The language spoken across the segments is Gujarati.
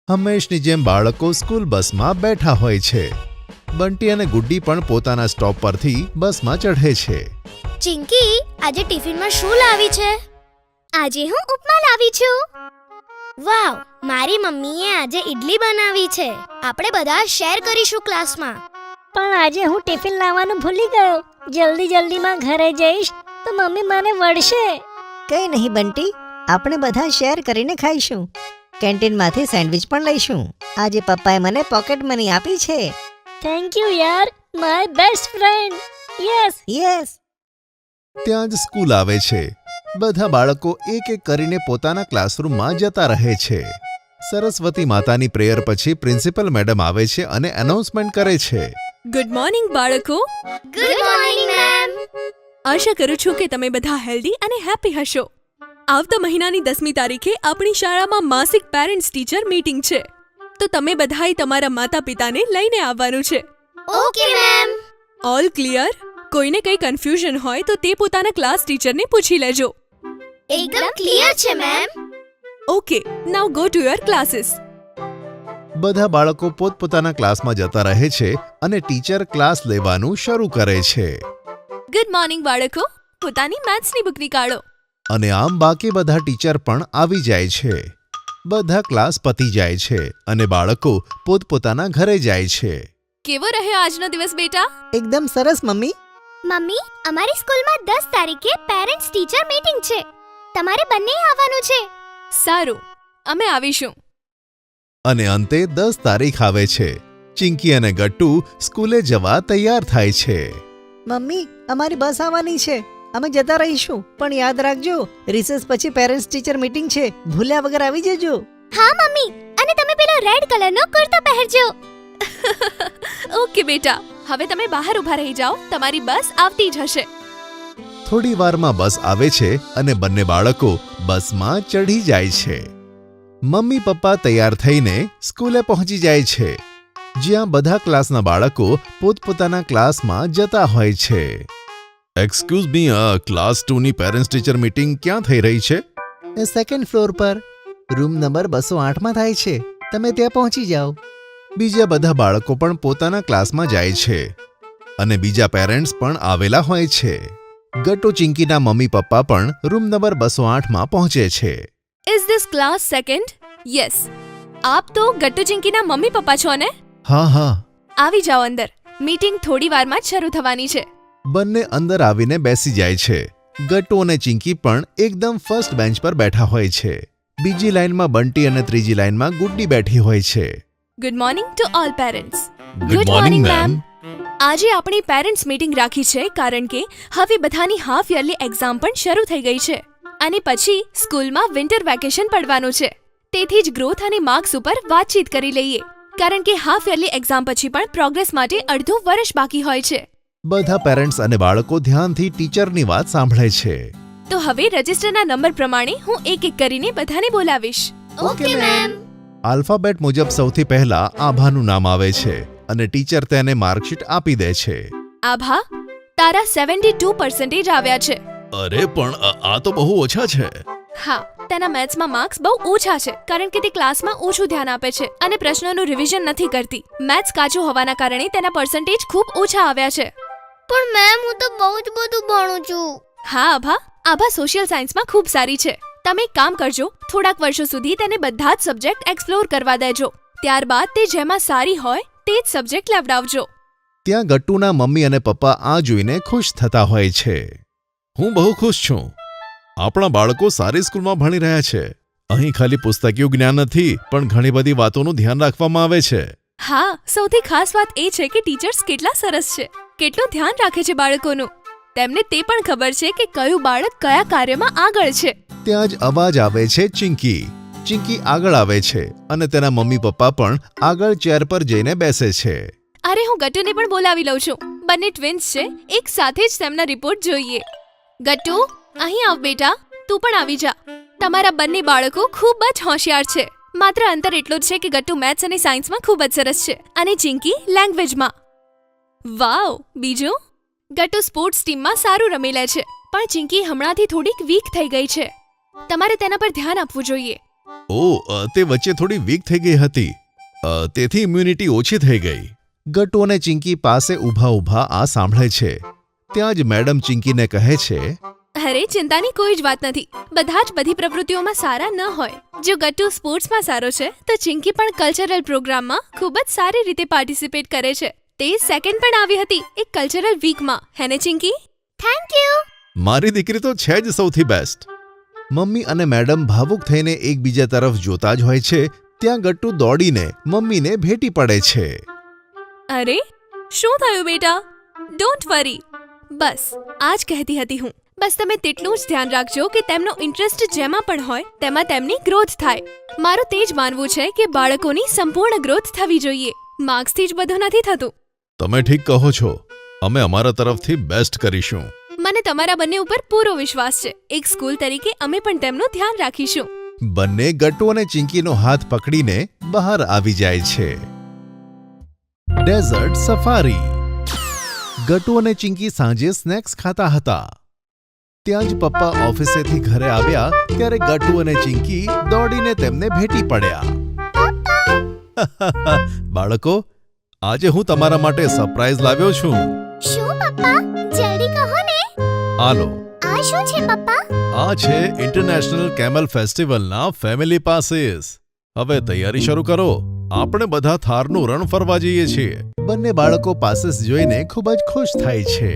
હંમેશની જેમ બાળકો સ્કૂલ બસમાં બેઠા હોય છે. બંટી અને ગુડ્ડી પણ પોતાના સ્ટોપ પરથી બસમાં ચઢે છે. ચિંકી, આજે ટિફિનમાં શું લાવી છે? આજે હું ઉપમા લાવી છું. વાવ, મારી મમ્મીએ આજે ઈડલી બનાવી છે. આપણે બધા શેર કરીશું ક્લાસમાં. પણ આજે હું ટિફિન લાવવાનું ભૂલી ગયો. જલ્દીમાં ઘરે જઈશ તો મમ્મી મને વળશે. કંઈ નહીં બંટી, આપણે બધા શેર કરીને ખાઈશું. કેન્ટીનમાંથી સેન્ડવિચ પણ લઈશું. આજે પપ્પાએ મને પોકેટ મની આપી છે. થેન્ક યુ યાર, માય બેસ્ટ ફ્રેન્ડ. યસ. ત્યાં જ સ્કૂલ આવે છે. બધા બાળકો એક એક કરીને પોતાના ક્લાસરૂમમાં જતા રહે છે. સરસ્વતી માતાની પ્રેયર પછી પ્રિન્સિપલ મેડમ આવે છે અને એનાઉન્સમેન્ટ કરે છે. ગુડ મોર્નિંગ બાળકો. Good morning ma'am. આશા કરું છું કે તમે બધા હેલ્ધી અને હેપી હશો. આવતા મહિનાની 10મી તારીખે આપણી શાળામાં માસિક પેરેન્ટ્સ ટીચર મીટિંગ છે, તો તમે બધાએ તમારા માતા પિતાને લઈને આવવાનું છે. Okay ma'am. All clear? કોઈને કંઈ કન્ફ્યુઝન હોય તો તે પોતાના ક્લાસ ટીચરને પૂછી લેજો. એકદમ ક્લિયર છે ma'am. Okay, now go to your classes. બધા બાળકો પોતપોતાના ક્લાસમાં જતા રહે છે અને ટીચર ક્લાસ લેવાનું શરૂ કરે છે. ગુડ મોર્નિંગ બાળકો. પોતાની મેથ્સની બુક નીકાળો. અને આમ બાકી બધા ટીચર પણ આવી જાય છે. બધા ક્લાસ પતી જાય છે અને બાળકો પોતપોતાના ઘરે જાય છે. કેવો રહ્યો આજનો દિવસ બેટા? એકદમ સરસ મમ્મી. મમ્મી, અમારી સ્કૂલમાં 10 તારીખે પેરેન્ટ્સ ટીચર મીટિંગ છે. તમારે બંને આવવાનું છે. સારું, અમે આવીશું. અને અંતે 10 તારીખ આવે છે. ચિંકી અને ગટ્ટુ સ્કૂલે જવા તૈયાર થાય છે. મમ્મી, અમારી બસ આવવાની છે. અમે જતા રહીશું, પણ યાદ રાખજો, રિસેસ પછી પેરેન્ટ્સ ટીચર મીટિંગ છે. ભૂલ્યા વગર આવી જજો. હા મમ્મી, અને તમે પેલો રેડ કલરનો કુર્તો પહેરજો. ઓકે બેટા, હવે તમે બહાર ઊભા રહી જાઓ. તમારી બસ આવતી જ હશે. થોડી વારમાં બસ આવે છે અને બંને બાળકો બસમાં ચઢી જાય છે. મમ્મી પપ્પા તૈયાર થઈને સ્કૂલે પહોંચી જાય છે, જ્યાં બધા ક્લાસના બાળકો પોતપોતાના ક્લાસમાં જતા હોય છે. એક્સક્યુઝ મી, ક્લાસ 2ની પેરેન્ટ્સ ટીચર મીટિંગ ક્યાં થઈ રહી છે? સેકન્ડ ફ્લોર પર, રૂમ નંબર 208માં થાય છે. તમે ત્યાં પહોંચી જાઓ. બીજા બધા બાળકો પણ પોતાના ક્લાસમાં જાય છે અને બીજા પેરેન્ટ્સ પણ આવેલા હોય છે. ગટ્ટુ ચિંકીના મમ્મી પપ્પા પણ રૂમ નંબર 208માં પહોંચે છે. Is this class second? Yes. આપ તો ગટ્ટુ ચિંકીના મમ્મી પપ્પા છો ને? હા. આવી જાઓ અંદર. મીટિંગ થોડી વારમાં જ શરૂ થવાની છે. બંને અંદર આવીને બેસી જાય છે. ગટ્ટુ અને ચિંકી પણ એકદમ ફર્સ્ટ બેન્ચ પર બેઠા હોય છે. બીજી લાઈનમાં બંટી અને ત્રીજી લાઈનમાં ગુડ્ડી બેઠી હોય છે. Good morning to all parents. Good morning ma'am. આજે આપણી પેરેન્ટ્સ મીટિંગ રાખી છે કારણ કે હવે બધાની હાફ યરલી એક્ઝામ પણ શરૂ થઈ ગઈ છે અને પછી સ્કૂલમાં વિન્ટર વેકેશન પડવાનું છે. તેથી જ ગ્રોથ અને માર્ક્સ ઉપર વાતચીત કરી લઈએ, કારણ કે હાફ યરલી એક્ઝામ પછી પણ પ્રોગ્રેસ માટે અડધું વર્ષ બાકી હોય છે. બધા પેરેન્ટ્સ અને બાળકો ધ્યાનથી ટીચરની વાત સાંભળે છે. તો હવે રજિસ્ટરના નંબર પ્રમાણે હું એક એક કરીને બધાને બોલાવીશ. Okay ma'am. આલ્ફાબેટ મુજબ સૌથી પહેલા આભાનું નામ આવે છે અને ટીચર તેને માર્કશીટ આપી દે છે. આભા, તારા 72% આવ્યા છે. અરે પણ આ તો બહુ ઓછા છે. હા, તેના મેથ્સમાં માર્ક્સ બહુ ઓછા છે કારણ કે તે ક્લાસમાં ઓછું ધ્યાન આપે છે અને પ્રશ્નોનું રિવિઝન નથી કરતી. મેથ્સ કાચું હોવાના કારણે તેના પર્સન્ટેજ ખૂબ ઓછા આવ્યા છે. પણ મેમ, હું તો બહુ જ બધું ભણું છું. હા આભા સોશિયલ સાયન્સમાં ખૂબ સારી છે. તમે એક કામ કરજો, થોડાક વર્ષો સુધી તેને બધા જ સબ્જેક્ટ એક્સપ્લોર કરવા દેજો. ત્યારબાદ તે જેમાં સારી હોય તે જ સબ્જેક્ટ લેવડાવજો. ત્યાં ગટ્ટુના મમ્મી અને પપ્પા આ જોઈને ખુશ થતા હોય છે. હું બહુ ખુશ છું. આપણા બાળકો સારી સ્કૂલમાં ભણી રહ્યા છે. અહીં ખાલી પુસ્તકીય જ્ઞાન નથી, પણ ઘણી બધી વાતોનું ધ્યાન રાખવામાં આવે છે. હા, સૌથી ખાસ વાત એ છે કે ટીચર્સ કેટલા સરસ છે, કેટલું ધ્યાન રાખે છે બાળકોનું. તેમને તે પણ ખબર છે કે કયું બાળક કયા કાર્યમાં આગળ છે. ત્યાં જ અવાજ આવે છે ચિંકી. ચિંકી આગળ આવે છે અને તેના મમ્મી પપ્પા પણ આગળ ચેર પર જઈને બેસે છે. અરે, હું ગટ્ટુને પણ બોલાવી લઉં છું. બંને ટ્વિન્સ છે, એક સાથે જ તેમના રિપોર્ટ જોઈએ. ગટ્ટુ, અહીં આવ બેટા. તું પણ આવી જા. તમારા બંને બાળકો ખૂબ જ હોશિયાર છે. માત્ર અંતર એટલું જ છે કે ગટ્ટુ મેથ્સ અને સાયન્સમાં ખૂબ જ સરસ છે અને ચિંકી લેંગ્વેજમાં. વાવ. બીજું? ગટ્ટુ સ્પોર્ટ્સ ટીમમાં સારું રમી લે છે, પણ ચિંકી હમણાંથી થોડીક વીક થઈ ગઈ છે. તમારે તેના પર ધ્યાન આપવું જોઈએ. તે વચ્ચે થોડી વીક થઈ ગઈ હતી, તેથી ઇમ્યુનિટી ઓછી થઈ ગઈ. ગટ્ટુ અને ચિંકી પાસે ઊભા આ સાંભળે છે. ત્યાં જ મેડમ ચિંકીને કહે છે, અરે ચિંતાની કોઈ જ વાત નથી. બધા જ બધી પ્રવૃત્તિઓમાં સારા ન હોય. જો ગટ્ટુ સ્પોર્ટ્સમાં સારો છે તો ચિંકી પણ કલ્ચરલ પ્રોગ્રામમાં ખૂબ જ સારી રીતે પાર્ટિસિપેટ કરે છે. તે સેકન્ડ પણ આવી હતી એક કલ્ચરલ વીકમાં, હેને ચિંકી? Thank you. મારી દીકરી તો છે જ સૌથી બેસ્ટ. મમ્મી અને મેડમ ભાવુક થઈને એકબીજા તરફ જોતા જ હોય છે. ત્યાં ગટ્ટુ દોડીને મમ્મીને ભેટી પડે છે. અરે શું થયું બેટા? Don't worry. બસ આ જ કહેતી હતી હું. બસ તમે તેટલું જ ધ્યાન રાખજો કે તેમનો ઇન્ટરેસ્ટ જેમાં પણ હોય તેમાં તેમની ગ્રોથ થાય. મારું તે જ માનવું છે કે બાળકોની સંપૂર્ણ ગ્રોથ થવી જોઈએ. માર્ક્સથી જ બધું નથી થતું. તમે ઠીક કહો છો. અમે અમારા તરફથી બેસ્ટ કરીશું. મને તમારા બંને ઉપર પૂરો વિશ્વાસ છે. એક સ્કૂલ તરીકે અમે પણ તેમનું ધ્યાન રાખીશું. બંને ગટ્ટુ અને ચિંકીનો હાથ પકડીને બહાર આવી જાય છે. Desert safari. ગટ્ટુ અને ચિંકી સાંજે સ્નેક્સ ખાતા હતા. ત્યાં જ પપ્પા ઓફિસેથી ઘરે આવ્યા ત્યારે ગટ્ટુ અને ચિંકી દોડીને તેમને ભેટી પડ્યા. બાળકો, આજે હું તમારા માટે સરપ્રાઈઝ લાવ્યો છું. શું પપ્પા? જલ્દી કહો ને. આલો, આ શું છે પપ્પા? આ છે ઇન્ટરનેશનલ કેમલ ફેસ્ટિવલના ફેમિલી પાસીસ. હવે તૈયારી શરૂ કરો. આપણે બધા થારનું રણ ફરવા જઈએ છીએ. બંને બાળકો પાસીસ જોઈને ખૂબ જ ખુશ થાય છે.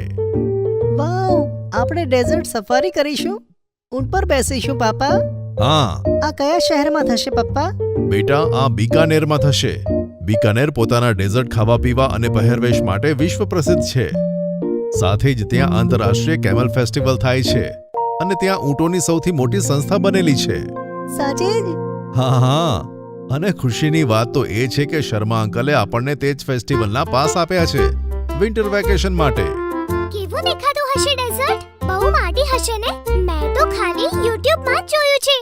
વાવ, આપણે ડેઝર્ટ સફારી કરીશું. ઊંટ પર બેસીશું પાપા. હા આ કયા શહેરમાં થશે પપ્પા? બેટા, આ બીકાનેરમાં થશે. બીકાનેર પોતાના ડેઝર્ટ ખાવા પીવા અને પહેરવેશ માટે વિશ્વ પ્રસિદ્ધ છે. સાથે જ ત્યાં આંતરરાષ્ટ્રીય કેમલ ફેસ્ટિવલ થાય છે અને ત્યાં ઊંટોની સૌથી મોટી સંસ્થા બનેલી છે. સાચે જ? હા, અને ખુશીની વાત તો એ છે કે શર્મા અંકલે આપણને તે જ ફેસ્ટિવલના પાસ આપ્યા છે વિન્ટર વેકેશન માટે. કેવું દેખાતું હશે ડેઝર્ટ? બહુ માટી હશે ને? મેં તો ખાલી YouTube માં જ જોયું છે.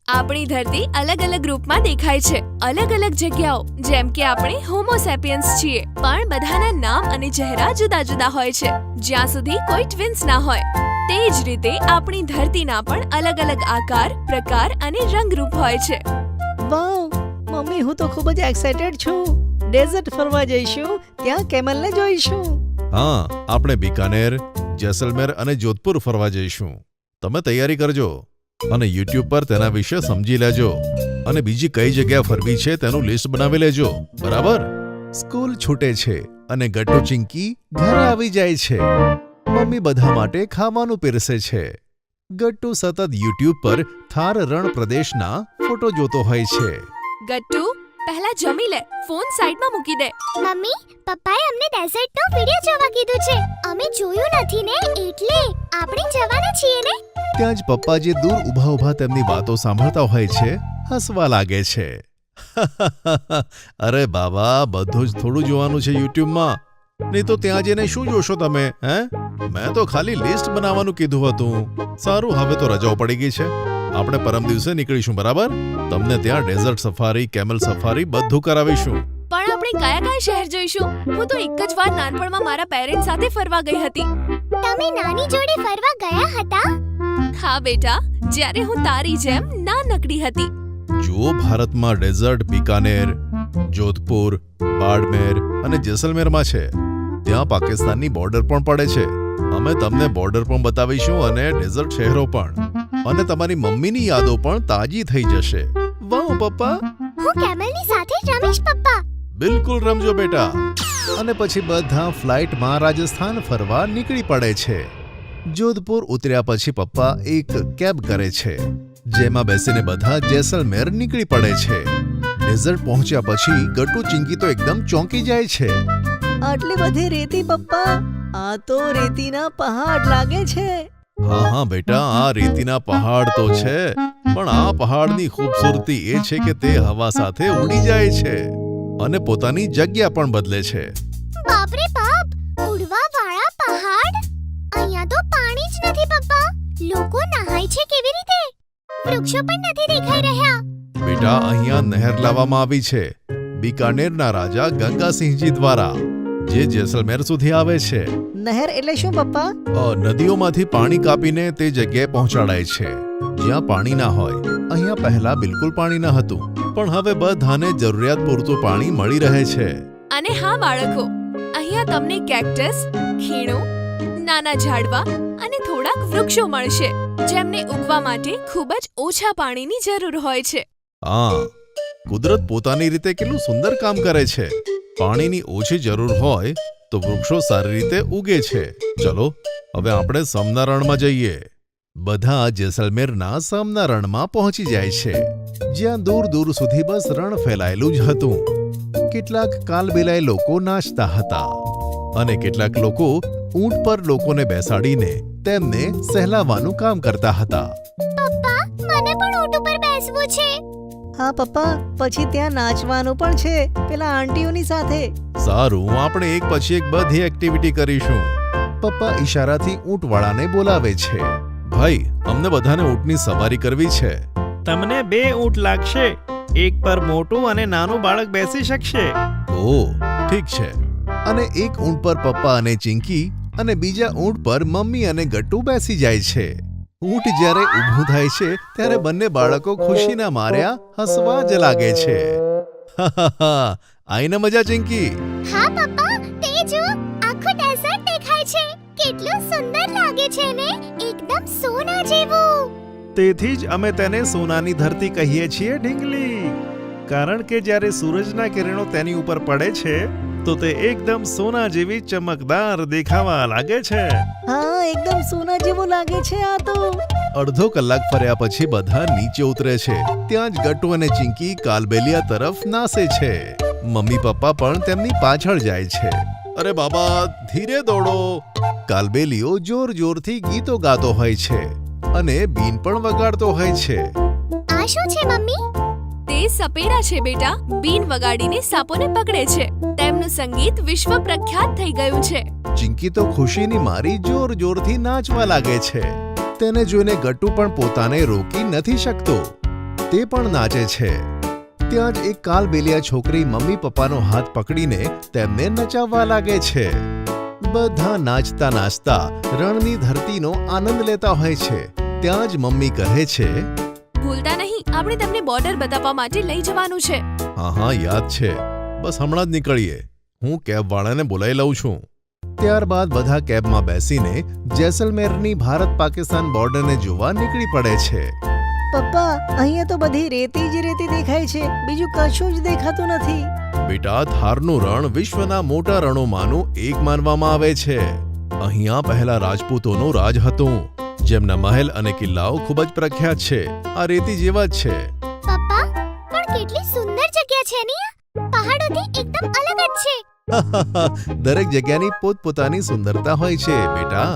આપણી ધરતી અલગ અલગ રૂપમાં દેખાય છે, અલગ અલગ જગ્યાઓ. જેમ કે આપણે હોમો સેપિયન્સ છીએ, પણ બધાના નામ અને ચહેરા જુદા જુદા હોય છે, જ્યાં સુધી કોઈ ટ્વિન્સ ના હોય. તે જ રીતે આપણી ધરતીના પણ અલગ અલગ આકાર, પ્રકાર અને રંગરૂપ હોય છે. વાવ મમ્મી, હું તો ખૂબ જ એક્સાઇટેડ છું. ડેઝર્ટ ફરવા જઈશું, ત્યાં કેમલને જોઈશું. હા, આપણે બીકાનેર, જેસલમેર અને જોધપુર ફરવા જઈશું. તમે તૈયારી કરજો અને YouTube પર તેના વિશે સમજી લેજો અને બીજી કઈ જગ્યા ફરવી છે તેનું લિસ્ટ બનાવી લેજો. બરાબર? સ્કૂલ છૂટે છે અને ગટ્ટુ ચિંકી ઘરે આવી જાય છે. મમ્મી બધા માટે ખાવાનું પીરસે છે. ગટ્ટુ સતત YouTube પર થાર રણ પ્રદેશના ફોટો જોતો હોય છે. ગટ્ટુ, પહેલા જમી લે, ફોન સાઈડમાં મૂકી દે. મમ્મી, પપ્પાએ અમને ડેઝર્ટનો વિડિયો જોવા કીધું છે. અમે જોયું નથી ને, એટલે આપણે જવાના છીએ ને. ત્યાં જ પપ્પા જે દૂર ઊભા તેમની વાતો સાંભળતા હોય છે હસવા લાગે છે. અરે બાબા, બધું જ થોડું જોવાનું છે YouTubeમાં. નહીં તો ત્યાં જઈને શું જોશો તમે? મેં તો ખાલી લિસ્ટ બનાવવાનું કીધું હતું. સારું, હવે તો રજાઓ પડી ગઈ છે. આપણે પરમ દિવસે નીકળીશું. બરાબર? તમને ત્યાં ડેઝર્ટ સફારી, કેમલ સફારી બધું કરાવીશું. પણ આપણે કયા કયા શહેર જોઈશું? હું તો એક જ વાર નાનપણમાં મારા પેરેન્ટ્સ સાથે ફરવા ગઈ હતી. તમે નાની જોડે ફરવા ગયા હતા? હા બેટા, જ્યારે હું તારી જેમ નાનકડી હતી. જો ભારતમાં ડેઝર્ટ બીકાનેર, જોધપુર, બાડમેર અને જેસલમેરમાં છે. ત્યાં પાકિસ્તાનની બોર્ડર પણ પડે છે. અમે તમને બોર્ડર પણ બતાવીશું અને ડેઝર્ટ શહેરો પણ. અને તમારી મમ્મીની યાદો પણ તાજી થઈ જશે. વાહ પપ્પા, હું કેમલની સાથે જ રમીશ પપ્પા. બિલકુલ રમજો બેટા. અને પછી બધા ફ્લાઇટમાં રાજસ્થાન ફરવા નીકળી પડે છે. જોધપુર ઉતર્યા પછી પપ્પા એક કેબ કરે છે, જેમાં બેસીને બધા જેસલમેર નીકળી પડે છે. ડેઝર્ટ પહોંચ્યા પછી ગટ્ટુ ચિંકી તો એકદમ ચોંકી જાય છે. આટલી બધી રેતી પપ્પા, આ તો રેતીના પહાડ લાગે છે. હા બેટા, આ રેતીના પહાડ તો છે, પણ આ પહાડની ખૂબસૂરતી એ છે કે તે હવા સાથે ઉડી જાય છે અને પોતાની જગ્યા પણ બદલે છે. બાપ રે બાપ, ઉડવા વાળા પહાડ! અહીંયા તો પાણી જ નથી પપ્પા. લોકો નહાય છે કેવી રીતે? વૃક્ષો પણ નથી દેખાઈ રહ્યા. બેટા, અહીંયા નહેર લાવવામાં આવી છે બીકાનેરના રાજા ગંગાસિંહજી દ્વારા. જે જેસલમેર સુધી આવે છે. નહેર એટલે શું પપ્પા? નદીઓમાંથી પાણી કાપીને તે જગ્યાએ પહોંચાડાય છે જ્યાં પાણી ના હોય. અહીંયા પહેલા બિલકુલ પાણી ન હતું, પણ હવે બધાને જરૂરિયાત પૂરતું પાણી મળી રહે છે. અને હા બાળકો, અહીંયા તમને કેક્ટસ, ખીણો, નાના ઝાડવા અને થોડાક વૃક્ષો મળશે જેમને ઉગવા માટે ખૂબ જ ઓછા પાણીની જરૂર હોય છે. હા, કુદરત પોતાની રીતે કેટલું સુંદર કામ કરે છે. પાણીની ઓછી જરૂર હોય તો વૃક્ષો સારી રીતે ઉગે છે. ચલો હવે આપણે સમના રણમાં જઈએ. બધા જેસલમેરના સમના રણમાં પહોંચી જાય છે, જ્યાં દૂર દૂર સુધી બસ રણ ફેલાયેલું જ હતું. કેટલાક કાલબેલાય લોકો નાચતા હતા અને કેટલાક લોકો ઊંટ પર લોકોને બેસાડીને તેમને સહેલાવવાનું કામ કરતા હતા. પપ્પા, મને પણ ઊંટ ઉપર બેસવું છે. હા પપ્પા, પછી ત્યાં નાચવાનું પણ છે પેલા આંટીઓની સાથે. સારું, આપણે એક પછી એક બધી એક્ટિવિટી કરીશું. પપ્પા ઈશારાથી ઊંટવાળાને બોલાવે છે. ભાઈ, અમને બધાને ઊંટની સવારી કરવી છે. તમને 2 ઊંટ લાગશે. એક પર મોટું અને નાનું બાળક બેસી શકશે. ઓહ, ઠીક છે. અને એક ઊંટ પર પપ્પા અને ચિંકી અને બીજા ઊંટ પર મમ્મી અને ગટ્ટુ બેસી જાય છે. ઊંટ જ્યારે ઊભું થાય છે ત્યારે બંને બાળકો ખુશીના માર્યા હસવા જ લાગે છે. આઈને મજા ચિંકી? હા પપ્પા, તે જો આખું ડેઝર્ટ દેખાય છે. કેટલું સુંદર લાગે છે ને, એકદમ સોના જેવું. તેથી જ અમે તેને સોનાની ધરતી કહીએ છીએ ઢીંગલી. કારણ કે જ્યારે સૂરજના કિરણો તેની ઉપર પડે છે તો તે એકદમ સોના જેવી ચમકદાર દેખાવા લાગે છે. હા, એકદમ સોના જેવું લાગે છે આ તો. અડધો કલાક ફર્યા પછી બધા નીચે ઉતરે છે. ત્યાં જ ગટ્ટુ અને ચિંકી કાલબેલિયા તરફ નાસે છે. મમ્મી પપ્પા પણ તેમની પાછળ જાય છે. અરે બાબા, ધીરે દોડો. કાલબેલિયો જોર જોરથી ગીતો ગાતો હોય છે અને બીન પણ વગાડતો હોય છે. આ શું છે મમ્મી? તે સપેરા છે બેટા. બીન વગાડીને સાપોને પકડે છે. તેમનું સંગીત વિશ્વ પ્રખ્યાત થઈ ગયું છે. ચિંકી તો ખુશીની મારી જોર જોરથી નાચવા લાગે છે. તેને જોઈને ગટ્ટુ પણ પોતાને રોકી નથી શકતો. તે પણ નાચે છે. ત્યાં જ એક કાલબેલિયા છોકરી મમ્મી પપ્પાનો હાથ પકડીને તેમને નચાવવા લાગે છે. બધા નાચતા નાચતા રણની ધરતીનો આનંદ લેતા હોય છે. ત્યાં જ મમ્મી કહે છે, ભૂલતા નહીં, આપણે તેમને બોર્ડર બતાવવા માટે લઈ જવાનું છે. હા હા, યાદ છે. બસ હમણાં જ નીકળીએ. હું કેબવાળાને બોલાવી લઉં છું. ત્યારબાદ બધા કેબમાં બેસીને જેસલમેરની ભારત પાકિસ્તાન બોર્ડરને જોવા નીકળી પડે છે. પપ્પા, અહીંયા તો બધી રેતી જ રેતી દેખાય છે, બીજું કશું જ દેખાતું નથી. બેટા, થારનું રણ વિશ્વના મોટા રણોમાંનું એક માનવામાં આવે છે. અહીંયા પહેલા રાજપૂતોનું રાજ હતું, જેમના મહેલ અને કિલ્લાઓ ખૂબ જ પ્રખ્યાત છે. આ રેતી જેવા જ છે. પપ્પા, પણ કેટલી સુંદર જગ્યા છે ને આ. પહાડોથી એકદમ અલગ જ છે. દરેક જગ્યાની પોતપોતાની સુંદરતા હોય છે બેટા.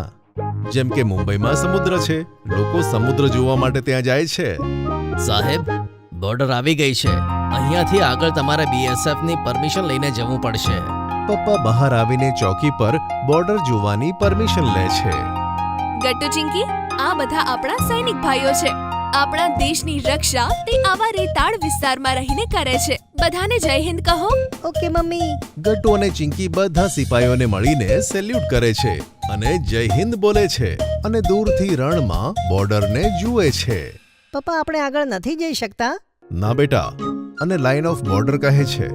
જેમ કે મુંબઈમાં સમુદ્ર છે, લોકો સમુદ્ર જોવા માટે ત્યાં જાય છે. સાહેબ, બોર્ડર આવી ગઈ છે. અહીંયાથી આગળ તમારે BSF ની પરમિશન લઈને જવું પડશે. પપ્પા બહાર આવીને ચોકી પર બોર્ડર જોવાની પરમિશન લે છે. ગટ્ટુ ચિંકી, આ બધા આપણા સૈનિક ભાઈઓ છે. આપણા દેશની રક્ષા તે આવા રેતાળ વિસ્તારમાં રહીને કરે છે. બધાને જય હિન્દ કહો. Okay mummy. ગટ્ટુ અને ચિંકી બધા સિપાહીઓને મળીને સેલ્યુટ કરે છે અને જય હિન્દ બોલે છે અને દૂરથી રણમાં બોર્ડરને જુએ છે. પપ્પા, આપણે આગળ નથી જઈ શકતા? ના બેટા, અને લાઇન ઓફ બોર્ડર કહે છે.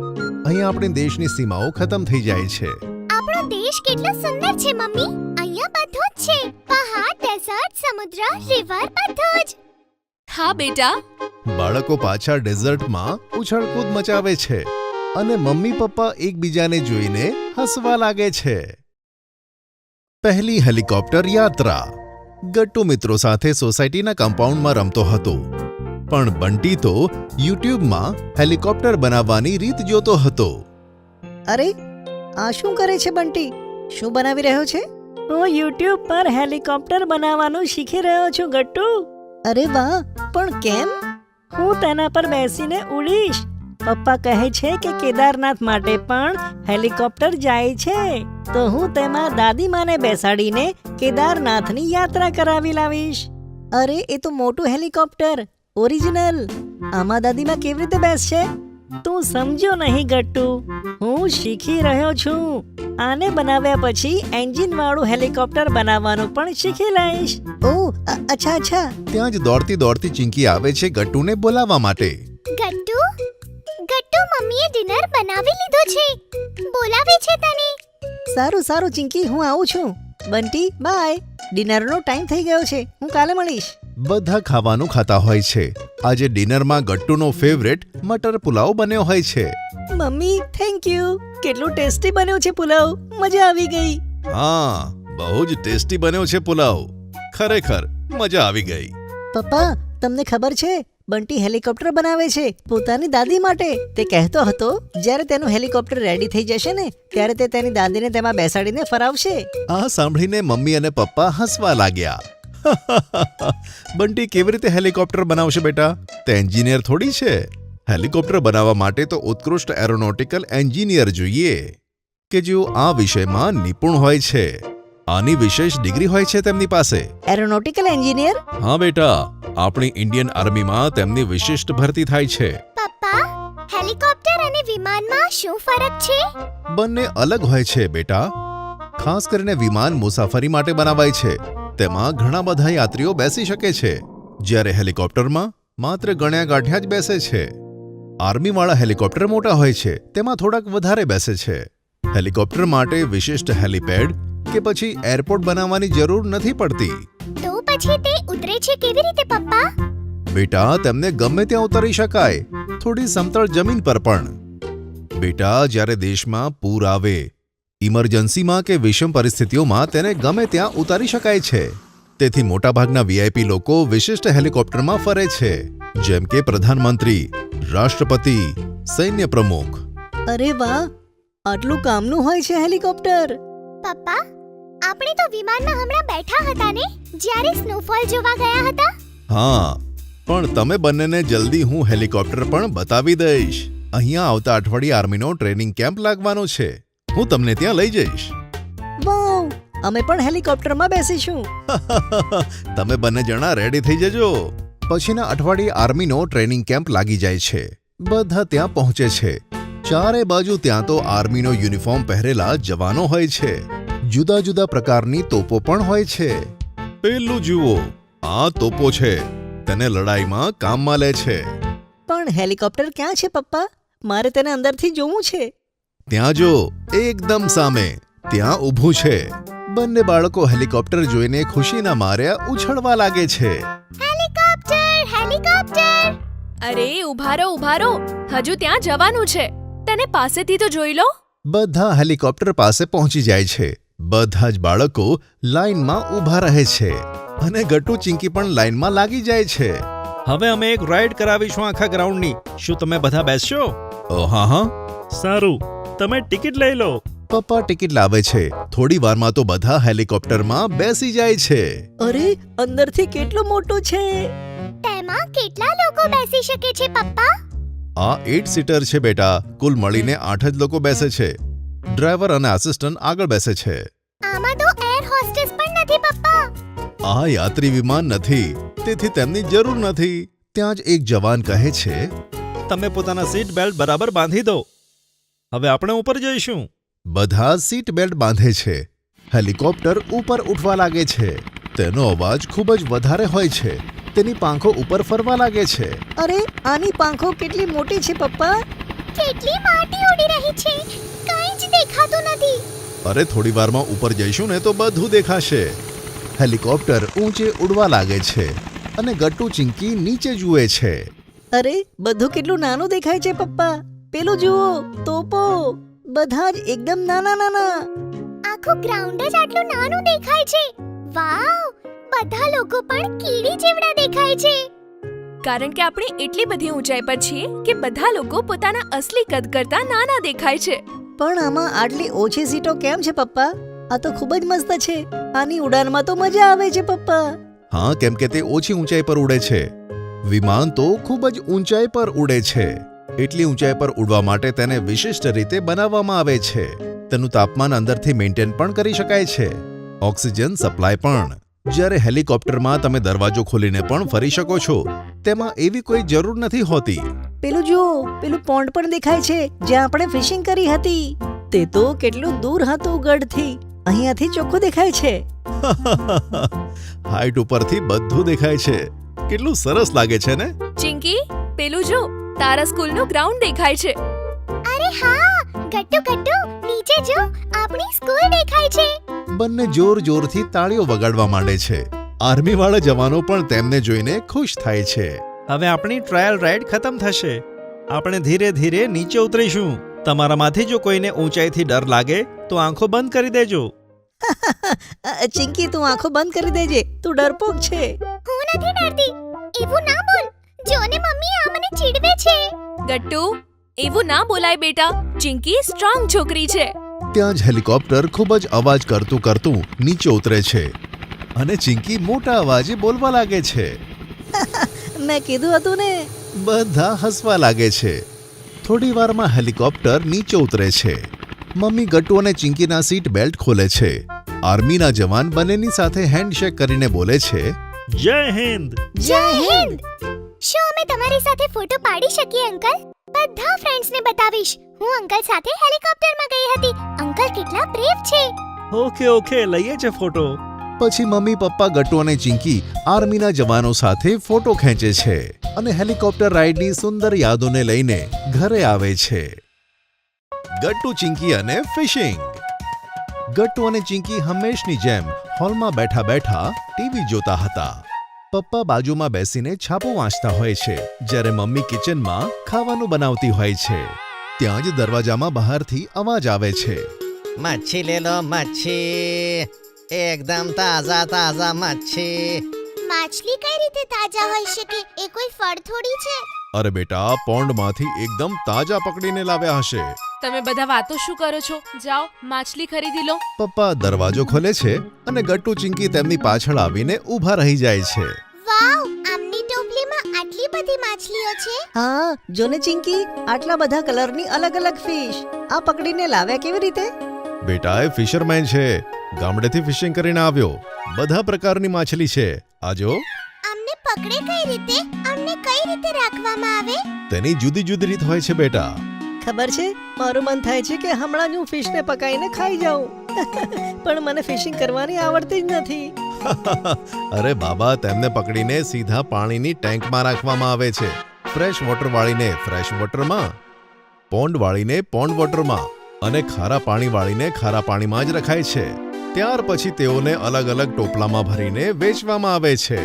અહીંયા આપણી દેશની સીમાઓ ખતમ થઈ જાય છે. આપણો દેશ કેટલો સુંદર છે મમ્મી. અહીંયા બધું જ છે. પહાડ, ડેઝર્ટ, સમુદ્ર, રિવર, બધું જ. હા બેટા. બાળકો પાછા ડેઝર્ટમાં ઉછળકૂદ મચાવે છે અને મમ્મી પપ્પા એકબીજાને જોઈને હસવા લાગે છે. પહેલી હેલિકોપ્ટર યાત્રા. ગટ્ટુ મિત્રો સાથે સોસાયટીના કમ્પાઉન્ડમાં રમતો હતો, પણ બંટી તો યુટ્યુબમાં હેલિકોપ્ટર બનાવવાની રીત જોતો હતો. અરે, આ શું કરે છે બંટી? શું બનાવી રહ્યો છે? હું YouTube પર હેલિકોપ્ટર બનાવવાનું શીખી રહ્યો છું ગટ્ટુ. અરે વાહ, પણ કેમ? હું તેના પર બેસીને ઉડીશ. પપ્પા કહે છે કે કેદારનાથ માટે પણ હેલિકોપ્ટર જાય છે, તો હું તેમાં દાદીમાને બેસાડીને કેદારનાથની યાત્રા કરાવી લાવીશ. અરે, એ તો મોટું હેલિકોપ્ટર, ઓરિજિનલ. આમાં દાદીમાં કેવી રીતે બેસશે? તું સમજો નહીં ગટ્ટુ, હું શીખી રહ્યો છું. આને બનાવ્યા પછી એન્જિન વાળું હેલિકોપ્ટર બનાવવાનું પણ શીખી લઈશ. ઓહ અચ્છા. ત્યાં જ દોડતી દોડતી ચિંકી આવે છે ગટ્ટુને બોલાવવા માટે. ગટ્ટુ ગટ્ટુ, મમ્મીએ ડિનર બનાવી લીધો છે, બોલાવે છે તને. સારું ચિંકી, હું આવું છું. બંટી બાય. ડિનરનો ટાઈમ થઈ ગયો છે, હું કાલે મળીશ. બધા ખાવાનું ખાતા હોય છે. આજે ડિનરમાં ગટ્ટુનો ફેવરેટ મટર પુલાવ બન્યો હોય છે. મમ્મી થેન્ક યુ, કેટલું ટેસ્ટી બન્યું છે પુલાવ, મજા આવી ગઈ. હા, બહુ જ ટેસ્ટી બન્યો છે પુલાવ, ખરેખર મજા આવી ગઈ. પપ્પા, તમને ખબર છે બંટી હેલિકોપ્ટર બનાવે છે પોતાની દાદી માટે. તે કહેતો હતો જ્યારે તેનું હેલિકોપ્ટર રેડી થઈ જશે ને ત્યારે તે તેની દાદીને તેમાં બેસાડીને ફરાવશે. આ સાંભળીને મમ્મી અને પપ્પા હસવા લાગ્યા. બંટી કેવી રીતે હેલિકોપ્ટર બનાવશે બેટા? તે એન્જિનિયર થોડી છે. હેલિકોપ્ટર બનાવવા માટે તો ઉત્કૃષ્ટ એરોનોટિકલ એન્જિનિયર જોઈએ કે જેઓ આ વિષયમાં નિપુણ હોય છે. આની વિશેષ ડિગ્રી હોય છે તેમની પાસે. Aeronautical engineer? હા બેટા, આપણી ઇન્ડિયન આર્મીમાં તેમની વિશિષ્ટ ભરતી થાય છે. પપ્પા, હેલિકોપ્ટર અને વિમાનમાં શું ફરક છે? બંને અલગ હોય છે બેટા. ખાસ કરીને વિમાન મુસાફરી માટે બનાવાય છે. તેમાં ઘણા બધા યાત્રીઓ બેસી શકે છે, જ્યારે હેલિકોપ્ટરમાં માત્ર ગણ્યા ગાંઠ્યા જ બેસે છે. આર્મીવાળા હેલિકોપ્ટર મોટા હોય છે, તેમાં થોડાક વધારે બેસે છે. હેલિકોપ્ટર માટે વિશિષ્ટ હેલિપેડ કે પછી એરપોર્ટ બનાવવાની જરૂર નથી પડતી. તો પછી તે ઉતરે છે કેવી રીતે પપ્પા? બેટા, તેમને ગમે ત્યાં ઉતારી શકાય, થોડી સમતળ જમીન પર પણ. બેટા, જ્યારે દેશમાં પૂર આવે, ઇમરજન્સીમાં કે વિષમ પરિસ્થિતિઓમાં તેને ગમે ત્યાં ઉતારી શકાય છે. તેથી મોટાભાગના વીઆઈપી લોકો વિશિષ્ટ હેલિકોપ્ટરમાં ફરે છે, જેમ કે પ્રધાનમંત્રી, રાષ્ટ્રપતિ, સૈન્ય પ્રમુખ. અરે વાહ, આટલું કામનું હોય છે હેલિકોપ્ટર. પપ્પા, આપણે તો વિમાનમાં હમણાં બેઠા હતા ને જ્યારે સ્નોફોલ જોવા ગયા હતા. હા, પણ તમે બંનેને જલ્દી હું હેલિકોપ્ટર પણ બતાવી દઈશ. અહીંયા આવતા અઠવાડિયે આર્મીનો ટ્રેનિંગ કેમ્પ લાગવાનો છે. હું તમને ત્યાં લઈ જઈશ. વાવ, અમે પણ હેલિકોપ્ટરમાં બેસીશું. તમે બંને જણા રેડી થઈ જજો. પછીના અઠવાડિયે આર્મીનો ટ્રેનિંગ કેમ્પ લાગી જાય છે. બધા ત્યાં પહોંચે છે. ચારે બાજુ ત્યાં તો આર્મીનો યુનિફોર્મ પહેરેલા જવાનો હોય છે. જુદા જુદા પ્રકારની તોપો પણ હોય છે. પેલું જુઓ, આ તોપો છે, તેને લડાઈમાં કામમાં લે છે. પણ હેલિકોપ્ટર ક્યાં છે પપ્પા? મારે તેને અંદરથી જોવું છે. ત્યાં જો, એકદમ સામે, ત્યાં ઊભું છે. બંને બાળકો હેલિકોપ્ટર જોઈને ખુશીના માર્યા ઉછળવા લાગે છે. Helicopter, helicopter! અરે ઊભા રહો, હજુ ત્યાં જવાનું છે. તેને પાસેથી તો જોઈ લો. બધા હેલિકોપ્ટર પાસે પહોંચી જાય છે. બધા જ બાળકો લાઈનમાં ઊભા રહે છે અને ગટ્ટુ ચિંકી પણ લાઈનમાં લાગી જાય છે. હવે અમે એક રાઈડ કરાવીશું આખા ગ્રાઉન્ડની. શું તમે બધા બેસશો? ઓ હા, સારું, તમે ટિકિટ લઈ લો. પપ્પા ટિકિટ લાવે છે. થોડી વારમાં તો બધા હેલિકોપ્ટરમાં બેસી જાય છે. અરે, અંદરથી કેટલું મોટું છે. તેમાં કેટલા લોકો બેસી શકે છે પપ્પા? આ 8 સીટર છે બેટા. કુલ મળીને 8 જ લોકો બેસે છે. ડ્રાઈવર અને આસિસ્ટન્ટ આગળ બેસે છે. આમાં તો એર હોસ્ટેસ પણ નથી પપ્પા. આ યાત્રી વિમાન નથી, તેથી તેમની જરૂર નથી. ત્યાં જ એક જવાન કહે છે, તમે પોતાના સીટ બેલ્ટ બરાબર બાંધી દો. હવે આપણે ઉપર જઈશું. બધા સીટ બેલ્ટ બાંધે છે. હેલિકોપ્ટર ઉપર ઉઠવા લાગે છે. તેનો અવાજ ખૂબ જ વધારે હોય છે. તેની પાંખો ઉપર ફરવા લાગે છે. અરે, આની પાંખો કેટલી મોટી છે પપ્પા. કેટલી માટી ઉડી રહી છે, કંઈ જ દેખાતું નથી. અરે, થોડી વારમાં ઉપર જઈશું ને તો બધું દેખાશે. હેલિકોપ્ટર ઊંચે ઉડવા લાગે છે અને ગટ્ટુ ચિંકી નીચે જુએ છે. અરે, બધું કેટલું નાનું દેખાય છે પપ્પા. પેલું જુઓ, તોપો, બધા જ એકદમ નાના. આખું ગ્રાઉન્ડ જ આટલું નાનું દેખાય છે. વાવ, બધા લોકો પણ કીડી જેવડા દેખાય છે. કારણ કે આપણે એટલી બધી ઊંચાઈ પર છીએ કે બધા લોકો પોતાના અસલી કદ કરતા નાના દેખાય છે. પણ આમાં આટલી ઓછી સીટો કેમ છે પપ્પા? આ તો ખૂબ જ મસ્ત છે. આની ઉડાનમાં તો મજા આવે છે પપ્પા. હા, કેમ કે તે ઓછી ઊંચાઈ પર ઉડે છે. વિમાન તો ખૂબ જ ઊંચાઈ પર ઉડે છે. એટલી ઊંચાઈ પર ઉડવા માટે તેને વિશિષ્ટ રીતે બનાવવામાં આવે છે. તેનું તાપમાન અંદરથી મેન્ટેન પણ કરી શકાય છે. ઓક્સિજન સપ્લાય પણ. જ્યારે હેલિકોપ્ટરમાં તમે દરવાજો ખોલીને પણ ફરી શકો છો. તેમાં એવી કોઈ જરૂર નથી હોતી. પેલું જુઓ, પેલું પોન્ડ પણ દેખાય છે જ્યાં આપણે ફિશિંગ કરી હતી. તે તો કેટલું દૂર હતું ગઢથી. અહીંયાથી ચોખ્ખું દેખાય છે. હાઈટ ઉપરથી બધું દેખાય છે. કેટલું સરસ લાગે છે ને? ચિંકી, પેલું જો, તારા સ્કૂલનું ગ્રાઉન્ડ દેખાય છે. અરે હા, ગટ્ટુ ગટ્ટુ, નીચે જો, આપણી સ્કૂલ દેખાય છે. બંને જોર જોરથી તાળીઓ વગાડવા માંડે છે. આર્મીવાળા જવાનો પણ તેમને જોઈને ખુશ થાય છે. હવે આપણી ટ્રાયલ રાઇડ ખતમ થશે. આપણે ધીરે ધીરે નીચે ઉતરીશું. તમારામાંથી જો કોઈને ઊંચાઈથી ડર લાગે તો આંખો બંધ કરી દેજો. ચિંકી, તું આંખો બંધ કરી દેજે. તું ડરપોક છે. હું નથી ડરતી. એવું ના બોલ. જોને મમ્મી આ મને ચીડવે છે. ગટ્ટુ, એવું ના બોલાય બેટા. ચિંકી સ્ટ્રોંગ છોકરી છે. ત્યાં જ હેલિકોપ્ટર ખૂબ જ અવાજ કરતું કરતું નીચે ઉતરે છે અને ચિંકી મોટા અવાજે બોલવા લાગે છે. મેં કીધું હતું ને. બધા હસવા લાગે છે. થોડી વારમાં હેલિકોપ્ટર નીચે ઉતરે છે. મમ્મી ગટ્ટુ અને ચિંકીના સીટ બેલ્ટ ખોલે છે. આર્મીના જવાન બંનેની સાથે હેન્ડશેક કરીને બોલે છે, જય હિન્દ. જય હિન્દ. શું અમે તમારી સાથે ફોટો પાડી શકીએ અંકલ? બધા ફ્રેન્ડ્સને બતાવીશ. હું અંકલ સાથે હેલિકોપ્ટરમાં ગઈ હતી. અંકલ કેટલા બ્રેવ છે. ઓકે ઓકે, લઈએ છે ફોટો. પછી મમ્મી પપ્પા ગટ્ટુ અને ચિંકી આર્મીના જવાનો સાથે ફોટો ખેંચે છે અને હેલિકોપ્ટર રાઇડની સુંદર યાદોને લઈને ઘરે આવે છે. ગટ્ટુ, ચિંકી અને ફિશિંગ. ગટ્ટુ અને ચિંકી હંમેશની જેમ હોલમાં બેઠા બેઠા ટીવી જોતા હતા. પપ્પા બાજુમાં બેસીને છાપું વાંચતા હોય છે, જ્યારે મમ્મી કિચનમાં ખાવાનું બનાવતી હોય છે. ત્યાં જ દરવાજામાં બહારથી અવાજ આવે છે. મચ્છી લે લો, મચ્છી એકદમ તાજા તાજા મચ્છી. માછલી કઈ રીતે તાજા હોઈ શકે? એ કોઈ ફળ થોડી છે. અરે બેટા, પોન્ડમાંથી એકદમ તાજા પકડીને લાવ્યા હશે. તમે બધા વાતો શું કરો છો? જાઓ, માછલી ખરીદી લો. પપ્પા દરવાજો ખોલે છે અને ગટ્ટુ, ચિંકી તેમની પાછળ આવીને ઊભા રહી જાય છે. વાવ, આમની ટોપલીમાં આટલી બધી માછલીઓ છે. હા, જોને ચિંકી, આટલા બધા કલરની અલગ અલગ ફિશ. આ પકડીને લાવ્યા કેવી રીતે? બેટા એ ફિશરમેન છે. ગામડેથી ફિશિંગ કરીને આવ્યો. બધા પ્રકારની માછલી છે. આજો. અમને પકડે કઈ રીતે? અમને કઈ રીતે રાખવામાં આવે? તેની જુદી જુદી રીત હોય છે બેટા. ખબર છે, મારું મન થાય છે કે હમણાં જ હું ફિશને પકાઈને ખાઈ જાઉં. પણ મને ફિશિંગ કરવાની આવડતી જ નથી. અરે બાબા, તેમને પકડીને સીધા પાણીની ટેન્કમાં રાખવામાં આવે છે. ફ્રેશ વોટર વાળીને ફ્રેશ વોટરમાં, પોન્ડ વાળીને પોન્ડ વોટરમાં અને ખારા પાણી વાળીને ખારા પાણીમાં જ રખાય છે. ત્યાર પછી તેઓને અલગ અલગ ટોપલામાં ભરીને વેચવામાં આવે છે.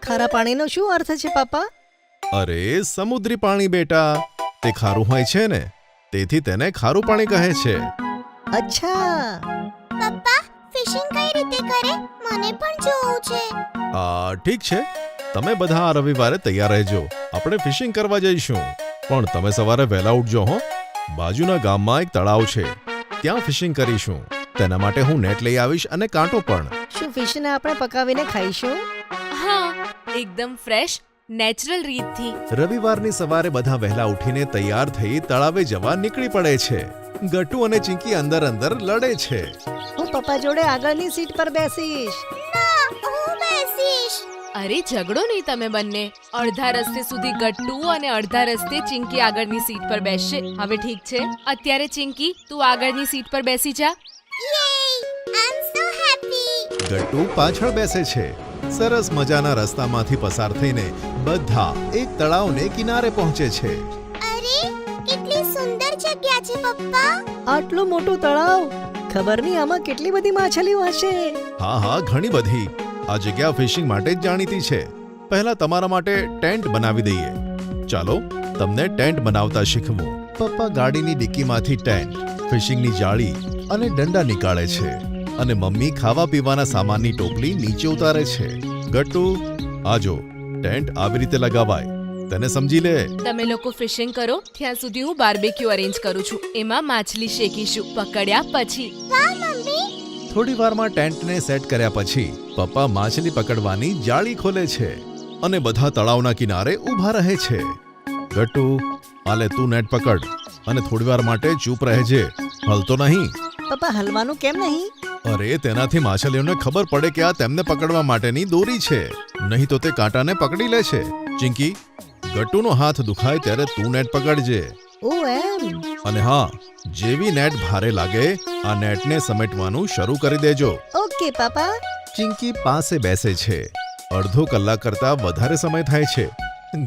ખારા પાણીનો શું અર્થ છે પાપા? અરે સમુદ્રી પાણી બેટા, તે ખારું હોય છે ને, તેથી તેને ખારું પાણી કહે છે. અચ્છા. પપ્પા, ફિશિંગ કઈ રીતે કરે? મને પણ જોવું છે. ઠીક છે, તમે બધા આ રવિવારે તૈયાર રહેજો. આપણે ફિશિંગ કરવા જઈશું. પણ તમે સવારે વહેલા ઉઠજો હો. બાજુના ગામમાં એક તળાવ છે, ત્યાં ફિશિંગ કરીશું. તેના માટે હું નેટ લઈ આવીશ અને કાંટો પણ. શું ફિશને આપણે પકાવીને ખાઈશું? હા, એકદમ ફ્રેશ, નેચરલ રીતથી. રવિવારની સવારે બધા વહેલા ઉઠીને તૈયાર થઈ તળાવે જવા નીકળી પડે છે. ગટ્ટુ અને ચિંકી અંદર અંદર લડે છે. હું પપ્પા જોડે આગળની સીટ પર બેસીશ. ના, હું બેસીશ. અરે ઝઘડો નહીં તમે બંને. અડધા રસ્તે સુધી ગટ્ટુ અને અડધા રસ્તે ચિંકી આગળની સીટ પર બેસશે. હવે ઠીક છે, અત્યારે ચિંકી તું આગળની સીટ પર બેસી જા. યે! આઈ એમ સો હેપી. ગટ્ટુ પાછળ બેસે છે. સરસ મજાના રસ્તામાંથી પસાર થઈને બધા એક તળાવને કિનારે પહોંચે છે. અરે, કેટલી સુંદર જગ્યા છે પપ્પા. આટલું મોટું તળાવ. ખબર નહીં આમાં કેટલી બધી માછલીઓ હશે. હા, ઘણી બધી. આ જગ્યા ફિશિંગ માટે જ જાણીતી છે. પહેલા તમારા માટે ટેન્ટ બનાવી દઈએ. ચાલો, તમને ટેન્ટ બનાવતા શીખવું. પપ્પા ગાડીની ડિક્કીમાંથી ટેન્ટ, ફિશિંગની જાળી અને દંડા નીકાળે છે અને મમ્મી ખાવા પીવાના સામાનની ટોપલી નીચે ઉતારે છે. ગટ્ટુ, આજો, ટેન્ટ આવી રીતે લગાવાય. તને સમજી લે. તમે લોકો ફિશિંગ કરો, ત્યાં સુધી હું બાર્બેક્યુ અરેન્જ કરું છું. એમાં માછલી શેકીશું પકડ્યા પછી. વાહ મમ્મી. થોડી વારમાં ટેન્ટને સેટ કર્યા પછી પપ્પા માછલી પકડવાની જાળી ખોલે છે અને બધા તળાવના કિનારે ઊભા રહે છે. ગટ્ટુ, આલે તું નેટ પકડ અને થોડીવાર માટે ચૂપ રહેજે. હલતો નહીં. પપ્પા હલવાનું કેમ નહીં? અરે તેનાથી માછલીઓને ખબર પડે કે આ તેમને પકડવા માટેની દોરી છે, નહીં તો તે કાંટાને પકડી લે છે. ચિંકી, ગટ્ટુનો હાથ દુખાય ત્યારે તું નેટ પકડજે. ઓ એમ. અને હા, જેવી નેટ ભારે લાગે આ નેટને સમેટવાનું શરૂ કરી દેજો. ઓકે પાપા. ચિંકી પાસે બેસે છે. અડધો કલાક કરતા વધારે સમય થાય છે.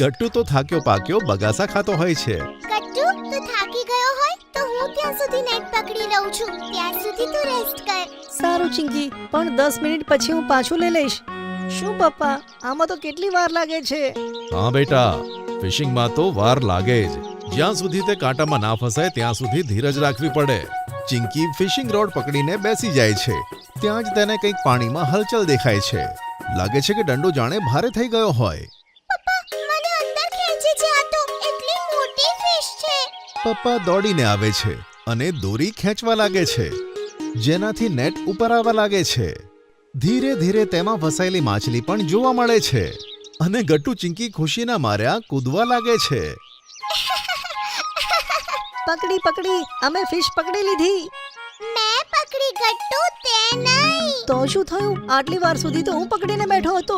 ગટ્ટુ તો થાક્યો પાક્યો બગાસા ખાતો હોય છે. ગટ્ટુ, તું થાકી ગયો હોય તો હું ત્યાં સુધી નેટ પકડી લઉં છું. ત્યાં સુધી તું રેસ્ટ કર. સારું ચિંકી, પણ 10 મિનિટ પછી હું પાછું લઈ લઈશ. શું પપ્પા, આમાં તો કેટલી વાર લાગે છે? હા બેટા, ફિશિંગમાં તો વાર લાગે જ. જ્યાં સુધી તે કાંટામાં ના ફસાય ત્યાં સુધી ધીરજ રાખવી પડે. ચિંકી ફિશિંગ રોડ પકડીને બેસી જાય છે. ત્યાં જ તેને કંઈક પાણીમાં હલચલ દેખાય છે. લાગે છે કે દંડો જાણે ભારે થઈ ગયો હોય. મને અંદર ખેંચે છે. આ તો એટલી મોટી ફિશ છે. પપ્પા દોડીને આવે છે અને દોરી ખેંચવા લાગે છે, જેનાથી નેટ ઉપર આવવા લાગે છે. ધીરે ધીરે તેમાં ફસાયેલી માછલી પણ જોવા મળે છે અને ગટ્ટુ ચિંકી ખુશીના માર્યા કૂદવા લાગે છે. પકડી પકડી, અમે ફિશ પકડી લીધી. મેં પકડી ગટ્ટુ, તે નહીં. તો શું થયું? આટલી વાર સુધી તો હું પકડીને બેઠો હતો.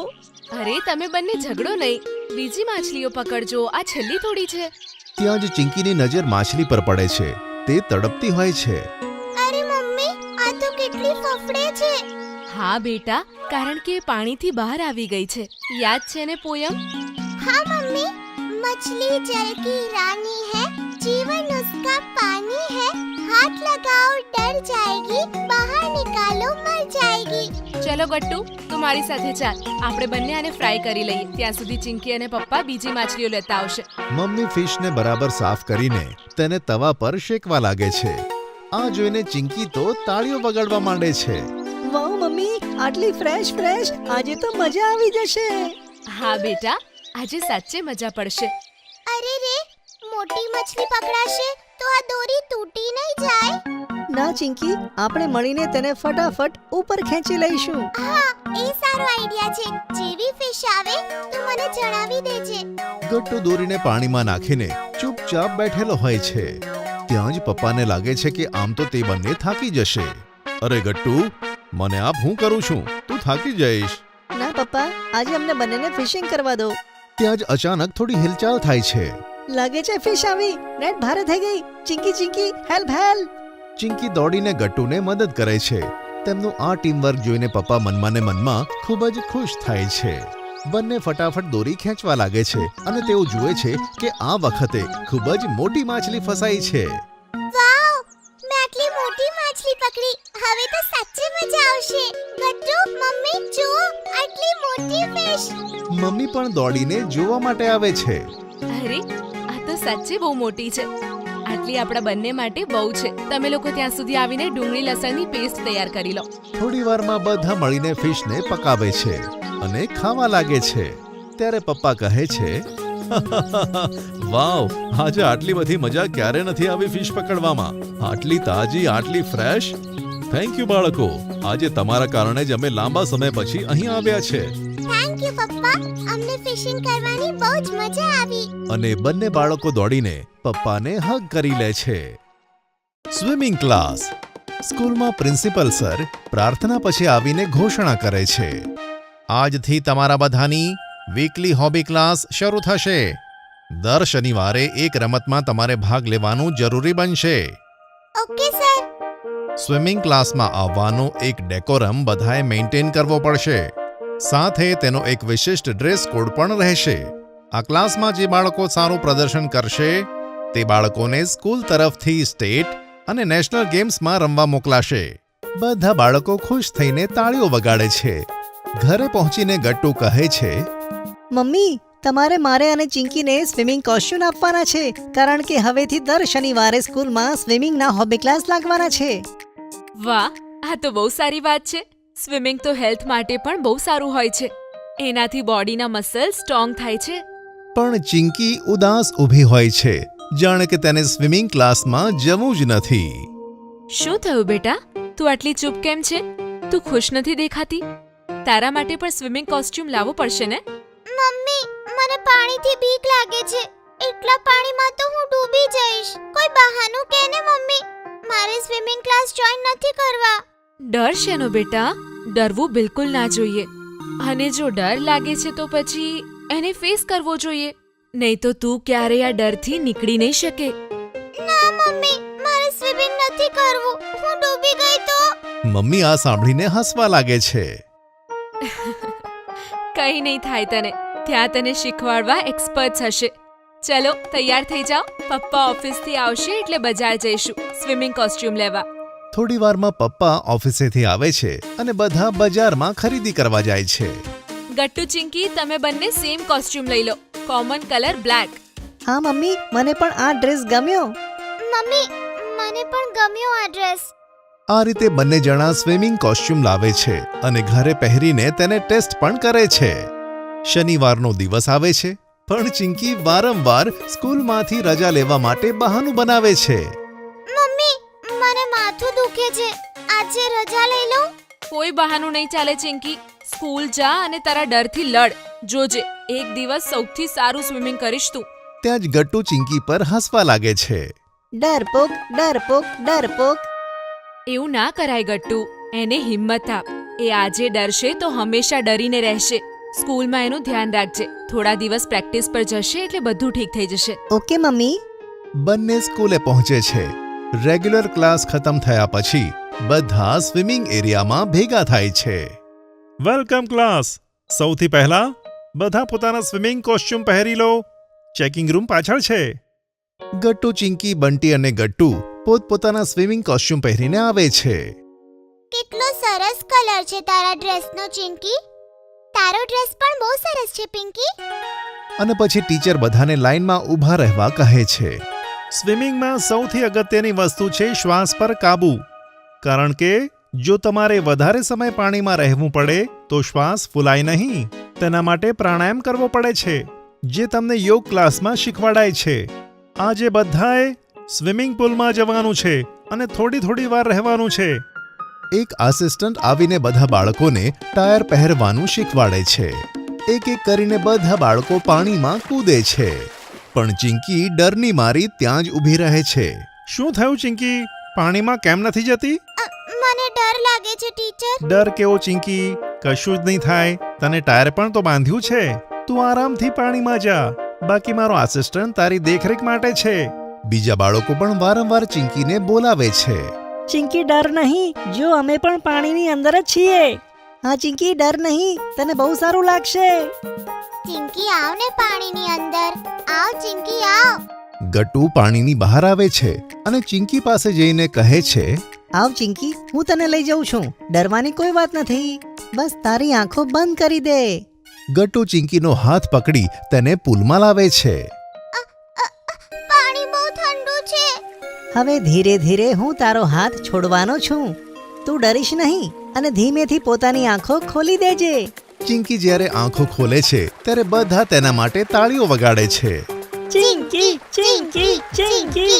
અરે તમે બંને ઝઘડો નહીં, બીજી માછલીઓ પકડજો, આ છેલ્લી થોડી છે. ત્યાં જ ચિંકીની નજર માછલી પર પડે છે. તે તડપતી હોય છે. અરે મમ્મી, આ તો કેટલી ફફડે છે. હા બેટા, કારણ કે એ પાણીથી બહાર આવી ગઈ છે. યાદ છે ને પોયમ? हाँ मम्मी, मछली जल की रानी है, जीवन उसका पानी है, हाथ लगाओ डर जाएगी, बाहर निकालो मर जाएगी. ચલો ગટ્ટુ, તું મારી સાથે ચાલ. આપણે બંને આને ફ્રાય કરી લઈએ. ત્યાં સુધી ચિંકી અને પપ્પા બીજી માછલીઓ લેતા આવશે. મમ્મી ફિશને બરાબર સાફ કરીને તેને તવા પર શેકવા લાગે છે. આ જોઈને ચિંકી તો તાળીઓ વગાડવા માંડે છે. વાહ મમ્મી, આટલી ફ્રેશ ફ્રેશ, આજે તો મજા આવી જશે. હા બેટા, આજે સાચે મજા પડશે. अरे रे, मोटी मछली पकड़ाशे तो आ दोरी तूटी नहीं जाए. ના ચિંકી, આપણે મળીને તેને ફટાફટ ઉપર ખેંચી લઈશું. હા, એ સારો આઈડિયા છે. જેવી ફિશ આવે તો મને જણાવી દેજે. ગટ્ટુ દોરીને પાણીમાં નાખીને ચૂપચાપ બેઠેલો હોય છે. ત્યાં જ પપ્પાને લાગે છે કે આમ તો તે બંને થાકી જશે. અરે ગટ્ટુ, મને આપ હું કરું છું, તું થાકી જઈશ. ના પપ્પા, આજે અમને બંનેને ફિશિંગ કરવા દો. ત્યાં જ અચાનક થોડી હિલચાલ થાય છે. લાગે છે ફિશ આવી. નેટ ભારે થઈ ગઈ. Chinki Chinki, help help. ચિંકી દોડીને ગટ્ટુને મદદ કરે છે. તેમનું આ ટીમવર્ક જોઈને પપ્પા મનમાં ને મનમાં ખૂબ જ ખુશ થાય છે. બંને ફટાફટ દોરી ખેંચવા લાગે છે અને તેઓ જુએ છે કે આ વખતે ખૂબ જ મોટી માછલી ફસાઈ છે. વાવ, મેં આટલી મોટી માછલી પકડી. હવે તો સાચે મજા આવશે. ગટ્ટુ, મમ્મી જો, આટલી મોટી ફિશ. મમ્મી પણ દોડીને જોવા માટે આવે છે. અરે, આ તો સાચે બહુ મોટી છે. આટલી આપણા બંને માટે બહુ છે. તમે લોકો ત્યાં સુધી આવીને ડુંગળી લસણની પેસ્ટ તૈયાર કરી લો. થોડી વારમાં બધા મળીને ફિશને પકાવે છે અને ખાવા લાગે છે. ત્યારે પપ્પા કહે છે, વાવ, આજે આટલી બધી મજા ક્યારે નથી આવી ફિશ પકડવામાં. આટલી તાજી, આટલી ફ્રેશ. થેન્ક યુ બાળકો, આજે તમારા કારણે જ અમે લાંબા સમય પછી અહીં આવ્યા છે. થેન્ક યુ પપ્પા, અમને ફિશિંગ કરવાની બહુ જ મજા આવી. અને બંને બાળકો દોડીને પપ્પાને હગ કરી લે છે. Swimming class. સ્કૂલમાં પ્રિન્સિપલ સર પ્રાર્થના પછી આવીને ઘોષણા કરે છે, આજથી તમારા બધાની વીકલી હોબી ક્લાસ શરૂ થશે. દર શનિવારે એક રમતમાં તમારે ભાગ લેવાનું જરૂરી બનશે. Okay sir. સ્વિમિંગ ક્લાસમાં આવવાનો એક ડેકોરમ બધાએ મેન્ટેન કરવો પડશે. સાથે તેનો એક વિશિષ્ટ ડ્રેસ કોડ પણ રહેશે. આ ક્લાસમાં જે બાળકો સારું પ્રદર્શન કરશે તે બાળકોને સ્કૂલ તરફથી સ્ટેટ અને નેશનલ ગેમ્સમાં રમવા મોકલાશે. બધા બાળકો ખુશ થઈને તાળીઓ વગાડે છે. ઘરે પહોંચીને ગટ્ટુ કહે છે, મમ્મી, તમારે મારે અને ચિંકીને સ્વિમિંગ કોસ્ચ્યુમ આપવાના છે, કારણ કે હવેથી દર શનિવારે સ્કૂલમાં સ્વિમિંગના હોબી ક્લાસ લાગવાના છે. વાહ, આ તો બહુ સારી વાત છે. સ્વિમિંગ તો હેલ્થ માટે પણ બહુ સારું હોય છે. એનાથી બોડીના મસલ સ્ટ્રોંગ થાય છે. પણ ચિંકી ઉદાસ ઊભી હોય છે, જાણે કે તેને સ્વિમિંગ ક્લાસમાં જવું જ નથી. શું થયું બેટા? તું આટલી ચૂપ કેમ છે? તું ખુશ નથી દેખાતી. તારા માટે પણ સ્વિમિંગ કોસ્ચ્યુમ લાવવો પડશે ને? મમ્મી, મને પાણીથી બીક લાગે છે. એટલા પાણીમાં તો હું ડૂબી જઈશ. કોઈ બહાનું કે ને મમ્મી, મારે સ્વિમિંગ ક્લાસ જોઈન નથી કરવા. ડર શેનો બેટા? ડરવું બિલકુલ ના જોઈએ. અને જો ડર લાગે છે તો પછી એને ફેસ કરવો જોઈએ. નહીં તો તું ક્યારેય આ ડરથી નીકળી નહીં શકે. ના મમ્મી, મારે સ્વિમિંગ નથી કરવું. હું ડૂબી ગઈ તો? મમ્મી આ સાંભળીને હસવા લાગે છે. કંઈ નહીં થાય તને. ત્યાં તને શીખવાડવા એક્સપર્ટ્સ હશે. ચલો તૈયાર થઈ જાઓ. પપ્પા ઓફિસથી આવશે એટલે બજાર જઈશું સ્વિમિંગ કોસ્ટ્યુમ લેવા. થોડી વારમાં પપ્પા ઓફિસેથી આવે છે અને બધા બજારમાં ખરીદી કરવા જાય છે. ગટ્ટુ ચિંકી, તમે બંને સેમ કોસ્ટ્યુમ લઈ લો. Common colour black. હા મમ્મી, મને પણ આ ડ્રેસ ગમ્યો. મમ્મી, મને પણ ગમ્યો આ ડ્રેસ. આ રીતે બંને જણા સ્વિમિંગ કોસ્ટ્યુમ લાવે છે અને ઘરે પહેરીને તેને ટેસ્ટ પણ કરે છે. શનિવારનો દિવસ આવે છે, પણ ચિંકી વારંવાર સ્કૂલમાંથી રજા લેવા માટે બહાનું બનાવે છે. મમ્મી, મને માથું દુખે છે. આજે રજા લઈ લઉં? કોઈ બહાનું નહીં ચાલે ચિંકી. સ્કૂલ જા અને તારા ડરથી લડ. જોજે, એક દિવસ સૌથી સારું સ્વિમિંગ કરીશ તું. ત્યાં જ ગટ્ટુ ચિંકી પર હસવા લાગે છે. ડરપોક ડરપોક ડરપોક. એવું ના કરાય ગટ્ટુ. એને હિંમત આપ. એ આજે ડરશે તો હંમેશા ડરીને રહેશે. સ્કૂલમાં એનું ધ્યાન રાખજે. થોડા દિવસ પ્રેક્ટિસ પર જશે એટલે બધું ઠીક થઈ જશે. Okay mummy. બંને સ્કૂલે પહોંચે છે. રેગ્યુલર ક્લાસ ખતમ થયા પછી બધા સ્વિમિંગ એરિયામાં ભેગા થાય છે. Welcome class. સૌથી પહેલા બધા પોતાના સ્વિમિંગ કોસ્ટ્યુમ પહેરી લો. ચેકિંગ રૂમ પાછળ છે. ગટ્ટુ, ચિંકી, બંટી અને ગટ્ટુ પોતપોતાના સ્વિમિંગ કોસ્ટ્યુમ પહેરીને આવે છે. કેટલો સરસ કલર છે તારા ડ્રેસનો ચિંકી. તારો ડ્રેસ પણ બહુ સરસ છે પિંકી. અને પછી ટીચર બધાને લાઈનમાં ઊભા રહેવા કહે છે. સ્વિમિંગમાં સૌથી અગત્યની વસ્તુ છે શ્વાસ પર કાબૂ. કારણ કે જો તમારે વધારે સમય પાણીમાં રહેવું પડે તો શ્વાસ ફૂલાય નહીં. તેના માટે પ્રાણાયામ કરવો પડે છે, જે તમને યોગ ક્લાસમાં શીખવાડાય છે. આજે બધાએ સ્વિમિંગ પુલમાં જવાનું છે અને થોડી વાર રહેવાનું છે. એક આસિસ્ટન્ટ આવીને બધા બાળકોને ટાયર પહેરવાનું શીખવાડે છે. એક એક કરીને બધા બાળકો પાણીમાં કૂદે છે, પણ ચિંકી ડરની મારી ત્યાં જ ઊભી રહે છે. શું થયું ચિંકી? પાણીમાં કેમ નથી જતી? મને ડર લાગે છે ટીચર. ડર કેવો ચિંકી? કશું જ નહીં થાય. તને ટાયર પણ તો બાંધ્યું છે. તું આરામથી પાણીમાં જા. બાકી મારો આસિસ્ટન્ટ તારી દેખરેખ માટે છે. બીજા બાળકો પણ વારંવાર ચિંકીને બોલાવે છે. ચિંકી ડર નહીં, જો અમે પણ પાણીની અંદર જ છીએ. હા ચિંકી, ડર નહીં, તને બહુ સારું લાગશે. ચિંકી આવ ને પાણીની અંદર. આવ ચિંકી આવ. ગટ્ટુ પાણીની બહાર આવે છે અને ચિંકી પાસે જઈને કહે છે, આવ ચિંકી, હું તને લઈ જઉં છું. ડરવાની કોઈ વાત નથી. બસ તારી આંખો બંધ કરી દે. ગટ્ટુ ચિંકીનો હાથ પકડી તેને પુલમાં લાવે છે. પાણી બહુ ઠંડુ છે. હવે ધીરે ધીરે હું તારો હાથ છોડવાનો છું. તું ડરીશ નહીં અને ધીમેથી પોતાની આંખો ખોલી દેજે. ચિંકી જ્યારે આંખો ખોલે છે ત્યારે બધા તેના માટે તાળીઓ વગાડે છે. ચિંકી ચિંકી ચિંકી.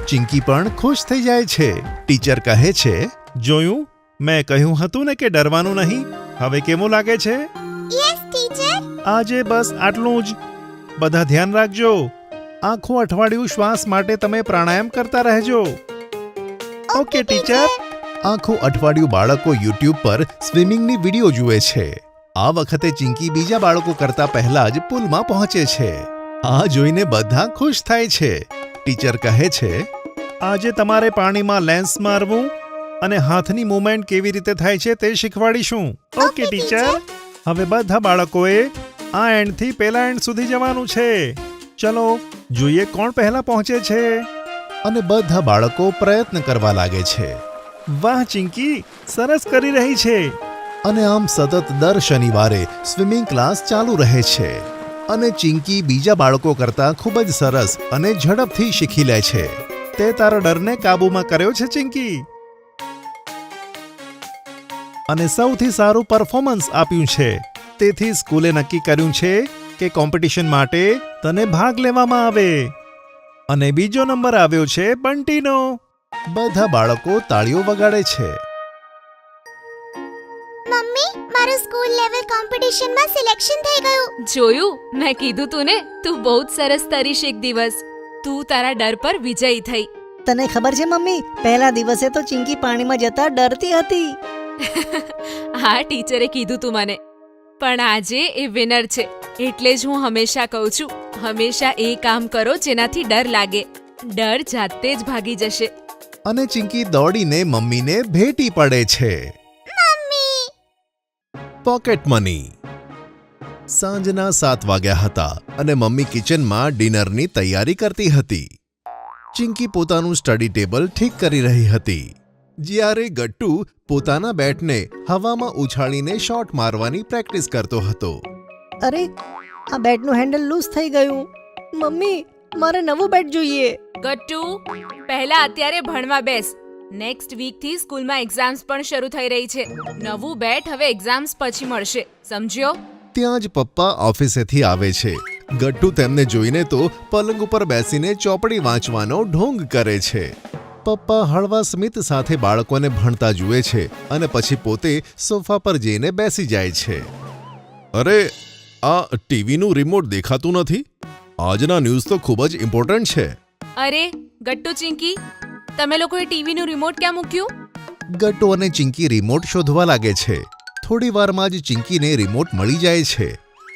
ચિંકી પણ ખુશ થઈ જાય છે. ટીચર કહે છે, જોયું? મેં કહ્યું હતું ને કે ડરવાનું નહીં. હવે કેવું લાગે છે? Yes teacher. આજે બસ આટલું જ. બધા ધ્યાન રાખજો. આખું અઠવાડિયું શ્વાસ માટે તમે પ્રાણાયામ કરતા રહેજો. Okay teacher. આખું અઠવાડિયું બાળકો યુટ્યુબ પર સ્વિમિંગની વિડીયો જુએ છે. આ વખતે ચિંકી બીજા બાળકો કરતા પહેલા જ પુલમાં પહોંચે છે. આ જોઈને બધા ખુશ થાય છે. ટીચર કહે છે, આજે તમારે પાણીમાં લેન્સ મારવું અને હાથની મૂવમેન્ટ કેવી રીતે થાય છે તે શીખવાડીશું. Okay teacher. હવે બધા બાળકોએ આ એન્ડથી પેલા એન્ડ સુધી જવાનું છે. ચલો જોઈએ કોણ પહેલા પહોંચે છે. અને બધા બાળકો પ્રયત્ન કરવા લાગે છે. વાહ ચિંકી, સરસ કરી રહી છે. અને આમ સતત દર શનિવારે સ્વિમિંગ ક્લાસ ચાલુ રહે છે. અને ચિંકી બીજા બાળકો કરતાં ખૂબ જ સરસ અને ઝડપથી શીખી લે છે. તે તારા ડરને કાબૂમાં કર્યો છે ચિંકી, અને સૌથી સારું પરફોર્મન્સ આપ્યું છે. તેથી સ્કૂલે નક્કી કર્યું છે કે કોમ્પિટિશન માટે તને ભાગ લેવામાં આવે. અને બીજો નંબર આવ્યો છે બંટીનો. બધા બાળકો તાળીઓ વગાડે છે. મમ્મી, મારું સ્કૂલ લેવલ કોમ્પિટિશનમાં સિલેક્શન થઈ ગયું. જોયું? મેં કીધું તું ને, તું બહુ જ સરસ તરીશ એક દિવસ. તું તારા ડર પર વિજયી થઈ. તને ખબર છે મમ્મી, પહેલા દિવસે તો ચિંકી પાણીમાં જતા ડરતી હતી. હા ટીચરે કીધું તું મને, પણ આજે એ વિનર છે. એટલે જ હું હંમેશા કહું છું, હંમેશા એ કામ કરો જેનાથી ડર લાગે. ડર જાતે જ ભાગી જશે. અને ચિંકી દોડીને મમ્મીને ભેટી પડે છે. Pocket money. સાંજના 7 વાગ્યા હતા અને મમ્મી કિચનમાં ડિનરની તૈયારી કરતી હતી. ચિંકી પોતાનું સ્ટડી ટેબલ ઠીક કરી રહી હતી, જ્યારે ગટ્ટુ પોતાના બેટને હવામાં ઉછાળીને શોટ મારવાની પ્રેક્ટિસ કરતો હતો. અરે, આ બેટનું હેન્ડલ લૂઝ થઈ ગયું. મમ્મી, મારે નવું બેટ જોઈએ. ગટ્ટુ, પહેલા અત્યારે ભણવા બેસ. નેક્સ્ટ વીકથી સ્કૂલમાં એક્ઝામ્સ પણ શરૂ થઈ રહી છે. નવું બેટ હવે એક્ઝામ્સ પછી મળશે, સમજ્યો? ત્યાં જ પપ્પા ઓફિસેથી આવે છે. ગટ્ટુ તેમને જોઈને તો પલંગ ઉપર બેસીને ચોપડી વાંચવાનો ઢોંગ કરે છે. પપ્પા હળવા સ્મિત સાથે બાળકોને ભણતા જુએ છે અને પછી પોતે સોફા પર જઈને બેસી જાય છે. અરે, આ ટીવીનું રિમોટ દેખાતું નથી. આજના ન્યૂઝ તો ખૂબ જ ઇમ્પોર્ટન્ટ છે. અરે ગટ્ટુ, ચિંકી, તમે લોકોએ ટીવીનું રિમોટ ક્યાં મૂક્યું? ગટ્ટુ અને ચિંકી રિમોટ શોધવા લાગે છે. થોડી વારમાં જ ચિંકીને રિમોટ મળી જાય છે.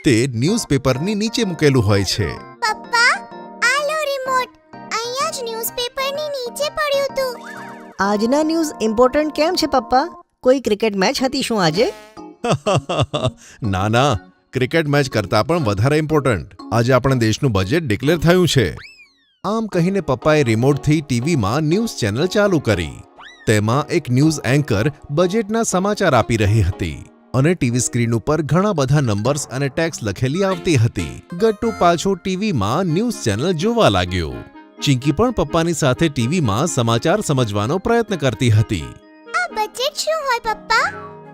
તે ન્યૂઝપેપરની નીચે મૂકેલું હોય છે. પપ્પા, આ લો રિમોટ. અહીંયા જ ન્યૂઝપેપરની નીચે પડ્યું હતું. આજના ન્યૂઝ ઇમ્પોર્ટન્ટ કેમ છે પપ્પા? કોઈ ક્રિકેટ મેચ હતી શું આજે? ના ના, ક્રિકેટ મેચ કરતાં પણ વધારે ઇમ્પોર્ટન્ટ. આજે આપણે દેશનું બજેટ ડિક્લેર થયું છે. આમ કહીને પપ્પાએ રિમોટથી ટીવીમાં ન્યૂઝ ચેનલ ચાલુ કરી. તેમાં એક ન્યૂઝ એન્કર બજેટના સમાચાર આપી રહી હતી અને ટીવી સ્ક્રીન ઉપર ઘણા બધા નંબર્સ અને ટેક્સ લખેલી આવતી હતી. ગટ્ટુ પાછો ટીવીમાં ન્યૂઝ ચેનલ જોવા લાગ્યો. ચિંકી પણ પપ્પાની સાથે ટીવીમાં સમાચાર સમજવાનો પ્રયત્ન કરતી હતી. આ બજેટ શું હોય પપ્પા?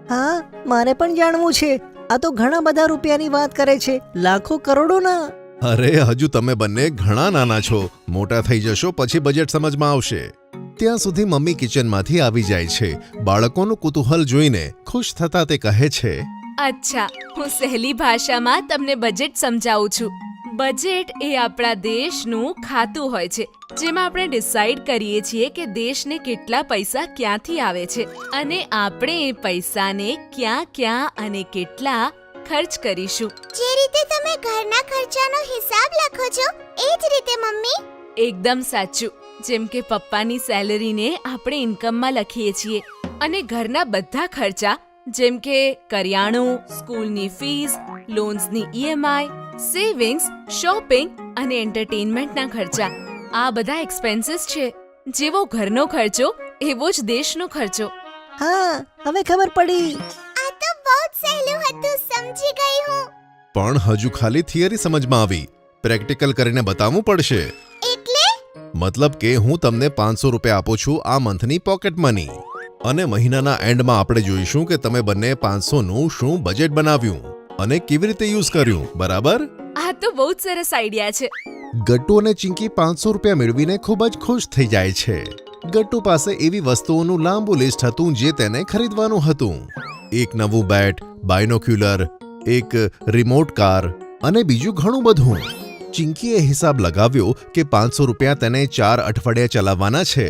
હા, મારે પણ જાણવું છે. આ તો ઘણા બધા રૂપિયાની વાત કરે છે, લાખો કરોડોના. અરે, હજુ તમે બંને ઘણા નાના છો. મોટા થઈ જશો પછી બજેટ સમજમાં આવશે. ત્યાં સુધી મમ્મી કિચનમાંથી આવી જાય છે. બાળકોનું કુતૂહલ જોઈને ખુશ થતા તે કહે છે, અચ્છા, હું સહેલી ભાષામાં તમને બજેટ સમજાવું છું. બજેટ એ આપણા દેશનું ખાતું હોય છે, જેમાં આપણે ડિસાઈડ કરીએ છીએ કે દેશને કેટલા પૈસા ક્યાંથી આવે છે અને આપણે એ પૈસાને ક્યાં ક્યાં અને કેટલા ખર્ચ કરીશું. જે રીતે તમે ઘરના ખર્ચાનો હિસાબ લખો છો, એ જ રીતે મમ્મી? એકદમ સાચું. જેમ કે પપ્પાની સેલરીને આપણે ઇન્કમમાં લખીએ છીએ અને ઘરના બધા ખર્ચા જેમ કે કરિયાણું, સ્કૂલની ફીસ, લોન્સની EMI, સેવિંગ્સ, શોપિંગ અને એન્ટરટેનમેન્ટના ખર્ચા, આ બધા એક્સપેન્સીસ છે. જેવો ઘરનો ખર્ચો એવો જ દેશનો ખર્ચો. હા, હવે ખબર પડી. આ તો બહુ જ સહેલું હતું, સમજી ગઈ હું. પણ હજુ ખાલી થિયરી સમજમાં આવી. પ્રેક્ટિકલ કરીને બતાવવું પડશે. એટલે? મતલબ કે હું તમને 500 રૂપિયા આપું છું આ મંથની પોકેટ મની, અને મહિનાના એન્ડમાં આપણે જોઈશું કે તમે બંને 500નું શું બજેટ બનાવ્યું અને કેવી રીતે યુઝ કર્યું. બરાબર? આ તો બહુ જ સરસ આઈડિયા છે. ગટ્ટુ અને ચિંકી 500 રૂપિયા મેળવીને ખૂબ જ ખુશ થઈ જાય છે. ગટ્ટુ પાસે એવી વસ્તુઓનું લાંબુ લિસ્ટ હતું જે તેને ખરીદવાનું હતું. એક નવું બેટ, બાયનોક્યુલર, એક રિમોટ કાર અને બીજું ઘણું બધું. ચિંકીએ હિસાબ લગાવ્યો કે 500 રૂપિયા તેને 4 અઠવાડિયા ચલાવવાના છે.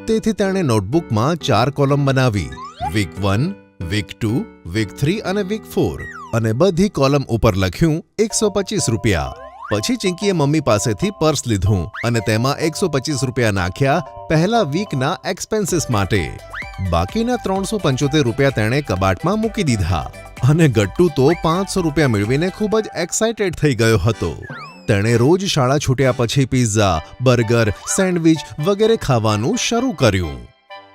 તેથી તેણે નોટબુકમાં 4 કોલમ બનાવી, વીક 1, વીક 2, વીક 3 અને વીક 4, અને બધી કોલમ ઉપર લખ્યું 125 રૂપિયા. પછી ચિંકીએ મમ્મી પાસેથી પર્સ લીધું અને તેમાં 125 રૂપિયા નાખ્યા પહેલા વીકના એક્સપેન્સીસ માટે. બાકીના 375 રૂપિયા તેણે કબાટમાં મૂકી દીધા. અને ગટ્ટુ તો 500 રૂપિયા મેળવીને ખૂબ જ એક્સાઇટેડ થઈ ગયો હતો. તેણે રોજ શાળા છૂટ્યા પછી પિઝા, બર્ગર, સેન્ડવિચ વગેરે ખાવાનું શરૂ કર્યું.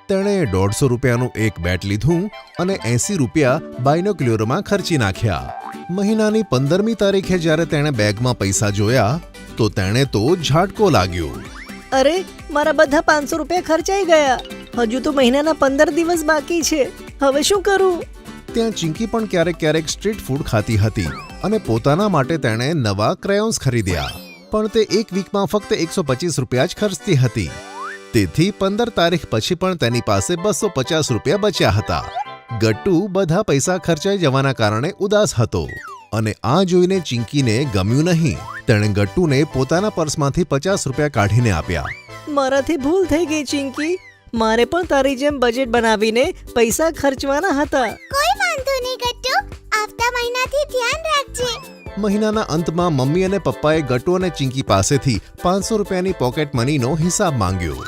તેણે 150 રૂપિયાનું એક બેટ લીધું અને 80 રૂપિયા બાયનોક્યુલરમાં ખર્ચી નાખ્યા. મહિનાની 15મી તારીખે જ્યારે તેણે બેગમાં પૈસા જોયા તો તેણે તો ઝાટકો લાગ્યો. અરે, મારા બધા 500 રૂપિયા ખર્ચાઈ ગયા. હજુ તો મહિનાના 15 દિવસ બાકી છે. હવે શું કરું? ત્યાં ચિંકી પણ ક્યારેક ક્યારેક સ્ટ્રીટ ફૂડ ખાતી હતી અને પોતાના માટે તેણે નવા ક્રેયોન્સ ખરીદ્યા. પણ તે એક વીકમાં ફક્ત 125 રૂપિયા જ ખર્ચતી હતી. તેથી 15 તારીખ પછી પણ તેની પાસે 250 રૂપિયા બચ્યા હતા. ગટ્ટુ બધા પૈસા ખર્ચાઈ જવાના કારણે ઉદાસ હતો અને આ જોઈને ચિંકીને ગમ્યું નહીં. તેણે ગટ્ટુને પોતાના પર્સમાંથી 50 રૂપિયા કાઢીને આપ્યા મારાથી ભૂલ થઈ ગઈ ચિંકી. મારે પણ તારી જેમ બજેટ બનાવીને પૈસા ખર્ચવાના હતા. કોઈ વાંધો નહીં ગટ્ટુ, આવતા મહિનાથી ધ્યાન રાખજે. મહિનાના અંતમાં મમ્મી અને પપ્પાએ ગટ્ટુ અને ચિંકી પાસેથી 500 રૂપિયાની પોકેટ મનીનો હિસાબ માંગ્યો.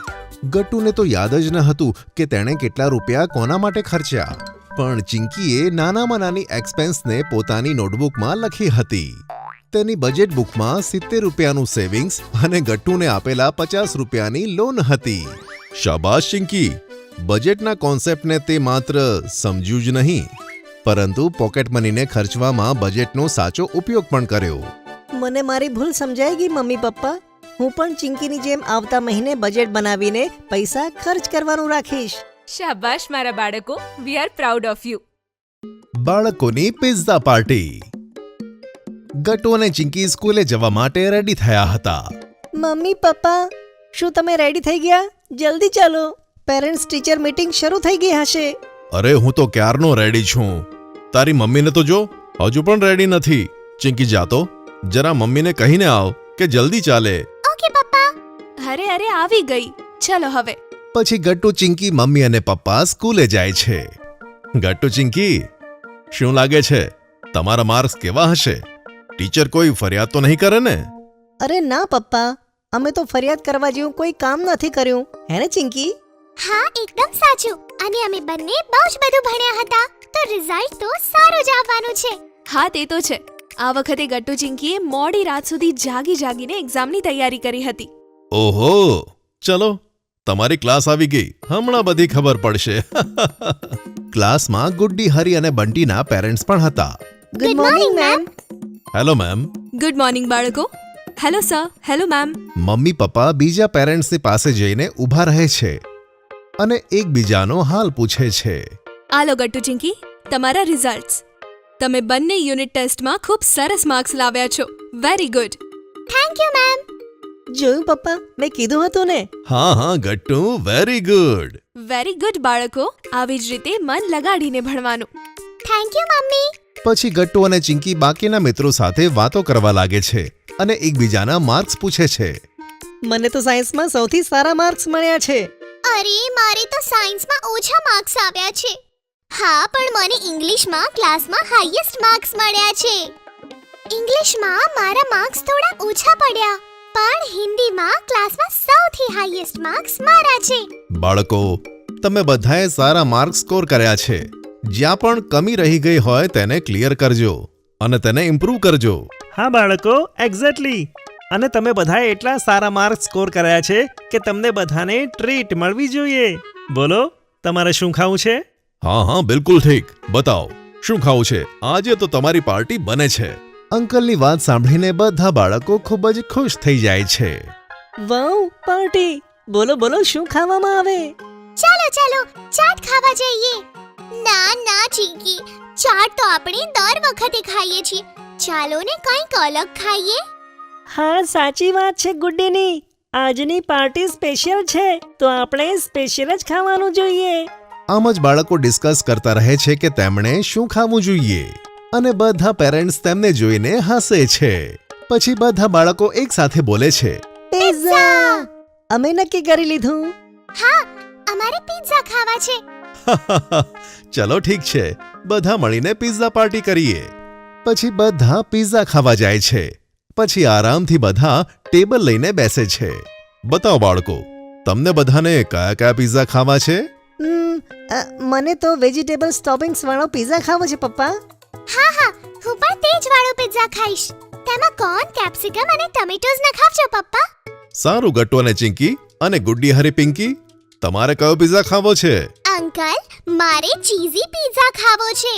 ગટ્ટુને તો યાદ જ ન હતું કે તેણે કેટલા રૂપિયા કોના માટે ખર્ચ્યા. પણ ચિંકીએ નાનામાં નાની એક્સપેન્સને પોતાની નોટબુકમાં લખી હતી. તેની બજેટ બુકમાં 70 રૂપિયાનું સેવિંગ્સ અને ગટ્ટુને આપેલા 50 રૂપિયાની લોન હતી. શાબાશ ચિંકી, બજેટના કોન્સેપ્ટને તે માત્ર સમજ્યું જ નહીં, પરંતુ પોકેટ મનીને ખર્ચવામાં બજેટનો સાચો ઉપયોગ પણ કર્યો. મને મારી ભૂલ સમજાઈ ગઈ મમ્મી પપ્પા. હું પણ ચિંકીની જેમ આવતા મહિને બજેટ બનાવીને પૈસા ખર્ચ કરવાનું રાખીશ. શાબાશ મારા બાળકો, we are proud of you. બાળકોની પિઝા પાર્ટી. ગટ્ટુ અને ચિંકી સ્કૂલે જવા માટે રેડી થયા હતા. મમ્મી પપ્પા, શું તમે રેડી થઈ ગયા? જલ્દી ચાલો, પેરેન્ટ્સ ટીચર મીટિંગ શરૂ થઈ ગઈ હશે. અરે હું તો ક્યારનો રેડી છું. તારી મમ્મીને તો જો, હજુ પણ રેડી નથી. ચિંકી જાતો, જરા મમ્મીને કહીને આવ કે જલ્દી ચાલે. ઓકે પપ્પા. અરે અરે આવી ગઈ, ચલો હવે. પછી ગટ્ટુ, ચિંકી, મમ્મી અને પપ્પા સ્કૂલે જાય છે. ગટ્ટુ ચિંકી, શું લાગે છે તમારા માર્ક્સ કેવા હશે? ટીચર કોઈ ફરિયાદ તો નહીં કરે ને? અરે ના પપ્પા, અમે તો ફરિયાદ કરવા જેવું કોઈ કામ નથી કર્યું, હે ને ચિંકી? હા, એકદમ સાચું. અને અમે બંને બહુ જ બધું ભણ્યા હતા, તો રિઝલ્ટ તો સારું જ આવવાનું છે. હા તે તો છે. આ વખતે ગટ્ટુ ચિંકીએ મોડી રાત સુધી જાગીને એક્ઝામની તૈયારી કરી હતી. ઓહો, ચલો તમારી ક્લાસ આવી ગઈ, હમણાં બધી ખબર પડશે. ક્લાસમાં ગુડ્ડી, હરી અને બંટીના પેરેન્ટ્સ પણ હતા. Good morning ma'am. Hello ma'am. Good morning બાળકો. Hello sir, hello ma'am. મમ્મી પપ્પા બીજા પેરેન્ટ્સની પાસે જઈને ઊભા રહે છે અને એકબીજાનો હાલ પૂછે છે. આલો ગટ્ટુ ચિંકી, તમારા રિઝલ્ટ્સ. તમે બંને યુનિટ ટેસ્ટમાં ખૂબ સરસ માર્ક્સ લાવ્યા છો. Very good. Thank you ma'am. જોયું પપ્પા, મેં કીધું હતું ને. હા Gattu, very good. Very good બાળકો, આવી જ રીતે મન લગાડીને ભણવાનું. Thank you mummy. પછી ગટ્ટુ અને ચિંકી બાકીના મિત્રો સાથે વાતો કરવા લાગે છે અને એકબીજાના માર્ક્સ પૂછે છે. મને તો સાયન્સમાં સૌથી સારા માર્ક્સ મળ્યા છે. અરે મારે તો સાયન્સમાં ઓછા માર્ક્સ આવ્યા છે. હા, પણ મને ઇંગ્લિશમાં ક્લાસમાં હાઈએસ્ટ માર્ક્સ મળ્યા છે. ઇંગ્લિશમાં મારા માર્ક્સ થોડા ઓછા પડ્યા, પણ હિન્દીમાં ક્લાસમાં સૌથી હાઈએસ્ટ માર્ક્સ મારા છે. બાળકો, તમે બધાએ સારા માર્ક્સ સ્કોર કર્યા છે. જ્યાં પણ કમી રહી ગઈ હોય તેને ક્લિયર કરજો અને તેને ઇમ્પ્રૂવ કરજો. હા બાળકો, એક્ઝેક્ટલી. અને તમે બધાએ એટલા સારા માર્ક્સ સ્કોર કર્યા છે કે તમને બધાને ટ્રીટ મળવી જોઈએ. બોલો, તમારે શું ખાવું છે? હા બિલકુલ ઠીક. બતાવો શું ખાવું છે? આજે તો તમારી પાર્ટી બને છે. અંકલની વાત સાંભળીને બધા બાળકો ખૂબ જ ખુશ થઈ જાય છે. વાવ, પાર્ટી. બોલો બોલો, શું ખાવામાં આવે? ચાલો ચાલો ચાટ ખાવા જઈએ. ના ચિંકી, ચાટ તો આપણે દર વખતે ખાઈએ છીએ. ચાલો ને કંઈક અલગ ખાઈએ. હા, સાચી વાત છે ગુડ્ડીની. આજની પાર્ટી સ્પેશિયલ છે, તો આપણે સ્પેશિયલ જ ખાવાનું જોઈએ. આમ જ બાળકો ડિસ્કસ કરતા રહે છે કે તેમણે શું ખાવું જોઈએ અને બધા પેરેન્ટ્સ તેમને જોઈને હસે છે. પછી બધા બાળકો એક સાથે બોલે છે, પિઝા. અમે નક્કી કરી લીધું. હા, અમારે પિઝા ખાવા છે. ચલો ઠીક છે, બધા મળીને પિઝા પાર્ટી કરીએ. પછી બધા પિઝા ખાવા જાય છે. પછી આરામથી બધા ટેબલ લઈને બેસે છે. બતાવો બાળકો, તમને બધાને કયા કયા પિઝા ખાવા છે? મને તો વેજીટેબલ સ્ટોપિંગ્સ વાળો પિઝા ખાવો છે પપ્પા. હા, હું પણ તે જ વાળો પિઝા ખાઈશ. તેમાં કોર્ન, કેપ્સિકમ અને ટમેટોઝ નખાવજો પપ્પા. સારું ગટ્ટુ અને ચિંકી અને ગુડ્ડી, હરી, પિંકી, તમારે કયો પિઝા ખાવો છે? અંકલ, મારે ચીઝી પિઝા ખાવો છે.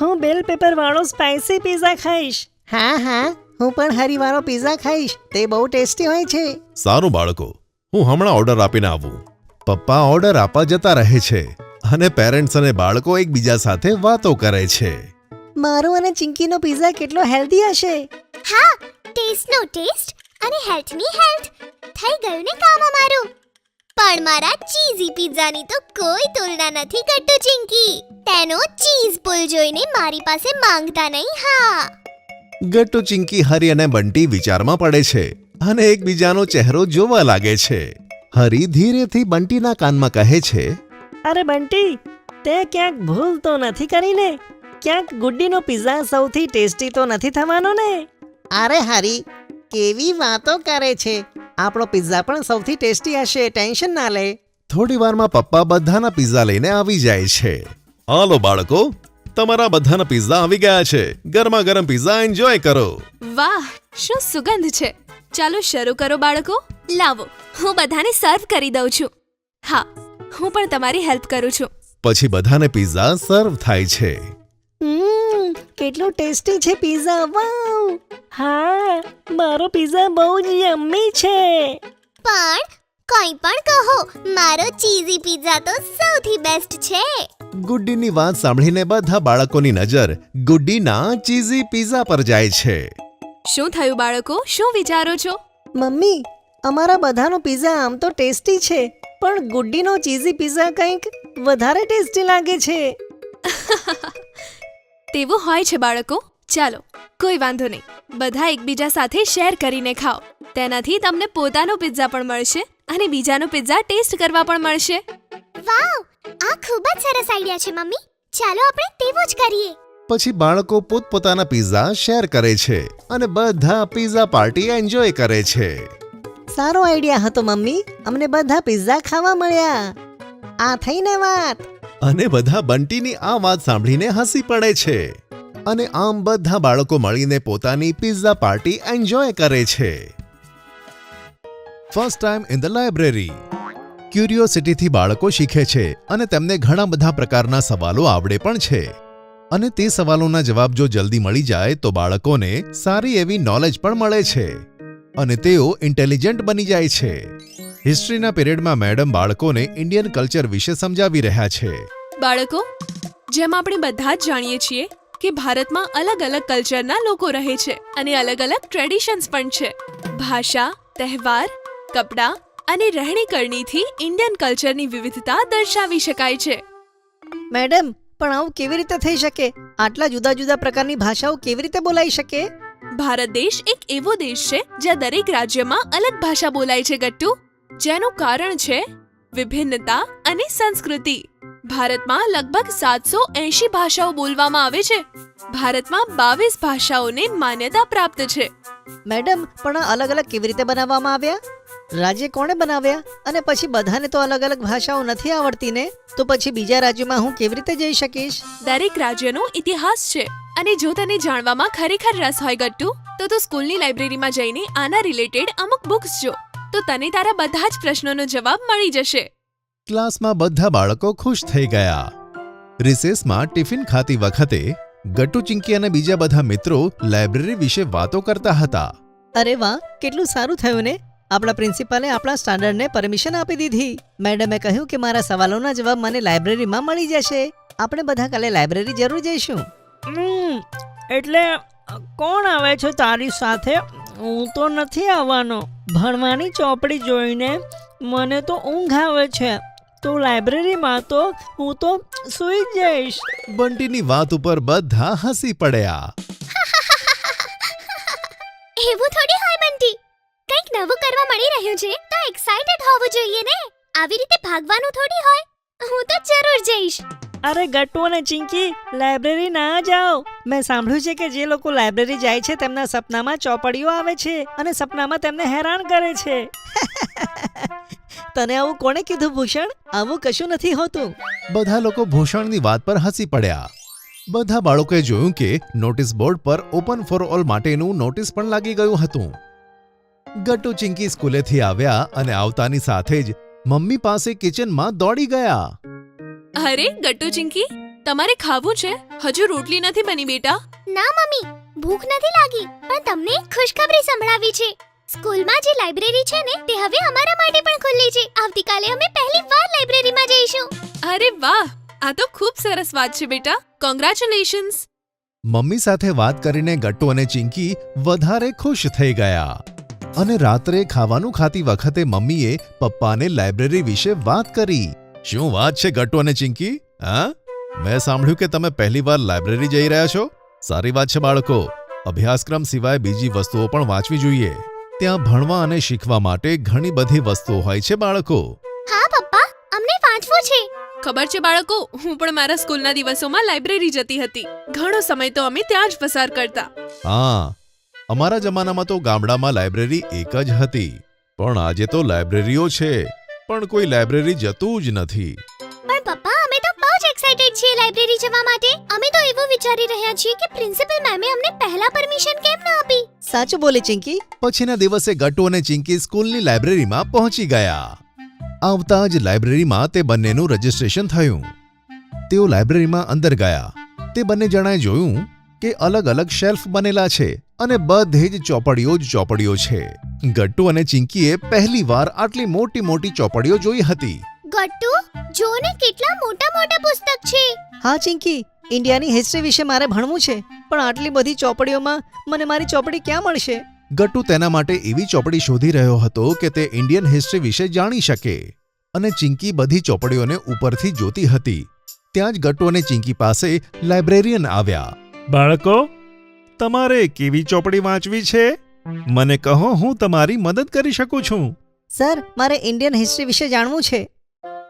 હું બેલ પેપર વાળો સ્પાઇસી પિઝા ખાઈશ. હા, હું પણ હરી વાળો પિઝા ખાઈશ. તે બહુ ટેસ્ટી હોય છે. સારું બાળકો, હું હમણાં ઓર્ડર આપીને આવું. પપ્પા ઓર્ડર આપવા જતા રહે છે અને પેરેન્ટ્સ અને બાળકો એકબીજા સાથે વાતો કરે છે. મારો અને ચિંકીનો પિઝા કેટલો હેલ્ધી હશે. હા, ટેસ્ટનો ટેસ્ટ અને હેલ્થની હેલ્થ. થઈ ગયું ને કામ અમારું. પણ મારા ચીઝી પિઝાની તો કોઈ તુલના નથી ગટ્ટુ ચિંકી. તેનો ચીઝ પુલ જોઈને મારી પાસે માંગતા નહીં. હા, ગટ્ટુ, ચિંકી, હરી અને બંટી વિચારમાં પડે છે અને એકબીજાનો ચહેરો જોવા લાગે છે. હરી ધીરેથી બંટીના કાનમાં કહે છે, અરે બંટી, તે ક્યાંક ભૂલ તો નથી કરી ને? ક્યાંક ગુડ્ડીનો પિઝા સૌથી ટેસ્ટી તો નથી થવાનો ને? અરે હરી, કેવી વાતો કરે છે. આપણો પિઝા પણ સૌથી ટેસ્ટી હશે, ટેન્શન ના લે. થોડી વારમાં પપ્પા બધાના પિઝા લઈને આવી જાય છે. હાલો બાળકો, તમારા બધાના પિઝા આવી ગયા છે. ગરમા ગરમ પિઝા એન્જોય કરો. વાહ, શું સુગંધ છે! ચાલો શરૂ કરો બાળકો. લાવો, હું બધાને સર્વ કરી દઉં છું. હા, હું પણ તમારી હેલ્પ કરું છું. પછી બધાને પિઝા સર્વ થાય છે. કેટલો ટેસ્ટી છે પિઝા! વાવ! હા, મારો પિઝા બહુ જ યમ્મી છે. પણ કંઈ પણ કહો, મારો ચીઝી પિઝા તો સૌથી બેસ્ટ છે. ગુડ્ડીની વાત સાંભળીને બધા બાળકોની નજર ગુડ્ડીના ચીઝી પિઝા પર જાય છે. શું થયું બાળકો? શું વિચારો છો? મમ્મી, અમારા બધાનો પિઝા આમ તો ટેસ્ટી છે, પણ ગુડ્ડીનો ચીઝી પિઝા કંઈક વધારે ટેસ્ટી લાગે છે. તેવું હોય છે બાળકો. ચાલો, કોઈ વાંધો નહીં. બધા એકબીજા સાથે શેર કરીને ખાઓ. તેનાથી તમને પોતાનો પિઝા પણ મળશે અને બીજાનો પિઝા ટેસ્ટ કરવા પણ મળશે. વાવ, આ ખૂબ જ સરસ આઈડિયા છે મમ્મી. ચાલો આપણે તેવું જ કરીએ. પછી બાળકો પોતપોતાના પિઝા શેર કરે છે અને બધા પિઝા પાર્ટી એન્જોય કરે છે. સારો આઈડિયા હતો મમ્મી. અમને બધા પિઝા ખાવા મળ્યા. આ થઈને વાત. અને બધા બંટીની આ વાત સાંભળીને હસી પડે છે. અને આમ બધા બાળકો મળીને પોતાની પિઝા પાર્ટી એન્જોય કરે છે. First time in the library. ક્યુરિયોસિટીથી બાળકો શીખે છે અને તેમને ઘણા બધા પ્રકારના સવાલો આવડે પણ છે. અને તે સવાલોના જવાબ જો જલ્દી મળી જાય તો બાળકોને સારી એવી નોલેજ પણ મળે છે અને તેઓ ઇન્ટેલિજન્ટ બની જાય છે. હિસ્ટ્રીના પીરિયડમાં મેડમ બાળકોને ઇન્ડિયન કલ્ચર વિશે સમજાવી રહ્યા છે. બાળકો, જેમ આપણે બધા જ જાણીએ છીએ કે ભારતમાં અલગ અલગ કલ્ચરના લોકો રહે છે અને અલગ અલગ ટ્રેડિશન્સ પણ છે. ભાષા, તહેવાર, કપડાં અને રહેણીકરણીથી ઇન્ડિયન કલ્ચરની વિવિધતા દર્શાવી શકાય છે. મેડમ, પણ આવું કેવી રીતે થઈ શકે? આટલા જુદા જુદા પ્રકારની ભાષાઓ કેવી રીતે બોલાઈ શકે? ભારત દેશ એક એવો દેશ છે જ્યાં દરેક રાજ્યમાં અલગ ભાષા બોલાય છે ગટ્ટુ. જેનું કારણ છે વિભિન્નતા અને સંસ્કૃતિ. ભારતમાં લગભગ 780 ભાષાઓ બોલવામાં આવે છે. ભારતમાં 22 ભાષાઓને માન્યતા પ્રાપ્ત છે. મેડમ, પણ આ અલગ અલગ કેવી રીતે બનાવવામાં આવ્યા? રાજ્ય કોણે બનાવ્યા? અને પછી બધાને તો અલગ અલગ ભાષાઓ નથી આવડતી ને, તો પછી બીજા રાજ્યોમાં હું કેવી રીતે જઈ શકીશ? દરેક રાજ્યનો ઇતિહાસ છે અને જો તને જાણવામાં ખરેખર રસ હોય ગટ્ટુ, તો સ્કૂલની લાઇબ્રેરીમાં જઈને આના રિલેટેડ અમુક બુક્સ જો, તો તને તારા બધા જ પ્રશ્નોનો જવાબ મળી જશે. ક્લાસમાં બધા બાળકો ખુશ થઈ ગયા. રિસેસમાં ટિફિન ખાતી વખતે ગટ્ટુ, ચિંકી અને બીજા બધા મિત્રો લાઇબ્રેરી વિશે વાતો કરતા હતા. અરે વાહ, કેટલું સારું થયું ને! આપણા પ્રિન્સિપાલે આપણા સ્ટાન્ડર્ડને પરમિશન આપી દીધી. મેડમે કહ્યું કે મારા સવાલોના જવાબ મને લાઇબ્રેરીમાં મળી જશે. આપણે બધા કાલે લાઇબ્રેરી જરૂર જઈશું. એટલે કોણ આવે છે તારી સાથે? હું તો નથી આવવાનો. ભણવાની ચોપડી જોઈને મને તો ઊંઘ આવે છે. તો લાઇબ્રેરીમાં તો હું તો સૂઈ જઈશ. બંટીની વાત ઉપર બધા હસી પડ્યા. એવું થોડી હોય બંટી. કંઈક નવું કરવા મળી રહ્યું છે તો એક્સાઇટેડ હોવું જોઈએ ને. આવી રીતે ભાગવાનું થોડી હોય. હું તો જરૂર જઈશ. અરે ગટ્ટુ અને ચિંકી, લાઇબ્રેરી ના જાઓ. મેં સાંભળ્યું છે કે જે લોકો લાઇબ્રેરી જાય છે તેમના સપનામાં ચોપડીઓ આવે છે અને સપનામાં તેમને હેરાન કરે છે. તને આવું કોણે કીધું ભૂષણ? આવું કશું નથી હોતું. બધા લોકો ભૂષણની વાત પર હસી પડ્યા. બધા બાળકોએ જોયું કે નોટિસ બોર્ડ પર ઓપન ફોર ઓલ માટેનું નોટિસ પણ લાગી ગયું હતું. ગટ્ટુ, ચિંકી સ્કૂલેથી આવ્યા અને આવતાની સાથે જ મમ્મી પાસે કિચનમાં દોડી ગયા. અરે ગટ્ટુ, ચિંકી, તમારે ખાવું છે? હજુ રોટલી નથી બની બેટા. ના મમ્મી, ભૂખ નથી લાગી. પણ તમને એક ખુશખબરી સંભળાવી છે. સ્કૂલમાં જે લાઇબ્રેરી છે ને તે હવે અમારા માટે પણ ખુલ્લી છે. આવતીકાલે અમે પહેલી વાર લાઇબ્રેરીમાં જઈશું. અરે વાહ, આ તો ખૂબ સરસ વાત છે બેટા. કોંગ્રેચ્યુલેશન્સ. મમ્મી સાથે વાત કરીને ગટ્ટુ અને ચિંકી વધારે ખુશ થઈ ગયા. અને રાત્રે ખાવાનું ખાતી વખતે મમ્મીએ પપ્પાને લાઇબ્રેરી વિશે વાત કરી. શું વાત છે ગટ્ટુ અને ચિંકી? હા, મેં સાંભળ્યું કે તમે પહેલી વાર લાઇબ્રેરી જઈ રહ્યા છો. સારી વાત છે બાળકો. અભ્યાસક્રમ સિવાય બીજી વસ્તુઓ પણ વાંચવી જોઈએ. ત્યાં ભણવા અને શીખવા માટે ઘણી બધી વસ્તુઓ હોય છે બાળકો. હા પપ્પા, અમને વાંચવું છે. ખબર છે બાળકો, હું પણ મારા સ્કૂલના દિવસોમાં લાઇબ્રેરી જતી હતી. ઘણો સમય તો અમે ત્યાં જ પસાર કરતા. હા, અમારા જમાનામાં તો ગામડામાં લાઇબ્રેરી એક જ હતી, પણ આજે તો લાઇબ્રેરીઓ છે, પણ કોઈ લાઇબ્રેરી જતું જ નથી. પણ પપ્પા, અમે તો બહુ જ એક્સાઇટેડ છીએ લાઇબ્રેરી જવા માટે. અમે તો એવું વિચારી રહ્યા છીએ કે પ્રિન્સિપલ મેમે અમને પહેલા પરમિશન કેમ ન આપી. સાચું બોલે ચિંકી. પછીના દિવસે ગટ્ટુ અને ચિંકી સ્કૂલની લાઇબ્રેરીમાં પહોંચી ગયા. આવતા જ લાઇબ્રેરીમાં તે બંનેનું રજિસ્ટ્રેશન થયું. તેઓ લાઇબ્રેરીમાં અંદર ગયા. તે બંને જણાએ જોયું કે અલગ અલગ શેલ્ફ બનેલા છે અને બધે જ ચોપડીઓ જ ચોપડીઓ છે. ગટ્ટુ અને ચિંકીએ પહેલીવાર આટલી મોટી મોટી ચોપડીઓ જોઈ હતી. ગટ્ટુ, જો ને કેટલા મોટા મોટા પુસ્તક છે. હા ચિંકી, ઇન્ડિયાની હિસ્ટ્રી વિશે મારે ભણવું છે, પણ આટલી બધી ચોપડીઓમાં મને મારી ચોપડી ક્યાં મળશે? ગટ્ટુ તેના માટે એવી ચોપડી શોધી રહ્યો હતો કે તે ઇન્ડિયન હિસ્ટ્રી વિશે જાણી શકે, અને ચિંકી બધી ચોપડીઓને ઉપરથી જોતી હતી. ત્યાં જ ગટ્ટુ અને ચિંકી પાસે લાઇબ્રેરિયન આવ્યા. બાળકો, તમારે કેવી ચોપડી વાંચવી છે? મને કહો, હું તમારી મદદ કરી શકું છું. સર, મારે ઇન્ડિયન હિસ્ટ્રી વિશે જાણવું છે.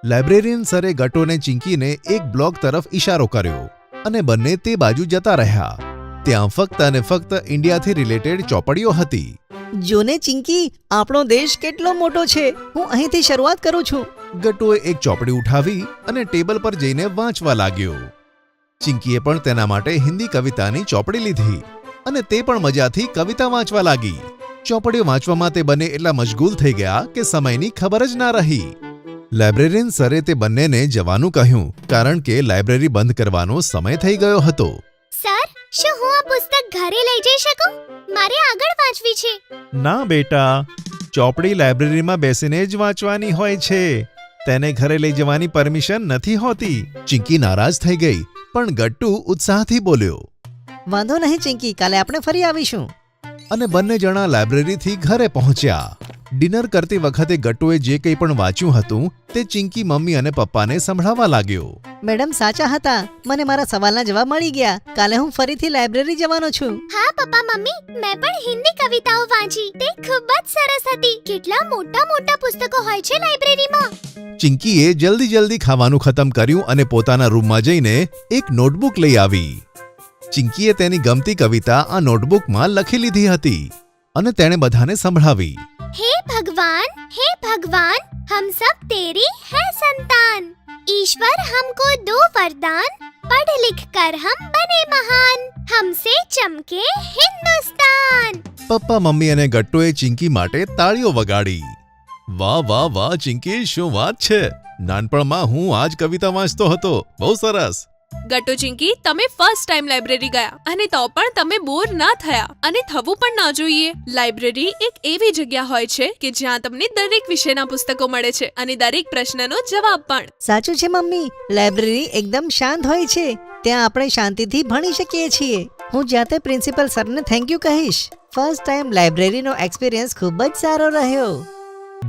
લાઇબ્રેરિયન સરે ગટ્ટુ અને ચિંકીને એક બ્લોક તરફ ઇશારો કર્યો અને બંને તે બાજુ જતા રહ્યા. ત્યાં ફક્ત અને ફક્ત ઇન્ડિયાથી રિલેટેડ ચોપડીઓ હતી. જોને ચિંકી, આપણો દેશ કેટલો મોટો છે. હું અહીંથી શરૂઆત કરું છું. ગટ્ટુએ એક ચોપડી ઉઠાવી અને ટેબલ પર જઈને વાંચવા લાગ્યો. ચિંકીએ પણ તેના માટે હિન્દી કવિતાની ચોપડી લીધી અને તે પણ મજાથી કવિતા વાંચવા લાગી. ચોપડીઓ વાંચવામાં તે બંને એટલા મશગુલ થઈ ગયા કે સમયની ખબર જ ના રહી. લાઇબ્રેરિયન સરે તે બંનેને જવાનું કહ્યું, કારણ કે લાઇબ્રેરી બંધ કરવાનો સમય થઈ ગયો હતો. સર, શું હું આ પુસ્તક ઘરે લઈ જઈ શકું? મારે આગળ વાંચવી છે. ના બેટા, ચોપડી લાઇબ્રેરીમાં બેસીને જ વાંચવાની હોય છે. તેને ઘરે લઈ જવાની પરમિશન નથી હોતી. ચિંકી નારાજ થઈ ગઈ, પણ ગટ્ટુ ઉત્સાહથી બોલ્યો. વાંધો નહીં ચિંકી, કાલે આપણે ફરી આવીશું. અને બંને જણા લાઇબ્રેરીથી ઘરે પહોંચ્યા. ડિનર કરતી વખતે ગટ્ટુએ જે કંઈ પણ વાંચ્યું હતું તે ચિંકી મમ્મી અને પપ્પાને સંભળાવવા લાગ્યો. મેડમ સાચા હતા. મને મારા સવાલના જવાબ મળી ગયા. કાલે હું ફરીથી લાઇબ્રેરી જવાનો છું. હા પપ્પા, મમ્મી, મેં પણ હિન્દી કવિતાઓ વાંચી. તે ખૂબ જ સરસ હતી. કેટલા મોટા મોટા પુસ્તકો હોય છે લાઇબ્રેરીમાં. ચિંકીએ જલ્દી ખાવાનું ખતમ કર્યું અને પોતાના રૂમમાં જઈને એક નોટબુક લઈ આવી. ચિંકીએ તેની ગમતી કવિતા આ નોટબુકમાં લખી લીધી હતી અને તેણે બધાને સંભળાવી. हे भगवान, हम सब तेरी है संतान. ईश्वर हमको दो वरदान, पढ़ लिख कर हम बने महान. हमसे चमके हिंदुस्तान. પપ્પા, મમ્મી અને ગટ્ટુએ ચિંકી માટે તાળીઓ વગાડી. વાહ વાહ વાહ ચિંકી, શું વાત છે! નાનપણમાં હું આ જ કવિતા વાંચતો હતો. બહુ સરસ. ગટ્ટુ ચિંકી, તમે ફર્સ્ટ ટાઈમ લાઇબ્રેરી ગયા અને તો પણ તમે બોર ના થયા, અને થવું પણ ના જોઈએ. લાઇબ્રેરી એક એવી જગ્યા હોય છે કે જ્યાં તમને દરેક વિષયના પુસ્તકો મળે છે અને દરેક પ્રશ્નનો જવાબ પણ. સાચું છે મમ્મી, લાઇબ્રેરી એકદમ શાંત હોય છે. ત્યાં આપણે શાંતિથી ભણી શકીએ છીએ. હું જાતે પ્રિન્સિપલ સરને થેન્ક યુ કહીશ. ફર્સ્ટ ટાઈમ લાઇબ્રેરીનો એક્સપિરિયન્સ ખૂબ જ સારો રહ્યો.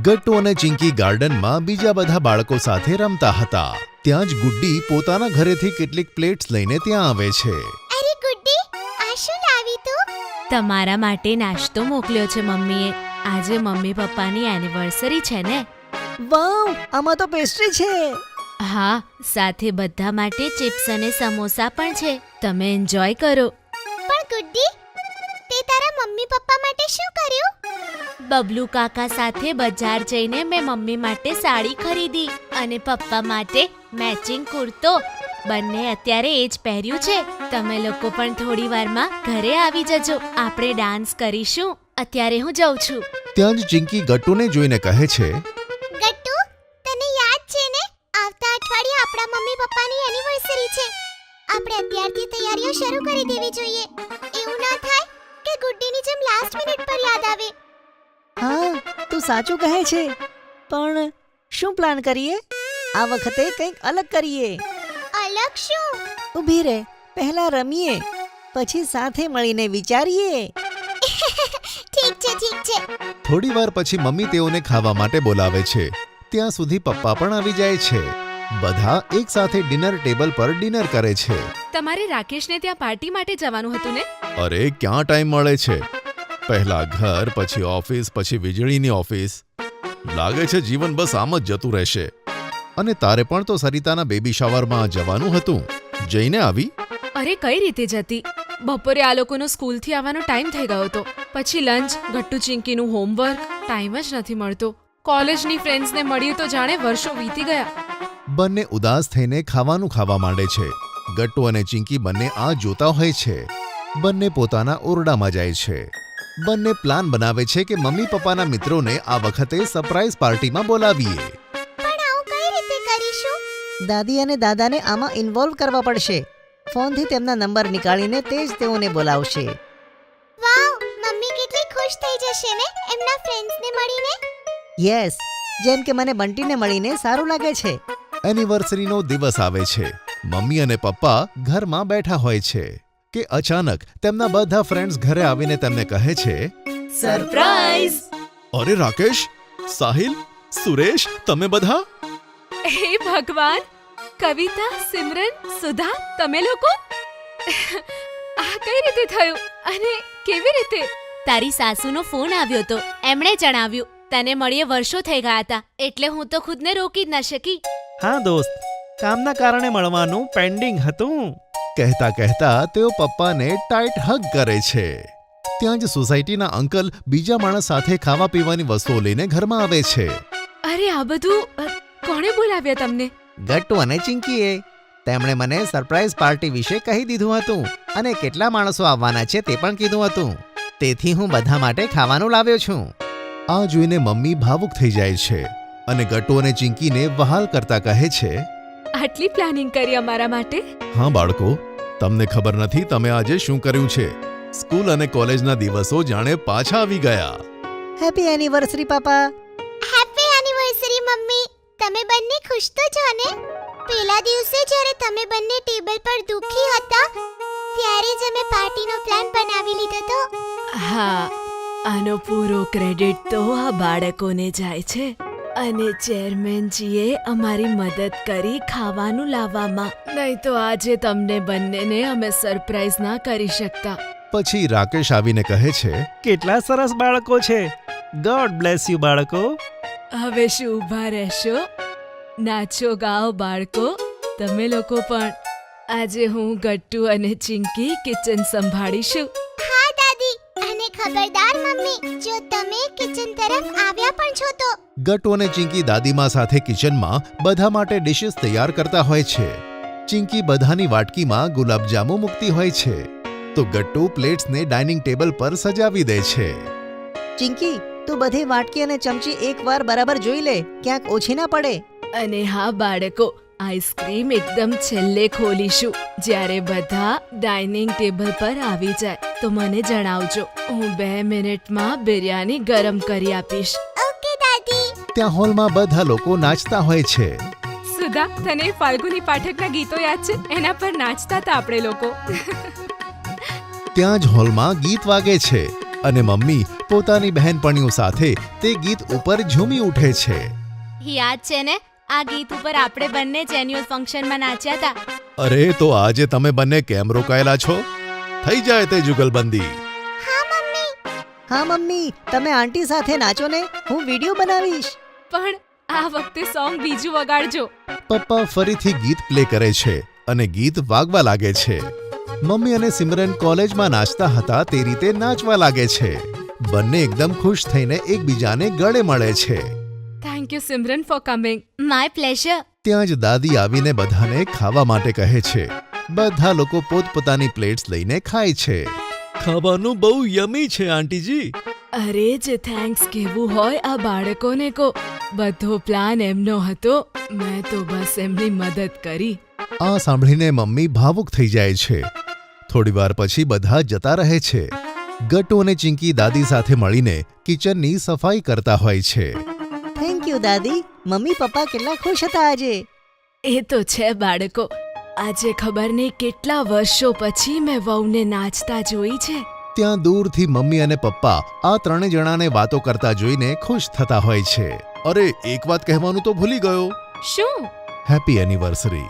ગટ્ટુ અને ચિંકી ગાર્ડનમાં બીજા બધા બાળકો સાથે રમતા હતા. ત્યાં જ ગુડ્ડી પોતાના ઘરેથી કેટલીક પ્લેટ્સ લઈને ત્યાં આવે છે. અરે ગુડ્ડી, આ શું લાવી તું? તમારા માટે નાસ્તો મોકલ્યો છે મમ્મીએ. આજે મમ્મી પપ્પાની એનિવર્સરી છે ને. વાવ, આમાં તો પેસ્ટ્રી છે. હા, સાથે બધા માટે ચિપ્સ અને સમોસા પણ છે. તમે એન્જોય કરો. પણ ગુડ્ડી, તે તારા મમ્મી પપ્પા માટે શું કર્યું? બબલુ કાકા સાથે બજાર જઈને મેં મમ્મી માટે સાડી ખરીદી અને પપ્પા માટે મેચિંગ કુર્તો. બંને અત્યારે એ જ પહેર્યું છે. તમે લોકો પણ થોડી વારમાં ઘરે આવી જજો. આપણે ડાન્સ કરીશું. અત્યારે હું જાઉં છું. ત્યાં જ ચિંકી ગટ્ટુને જોઈને કહે છે, ગટ્ટુ, તને યાદ છે ને, આવતા અઠવાડિયે આપણા મમ્મી પપ્પાની એનિવર્સરી છે. આપણે અત્યારથી તૈયારીઓ શરૂ કરી દેવી જોઈએ. એવું ના થાય કે ગુડ્ડીની જેમ લાસ્ટ મિનિટ પર યાદ આવે. હા, તું સાચું કહે છે. પણ શું પ્લાન કરીએ? આ વખતે કંઈક અલગ કરીએ. અલગ શું? ઊભી રહે, પહેલા રમીએ, પછી સાથે મળીને વિચારીએ. ઠીક છે. થોડી વાર પછી મમ્મી તેઓને ખાવા માટે બોલાવે છે. ત્યાં સુધી પપ્પા પણ આવી જાય છે. બધા એક સાથે ડિનર ટેબલ પર ડિનર કરે છે. તમારે રાકેશને ત્યાં પાર્ટી માટે જવાનું હતું ને? અરે, ક્યાં ટાઈમ મળે છે? પહેલા ઘર, પછી ઓફિસ, પછી વીજળીની ઓફિસ. લાગે છે જીવન બસ આમ જ જતું રહેશે. અને તારે પણ તો સરિતાના બેબી શાવરમાં જવાનું હતું. જઈને આવી? અરે કઈ રીતે જતી? બપોરે આ લોકોનો સ્કૂલથી આવવાનો ટાઈમ થઈ ગયો હતો. પછી લંચ, ગટ્ટુ ચિંકીનું હોમવર્ક, ટાઈમ જ નથી મળતો. કોલેજની ફ્રેન્ડ્સને મળ્યું તો જાણે વર્ષો વીતી ગયા. બંને ઉદાસ થઈને ખાવાનું ખાવા માંડે છે. ગટ્ટુ અને ચિંકી બંને આ જોતા હોય છે. બંને પોતાના ઓરડામાં જાય છે. બંને પ્લાન બનાવે છે કે મમ્મી પપ્પાના મિત્રોને આ વખતે સરપ્રાઈઝ પાર્ટીમાં બોલાવીએ. પણ આવું કઈ રીતે કરીશું? દાદી અને દાદાને આમાં ઇન્વોલ્વ કરવા પડશે. ફોનથી તેમના નંબર નીકાળીને તે જ તેઓને બોલાવશે. વાવ, મમ્મી કેટલી ખુશ થઈ જશે ને એમના ફ્રેન્ડ્સને મળીને. યસ, જેમ કે મને બંટીને મળીને સારું લાગે છે. એનિવર્સરીનો દિવસ આવે છે. મમ્મી અને પપ્પા ઘરમાં બેઠા હોય છે કે અચાનક તેમના બધા ફ્રેન્ડ્સ ઘરે આવીને તેમને કહે છે, સરપ્રાઈઝ! અરે રાકેશ, સાહિલ, સુરેશ, તમે બધા? હે ભગવાન! કવિતા, સિમરન, સુધા, તમે લોકો? આ કઈ રીતે થયું અને કેવી રીતે? તારી સાસુનો ફોન આવ્યો તો એમણે જણાવ્યું તને મળીએ વર્ષો થઈ ગયા હતા, એટલે હું તો ખુદને રોકી જ ન શકી. હા દોસ્ત, કામના કારણે મળવાનું પેન્ડિંગ હતું. કહેતા કહેતા તેઓ પપ્પાને ટાઈટ હગ કરે છે. ત્યાં જ સોસાયટીના અંકલ બીજા માણસ સાથે ખાવા પીવાની વસ્તુઓ લઈને ઘરમાં આવે છે. અરે આ બધું કોણે બોલાવ્યા તમને? ગટ્ટુ અને ચિંકીએ. તેમણે મને સરપ્રાઈઝ પાર્ટી વિશે કહી દીધું હતું અને કેટલા માણસો આવવાના છે તે પણ કીધું હતું. તેથી હું બધા માટે ખાવાનું લાવ્યો છું. આ જોઈને મમ્મી ભાવુક થઈ જાય છે અને ગટ્ટુ અને ચિંકીને વહાલ કરતા કહે છે, આટલી પ્લાનિંગ કરી અમારા માટે? હા બાળકો, તમને ખબર નથી તમે આજે શું કર્યું છે. સ્કૂલ અને કોલેજના દિવસો જાણે પાછા આવી ગયા. હેપી એનિવર્સરી પાપા. હેપી એનિવર્સરી મમ્મી. તમે બંને ખુશ તો છો ને? પેલા દિવસે જ્યારે તમે બંને ટેબલ પર દુખી હતા ત્યારે જ અમે પાર્ટીનો પ્લાન બનાવી લીધો તો. હા, આનો પૂરો ક્રેડિટ તો આ બાળકોને જાય છે. અને ચેરમેનજીએ અમારી મદદ કરી ખાવાનું લાવવામાં. નહીં તો આજે તમને બંનેને અમે સરપ્રાઈઝ ના કરી શકતા. પછી રાકેશ આવીને કહે છે, કેટલા સરસ બાળકો છે. ગોડ બ્લેસ યુ બાળકો. હવે શું ઊભા રહેશો? નાચો ગાઓ બાળકો, તમે લોકો પણ. આજે હું, ગટ્ટુ અને ચિંકી કિચન સંભાળીશું. હા દાદી, અને ખબરદાર મમ્મી, જો તમે કિચન તરફ આવ્યા પણ છો તો. ગટ્ટુ અને ચિંકી દાદીમા સાથે કિચનમાં બધા માટે ડિશિસ તૈયાર કરતા હોય છે. ચિંકી બધાની વાટકીમાં ગુલાબજામુ મૂકતી હોય છે તો ગટ્ટુ પ્લેટ્સને ડાઇનિંગ ટેબલ પર સજાવી દે છે. ચિંકી, તું બધી વાટકી અને ચમચી એકવાર બરાબર જોઈ લે, ક્યાંક ઓછી ના પડે. અને હા બાળકો, આઈસ્ક્રીમ એકદમ છેલ્લે ખોલીશું. જ્યારે બધા ડાઇનિંગ ટેબલ પર આવી જાય તો મને જણાવજો. હું 2 મિનિટમાં બિરયાની ગરમ કરી આપીશ. ઓકે દાદી. ત્યાં હોલમાં બધા લોકો નાચતા હોય છે. સુધા, તને ફાલ્ગુની પાઠકના ગીતો યાદ છે? એના પર નાચતા હતા આપણે લોકો. ત્યાં જ હોલમાં ગીત વાગે છે અને મમ્મી પોતાની બહેનપણીઓ સાથે તે ગીત ઉપર ઝૂમી ઉઠે છે. યાદ છે ને, આ ગીત ઉપર આપણે બંને જ એન્યુઅલ ફંક્શનમાં નાચ્યા હતા. અરે તો આજે તમે બંને કેમ રોકાયેલા છો? થઈ જાય તે જુગલબંધી. હા મમ્મી, તમે આંટી સાથે નાચો ને, હું વિડીયો બનાવીશ. પણ આ વખતે સોંગ બીજું વગાડજો. પપ્પા ફરીથી ગીત પ્લે કરે છે અને ગીત વાગવા લાગે છે. મમ્મી અને સિમરન કોલેજમાં નાચતા હતા તે રીતે નાચવા લાગે છે. બંને એકદમ ખુશ થઈને એકબીજાને ગળે મળે છે. Thank you Simran four coming. My pleasure. ત્યાં જ દાદી આવીને બધાને ખાવા માટે કહે છે. બધા લોકો પોતપોતાની પ્લેટ્સ લઈને ખાય છે. ખાવાનું બહુ યમી છે આંટીજી. અરે જે થેન્ક્સ કહેવું હોય આ બાળકોને કો. બધો પ્લાન એમનો હતો, મેં તો બસ એમની મદદ કરી. આ સાંભળીને મમ્મી ભાવુક થઈ જાય છે. થોડીવાર પછી બધા જતા રહે છે. ગટ્ટુ અને ચિંકી દાદી સાથે મળીને કિચનની સફાઈ કરતા હોય છે. થેન્ક યુ દાદી. મમ્મી પપ્પા કેટલા ખુશ હતા આજે. એ તો છે બાળકો. આજે ખબર નહીં કેટલા વર્ષો પછી મેં વહુને નાચતા જોઈ છે. ત્યાં દૂરથી મમ્મી અને પપ્પા આ ત્રણે જણાને વાતો કરતા જોઈને ખુશ થતા હોય છે. અરે એક વાત કહેવાનું તો ભૂલી ગયો. શું? Happy anniversary.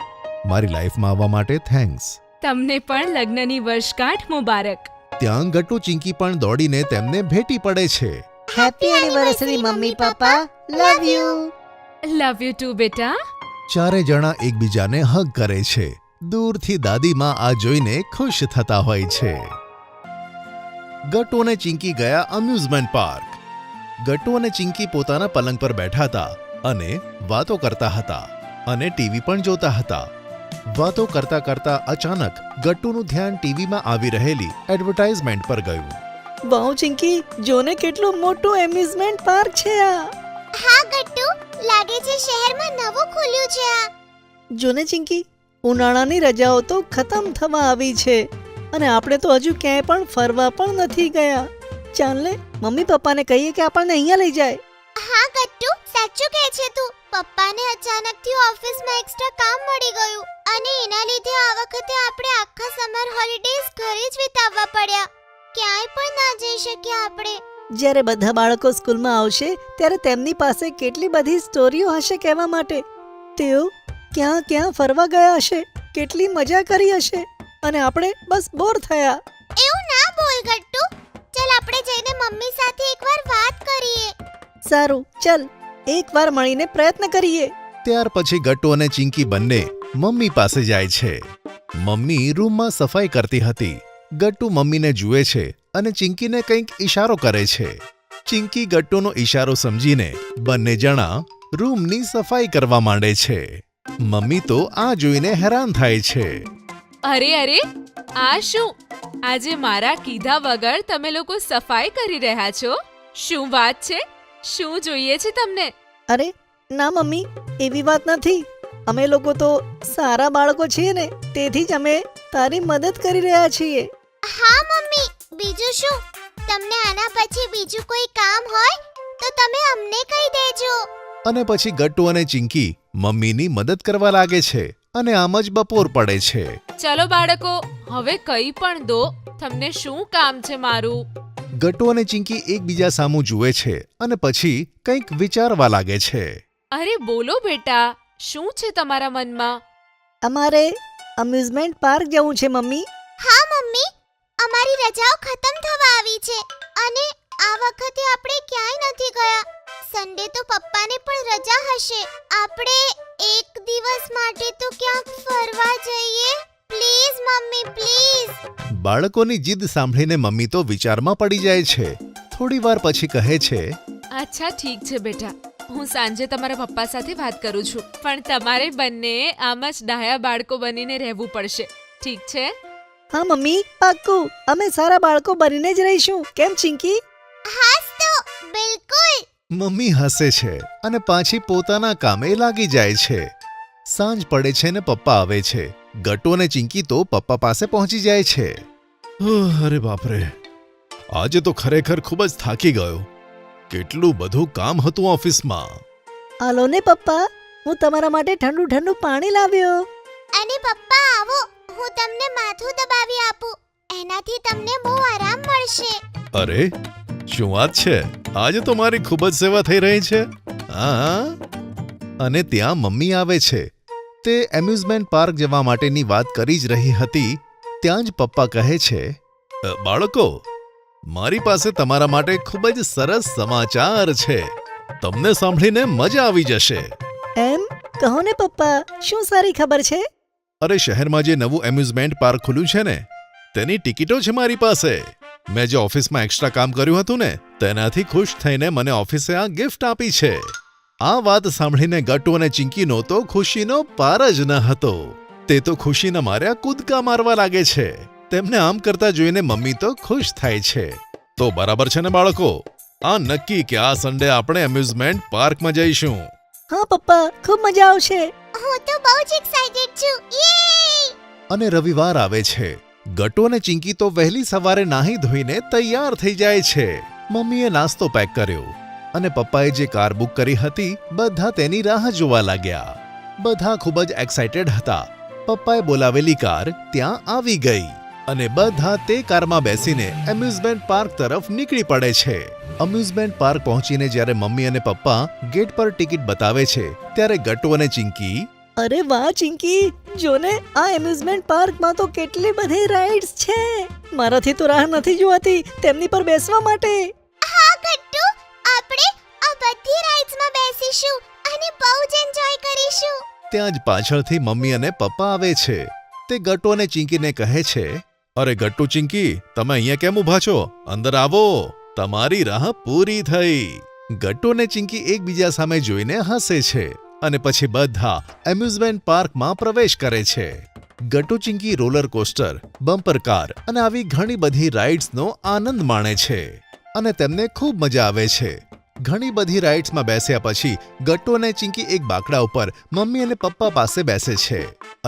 મારી લાઈફમાં આવવા માટે થેન્ક્સ. તમને પણ લગ્નની વર્ષગાંઠ મુબારક. ત્યાં ગટ્ટુ ચિંકી પણ દોડીને તેમને ભેટી પડે છે. હેપી એનિવર્સરી મમ્મી પપ્પા, love you. Love you too બેટા. ચારે જણા એકબીજાને હગ કરે છે. દૂરથી દાદીમાં આ જોઈને ખુશ થતા હોય છે. ગટ્ટુ અને ચિંકી ગયા અમ્યુઝમેન્ટ પાર્ક. ગટ્ટુ અને ચિંકી પોતાના પલંગ પર બેઠા હતા અને વાતો કરતા હતા અને ટીવી પણ જોતા હતા. વાતો કરતા કરતા અચાનક ગટ્ટુનું ધ્યાન ટીવીમાં આવી રહેલી એડવર્ટાઇઝમેન્ટ પર ગયું. વાવ ચિંકી, જોને કેટલું મોટું એમ્યુઝમેન્ટ પાર્ક છે આ. હા ગટ્ટુ, લાગે છે શહેરમાં નવું ખુલ્યું છે આ. જોને ચિંકી, ઉનાળાની રજાઓ તો ખતમ થવા આવી છે અને આપણે તો હજુ ક્યાંય પણ ફરવા પણ નથી ગયા. ચાલ ને મમ્મી પપ્પાને કહીએ કે આપણને અહીંયા લઈ જાય. હા ગટ્ટુ, સાચું કહે છે તું. પપ્પાને અચાનકથી ઓફિસમાં એક્સ્ટ્રા કામ મળી ગયું અને એના લીધે આ વખતે આપણે આખા સમર હોલિડેઝ ઘરે જ વિતાવવા પડ્યા. ક્યાંય પણ ના જઈ શક્યા આપણે. જ્યારે બધા બાળકો સ્કૂલમાં આવશે ત્યારે તેમની પાસે કેટલી બધી સ્ટોરીઓ હશે કહેવા માટે. તેઓ ક્યાં ક્યાં ફરવા ગયા હશે, કેટલી મજા કરી હશે અને આપણે બસ બોર થયા. એવું ના બોલ ગટ્ટુ. ચાલ આપણે જઈને મમ્મી સાથે એકવાર વાત કરીએ. સારું, ચલ એકવાર મળીને પ્રયત્ન કરીએ. ત્યાર પછી ગટ્ટુ અને ચિંકી બંને મમ્મી પાસે જાય છે. મમ્મી રૂમમાં સફાઈ કરતી હતી. ગટ્ટુ મમ્મીને જુએ છે અને ચિંકીને કંઈક ઈશારો કરે છે. ચિંકી ગટ્ટુનો ઈશારો સમજીને બંને જણા રૂમની સફાઈ કરવા માંડે છે. મમ્મી તો આ જોઈને હેરાન થાય છે. અરે અરે, આ શું? આજે મારા કીધા વગર તમે લોકો સફાઈ કરી રહ્યા છો? શું વાત છે? શું જોઈએ છે તમને? અરે ના મમ્મી, એવી વાત નથી. અમે લોકો તો સારા બાળકો છીએ ને, તેથી જ અમે તારી મદદ કરી રહ્યા છીએ. હા મમ્મી, બીજું શું? તમને આના પછી બીજું કોઈ કામ હોય તો તમે અમને કહી દેજો. અને પછી ગટ્ટુ અને ચિંકી મમ્મીની મદદ કરવા લાગે છે અને આમ જ બપોર પડે છે. ચલો બાળકો, હવે કંઈ પણ દો. તમને શું કામ છે મારું? ગટ્ટુ અને ચિંકી એકબીજા સામું જુએ છે અને પછી કંઈક વિચારવા લાગે છે. અરે બોલો બેટા, શું છે તમારા મનમાં? અમારે અમ્યુઝમેન્ટ પાર્ક જવું છે મમ્મી. હા મમ્મી, અમારી રજાઓ ખતમ થવા આવી છે અને આ વખતે આપણે ક્યાંય નથી ગયા. સન્ડે તો પપ્પાને પણ રજા હશે. આપણે એક દિવસ માટે તો ક્યાંક ફરવા જઈએ. Please mummy, please. બાળકોની જીદ સાંભળીને મમ્મી તો વિચારમાં પડી જાય છે. થોડી વાર પછી કહે છે, અચ્છા ઠીક છે બેટા, હું સાંજે તમારા પપ્પા સાથે વાત કરું છું. પણ તમારે બંને આમ જ ડાયા બાળકો બનીને રહેવું પડશે. ઠીક છે? હા મમ્મી, પાક્કું. અમે સારા બાળકો બનીને જ રહીશું. કેમ ચિંકી? હાસ તો, બિલકુલ. મમ્મી હસે છે અને પાછી પોતાના કામે લાગી જાય છે. સાંજ પડે છે ને પપ્પા આવે છે. ગટ્ટુ અને ચિંકી તો પપ્પા પાસે પહોંચી જાય છે. અરે બાપરે, આજે તો ખરેખર ખૂબ જ થાકી ગયો. કેટલું બધું કામ હતું ઓફિસમાં. હાલો ને પપ્પા, હું તમારા માટે ઠંડુ ઠંડુ પાણી લાવ્યો. અને પપ્પા આવો, હું તમને માથું દબાવી આપું. એનાથી તમને બહુ આરામ મળશે. અરે શું વાત છે, આજે તો મારી ખૂબ જ સેવા થઈ રહી છે. હા. અને ત્યાં મમ્મી આવે છે. તે એમ્યુઝમેન્ટ પાર્ક જવા માટેની વાત કરી જ રહી હતી ત્યાં જ પપ્પા કહે છે, બાળકો, મારી પાસે તમારા માટે ખૂબ જ સરસ સમાચાર છે. તમને સાંભળીને મજા આવી જશે. એમ? કહો ને પપ્પા, શું સારી ખબર છે? અરે શહેરમાં જે નવું એમ્યુઝમેન્ટ પાર્ક ખુલ્યું છે ને, તેની ટિકિટો છે મારી પાસે. મેં જે ઓફિસમાં એક્સ્ટ્રા કામ કર્યું હતું ને, તેનાથી ખુશ થઈને મને ઓફિસે આ ગિફ્ટ આપી છે. આ વાત સાંભળીને ગટ્ટુ અને ચિંકીનો તો ખુશીનો પાર જ ન હતો. તે તો ખુશીના માર્યા કૂદકા મારવા લાગે છે. તેમને આમ કરતા જોઈને મમ્મી તો ખુશ થાય છે. તો બરાબર છે ને બાળકો, આ નક્કી કે આ સન્ડે આપણે એમ્યુઝમેન્ટ પાર્કમાં જઈશું. હા પપ્પા, ખૂબ મજા આવશે. હું તો બહુ જ એક્સાઇટેડ છું. યે! અને રવિવાર આવે છે. ગટ્ટુ અને ચિંકી તો વહેલી સવારે નાહી ધોઈને તૈયાર થઈ જાય છે. મમ્મીએ નાસ્તો પેક કર્યો અને પપ્પાએ જે કાર બુક કરી હતી, બધા તેની રાહ જોવા લાગ્યા. બધા ખૂબ જ એક્સાઇટેડ હતા. પપ્પાએ બોલાવેલી કાર ત્યાં આવી ગઈ અને બધા તે કારમાં બેસીને એમ્યુઝમેન્ટ પાર્ક તરફ નીકળી પડે છે. એમ્યુઝમેન્ટ પાર્ક પહોંચીને જ્યારે મમ્મી અને પપ્પા ગેટ પર ટિકિટ બતાવે છે, ત્યારે ગટ્ટુ અને ચિંકી અરે વાહ ચિંકી, જોને આ એમ્યુઝમેન્ટ પાર્કમાં તો કેટલી બધી રાઇડ્સ છે. મારાથી તો રાહ નથી જોવાતી તેમની પર બેસવા માટે. હા ગટ્ટુ, આપણે આ બધી રાઇડ્સમાં બેસીશું અને બહુ જ એન્જોય કરીશું. ત્યાં જ પાછળથી મમ્મી અને પપ્પા આવે છે. તે ગટ્ટુ અને ચિંકીને કહે છે, અરે ગટ્ટુ ચિંકી, તમે અહીંયા કેમ ઊભા છો? અંદર આવો, તમારી રાહ પૂરી થઈ. ગટ્ટુ અને ચિંકી એકબીજા સામે જોઈને હસે છે અને પછી બધા એમ્યુઝમેન્ટ પાર્કમાં પ્રવેશ કરે છે. Gattu Chinki roller coaster, bumper car અને આવી ઘણી બધી રાઇડ્સનો આનંદ માણે છે અને તેમને ખૂબ મજા આવે છે. ઘણી બધી રાઇડ્સમાં બેસ્યા પછી ગટ્ટુ અને ચિંકી એક બાકડા ઉપર મમ્મી અને પપ્પા પાસે બેસે છે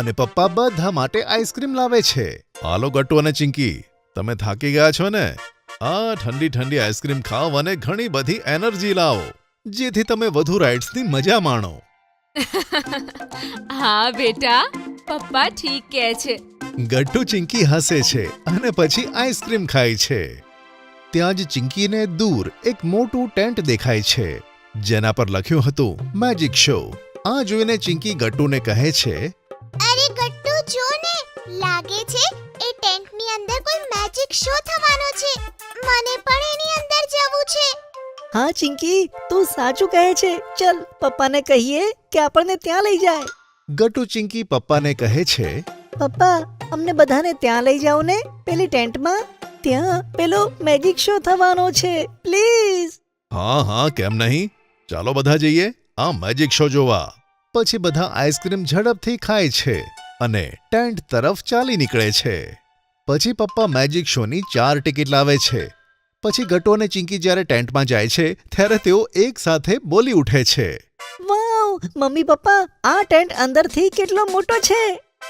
અને પપ્પા બધા માટે આઈસ્ક્રીમ લાવે છે. હાલો ગટ્ટુ અને ચિંકી, તમે થાકી ગયા છો ને? આ ઠંડી ઠંડી આઈસ્ક્રીમ ખાઓ અને ઘણી બધી એનર્જી લાવો, જેથી તમે વધુ રાઇડ્સની મજા માણો. હા બેટા, પપ્પા ઠીક કહે છે. ગટ્ટુ ચિંકી હસે છે અને પછી આઈસ્ક્રીમ ખાય છે. ત્યાં જ ચિંકીને દૂર એક મોટું ટેન્ટ દેખાય છે, જેના પર લખ્યું હતું મેજિક શો. આ જોઈને ચિંકી ગટ્ટુને કહે છે, અરે ગટ્ટુ, જો ને, લાગે છે એ ટેન્ટની અંદર કોઈ મેજિક શો થવાનો છે. મને પણ એની અંદર જવું છે. હા ચિંકી, તું સાચું કહે છે. ચલ પપ્પાને કહીએ કે આપણને ત્યાં લઈ જાય. ગટ્ટુ ચિંકી પપ્પાને કહે છે, પપ્પા, અમને બધાને ત્યાં લઈ જાઓ ને, પેલી ટેન્ટમાં. ત્યાં પેલો મેજિક શો થવાનો છે, પ્લીઝ. હા હા, કેમ નહીં, ચાલો બધા જઈએ આ મેજિક શો જોવા. પછી બધા આઈસ્ક્રીમ ઝડપથી ખાય છે અને ટેન્ટ તરફ ચાલી નીકળે છે. પછી પપ્પા મેજિક શોની 4 ટિકિટ લાવે છે. પછી ગટ્ટુ અને ચિંકી જ્યારે ટેન્ટમાં જાય છે ત્યારે તેઓ એક સાથે બોલી ઉઠે છે, વાવ, મમ્મી પપ્પા, આ ટેન્ટ અંદરથી કેટલો મોટો છે.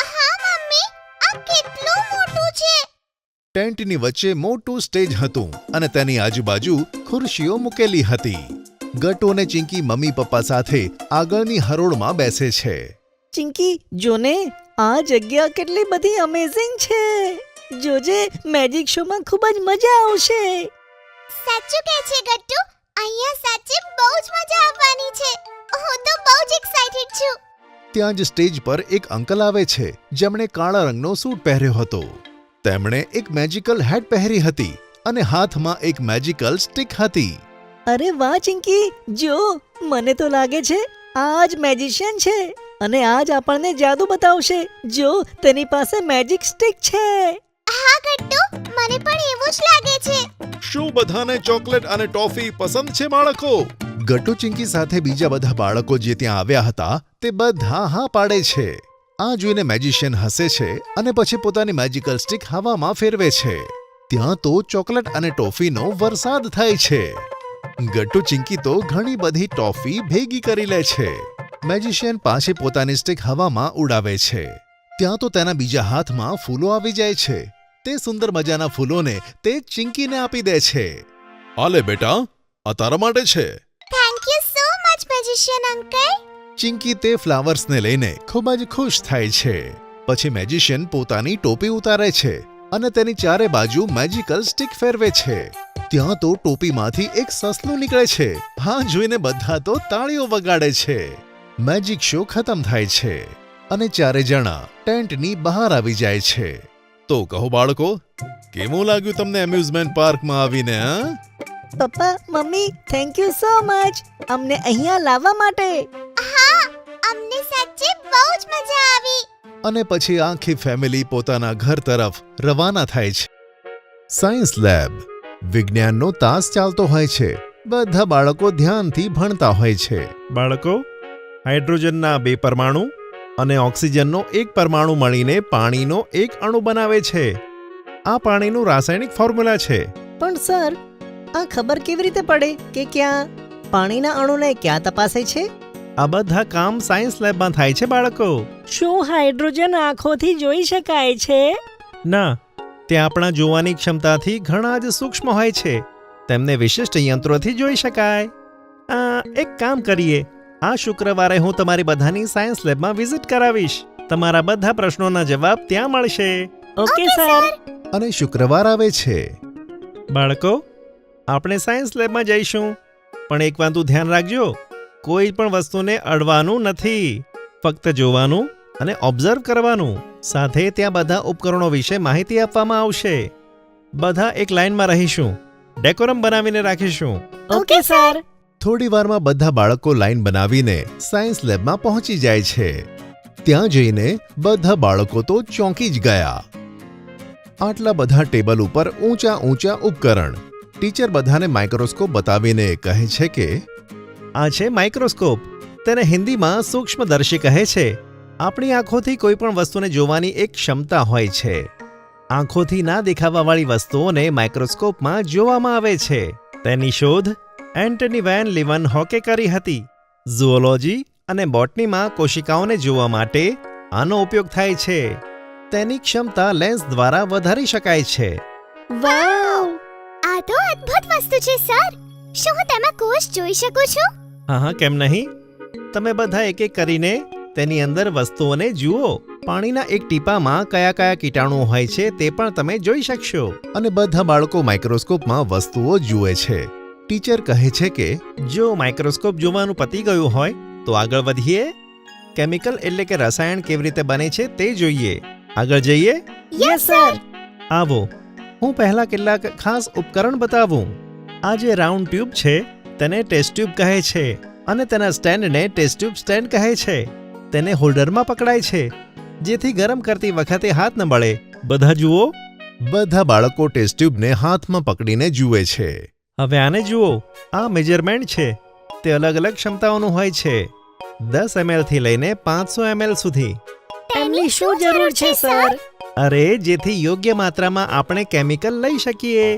હા મમ્મી, આ કેટલું મોટું છે. ટેન્ટની વચ્ચે મોટું સ્ટેજ હતું અને તેની આજુબાજુ ખુરશીઓ મૂકેલી હતી. ગટ્ટુ અને ચિંકી મમ્મી પપ્પા સાથે આગળની હરોળમાં બેસે છે. ચિંકી, જોને, આ જગ્યા કેટલી બધી અમેઝિંગ છે. જોજે, મેજિક શોમાં ખૂબ જ મજા આવશે. સાચું કહે છે ગટ્ટુ, અહીંયા સાચે બહુ જ મજા આવવાની છે. હું તો બહુ જ એક્સાઇટેડ છું. ત્યાં જ સ્ટેજ પર એક અંકલ આવે છે, જેમણે કાળા રંગનો સૂટ પહેર્યો હતો. તેમણે એક મેજિકલ હેટ પહેરી હતી અને હાથમાં એક મેજિકલ સ્ટિક હતી. અરે વાહ ચિંકી, જો, મને તો લાગે છે આ જ મેજિશિયન છે અને આજ આપણને જાદુ બતાવશે. જો, તેની પાસે મેજિક સ્ટિક છે. હા ગટ્ટુ, મને પણ એવું જ લાગે છે. શું બધાને ચોકલેટ અને ટોફી પસંદ છે બાળકો? ગટ્ટુ ચિંકી સાથે બીજા બધા બાળકો જે ત્યાં આવ્યા હતા તે બધા હા પાડે છે. આ જોઈને મેજિશિયન હસે છે અને પછી પોતાની મેજિકલ સ્ટિક હવામાં ફેરવે છે. ત્યાં તો ચોકલેટ અને ટોફીનો વરસાદ થાય છે. ગટ્ટુ ચિંકી તો ઘણી બધી ટોફી ભેગી કરી લે છે. મેજિશિયન પાછી પોતાની સ્ટિક હવામાં ઉડાવે છે. ત્યાં તો તેના બીજા હાથમાં ફૂલો આવી જાય છે. તે સુંદર મજાના ફૂલોને તે ચિંકીને આપી દે છે. આલે બેટા, આ તારા માટે છે. Thank you so much magician uncle. Chinki તે ફ્લાવર્સને લઈને ખૂબ જ ખુશ થાય છે. પછી મેજિશિયન પોતાની ટોપી ઉતારે છે અને તેની ચારે બાજુ મેજિકલ સ્ટિક ફેરવે છે. ત્યાં તો ટોપીમાંથી એક સસલું નીકળે છે. હા જોઈને બધા તો તાળીઓ વગાડે છે. મેજિક શો ખતમ થાય છે અને ચારે જણા ટેન્ટની બહાર આવી જાય છે. તો કહો બાળકો, કેવું લાગ્યું તમને એમ્યુઝમેન્ટ પાર્કમાં આવીને? પપ્પા, mummy, thank you so much અમને અહીંયા લાવવા માટે. હા, અમને સાચે બહુ જ મજા આવી. અને પછી આખી ફેમિલી પોતાના ઘર તરફ રવાના થાય છે. Science lab. વિજ્ઞાનનો તાસ ચાલતો હોય છે. બધા બાળકો ધ્યાનથી ભણતા હોય છે. બાળકો, હાઇડ્રોજનના 2 પરમાણુ અને ઓક્સિજનનો 1 પરમાણુ મળીને પાણીનો 1 અણુ બનાવે છે. આ પાણીનું રાસાયણિક ફોર્મ્યુલા છે. પણ સર, આ ખબર કેવી રીતે પડે કે ક્યાં પાણીના અણુને ક્યાં તપાસે છે? આ બધા કામ સાયન્સ લેબમાં થાય છે બાળકો. શું હાઇડ્રોજન આંખોથી જોઈ શકાય છે? ના, તે આપણા જોવાની ક્ષમતાથી ઘણા જ સૂક્ષ્મ હોય છે. તેમને વિશિષ્ટ યંત્રોથી જોઈ શકાય. એક કામ કરીએ, આ શુક્રવારે હું તમારી બધાની સાયન્સ લેબમાં વિઝિટ કરાવીશ. તમારા બધા પ્રશ્નોના જવાબ ત્યાં મળશે. Okay sir. અને શુક્રવાર આવે છે. બાળકો, આપણે સાયન્સ લેબમાં જઈશું, પણ એક વાતનું ધ્યાન રાખજો, કોઈ પણ વસ્તુને અડવાનું નથી. ફક્ત જોવાનું અને ઓબ્ઝર્વ કરવાનું. સાથે ત્યાં બધા ઉપકરણો વિશે માહિતી આપવામાં આવશે. બધા એક લાઇનમાં રહીશું. ડેકોરમ બનાવીને રાખીશું. Okay sir. થોડી વારમાં બધા બાળકો લાઈન બનાવીને સાયન્સ લેબમાં પહોંચી જાય છે. ત્યાં જઈને બધા બાળકો તો ચોંકી જ ગયા. આટલા બધા ટેબલ ઉપર ઊંચા ઊંચા ઉપકરણ. ટીચર બધાને માઇક્રોસ્કોપ બતાવીને કહે છે કે આ છે માઇક્રોસ્કોપ. તેને હિન્દીમાં સૂક્ષ્મદર્શી કહે છે. આપણી આંખોથી કોઈ પણ વસ્તુને જોવાની એક ક્ષમતા હોય છે. આંખોથી ના દેખાવાવાળી વસ્તુઓને માઇક્રોસ્કોપમાં જોવામાં આવે છે. તેની શોધ એન્ટની વેન લીવનહોકે કરી હતી. ઝૂઓલોજી અને બોટનીમાં કોશિકાઓને જોવા માટે આનો ઉપયોગ થાય છે. તેની ક્ષમતા લેન્સ દ્વારા વધારી શકાય છે. વાવ, આ તો અદ્ભુત વસ્તુ છે સર. શું હું તેમાં કોષ જોઈ શકું છું? હા, કેમ નહીં? તમે બધા એક એક કરીને તેની અંદર વસ્તુઓને જુઓ. પાણીના એક ટીપામાં કયા કયા કીટાણુ હોય છે તે પણ તમે જોઈ શકશો. અને બધા બાળકો માઇક્રોસ્કોપમાં વસ્તુઓ જુએ છે. ટીચર કહે છે કે જો માઇક્રોસ્કોપ જોવાનું પતી ગયું હોય તો આગળ વધીએ. કેમિકલ એટલે કે રસાયણ કેવી રીતે બને છે તે જોઈએ. આગળ જઈએ. Yes sir. આવો, હું પહેલા કેટલાક ખાસ ઉપકરણ બતાવું. આ જે રાઉન્ડ ટ્યુબ છે તેને ટેસ્ટ ટ્યુબ કહે છે અને તેના સ્ટેન્ડને ટેસ્ટ ટ્યુબ સ્ટેન્ડ કહે છે. તેને હોલ્ડરમાં પકડાય છે જેથી ગરમ કરતી વખતે હાથ ન બળે. બધા જુઓ. બધા બાળકો ટેસ્ટ ટ્યુબને હાથમાં પકડીને જુએ છે. હવે આને જુઓ. આ મેજરમેન્ટ છે. તે અલગ અલગ ક્ષમતાઓનું હોય છે. 10 ml થી લઈને 500 ml સુધી. એમની શું જરૂર છે સર? અરે, જેથી યોગ્ય માત્રામાં આપણે કેમિકલ લઈ શકીએ.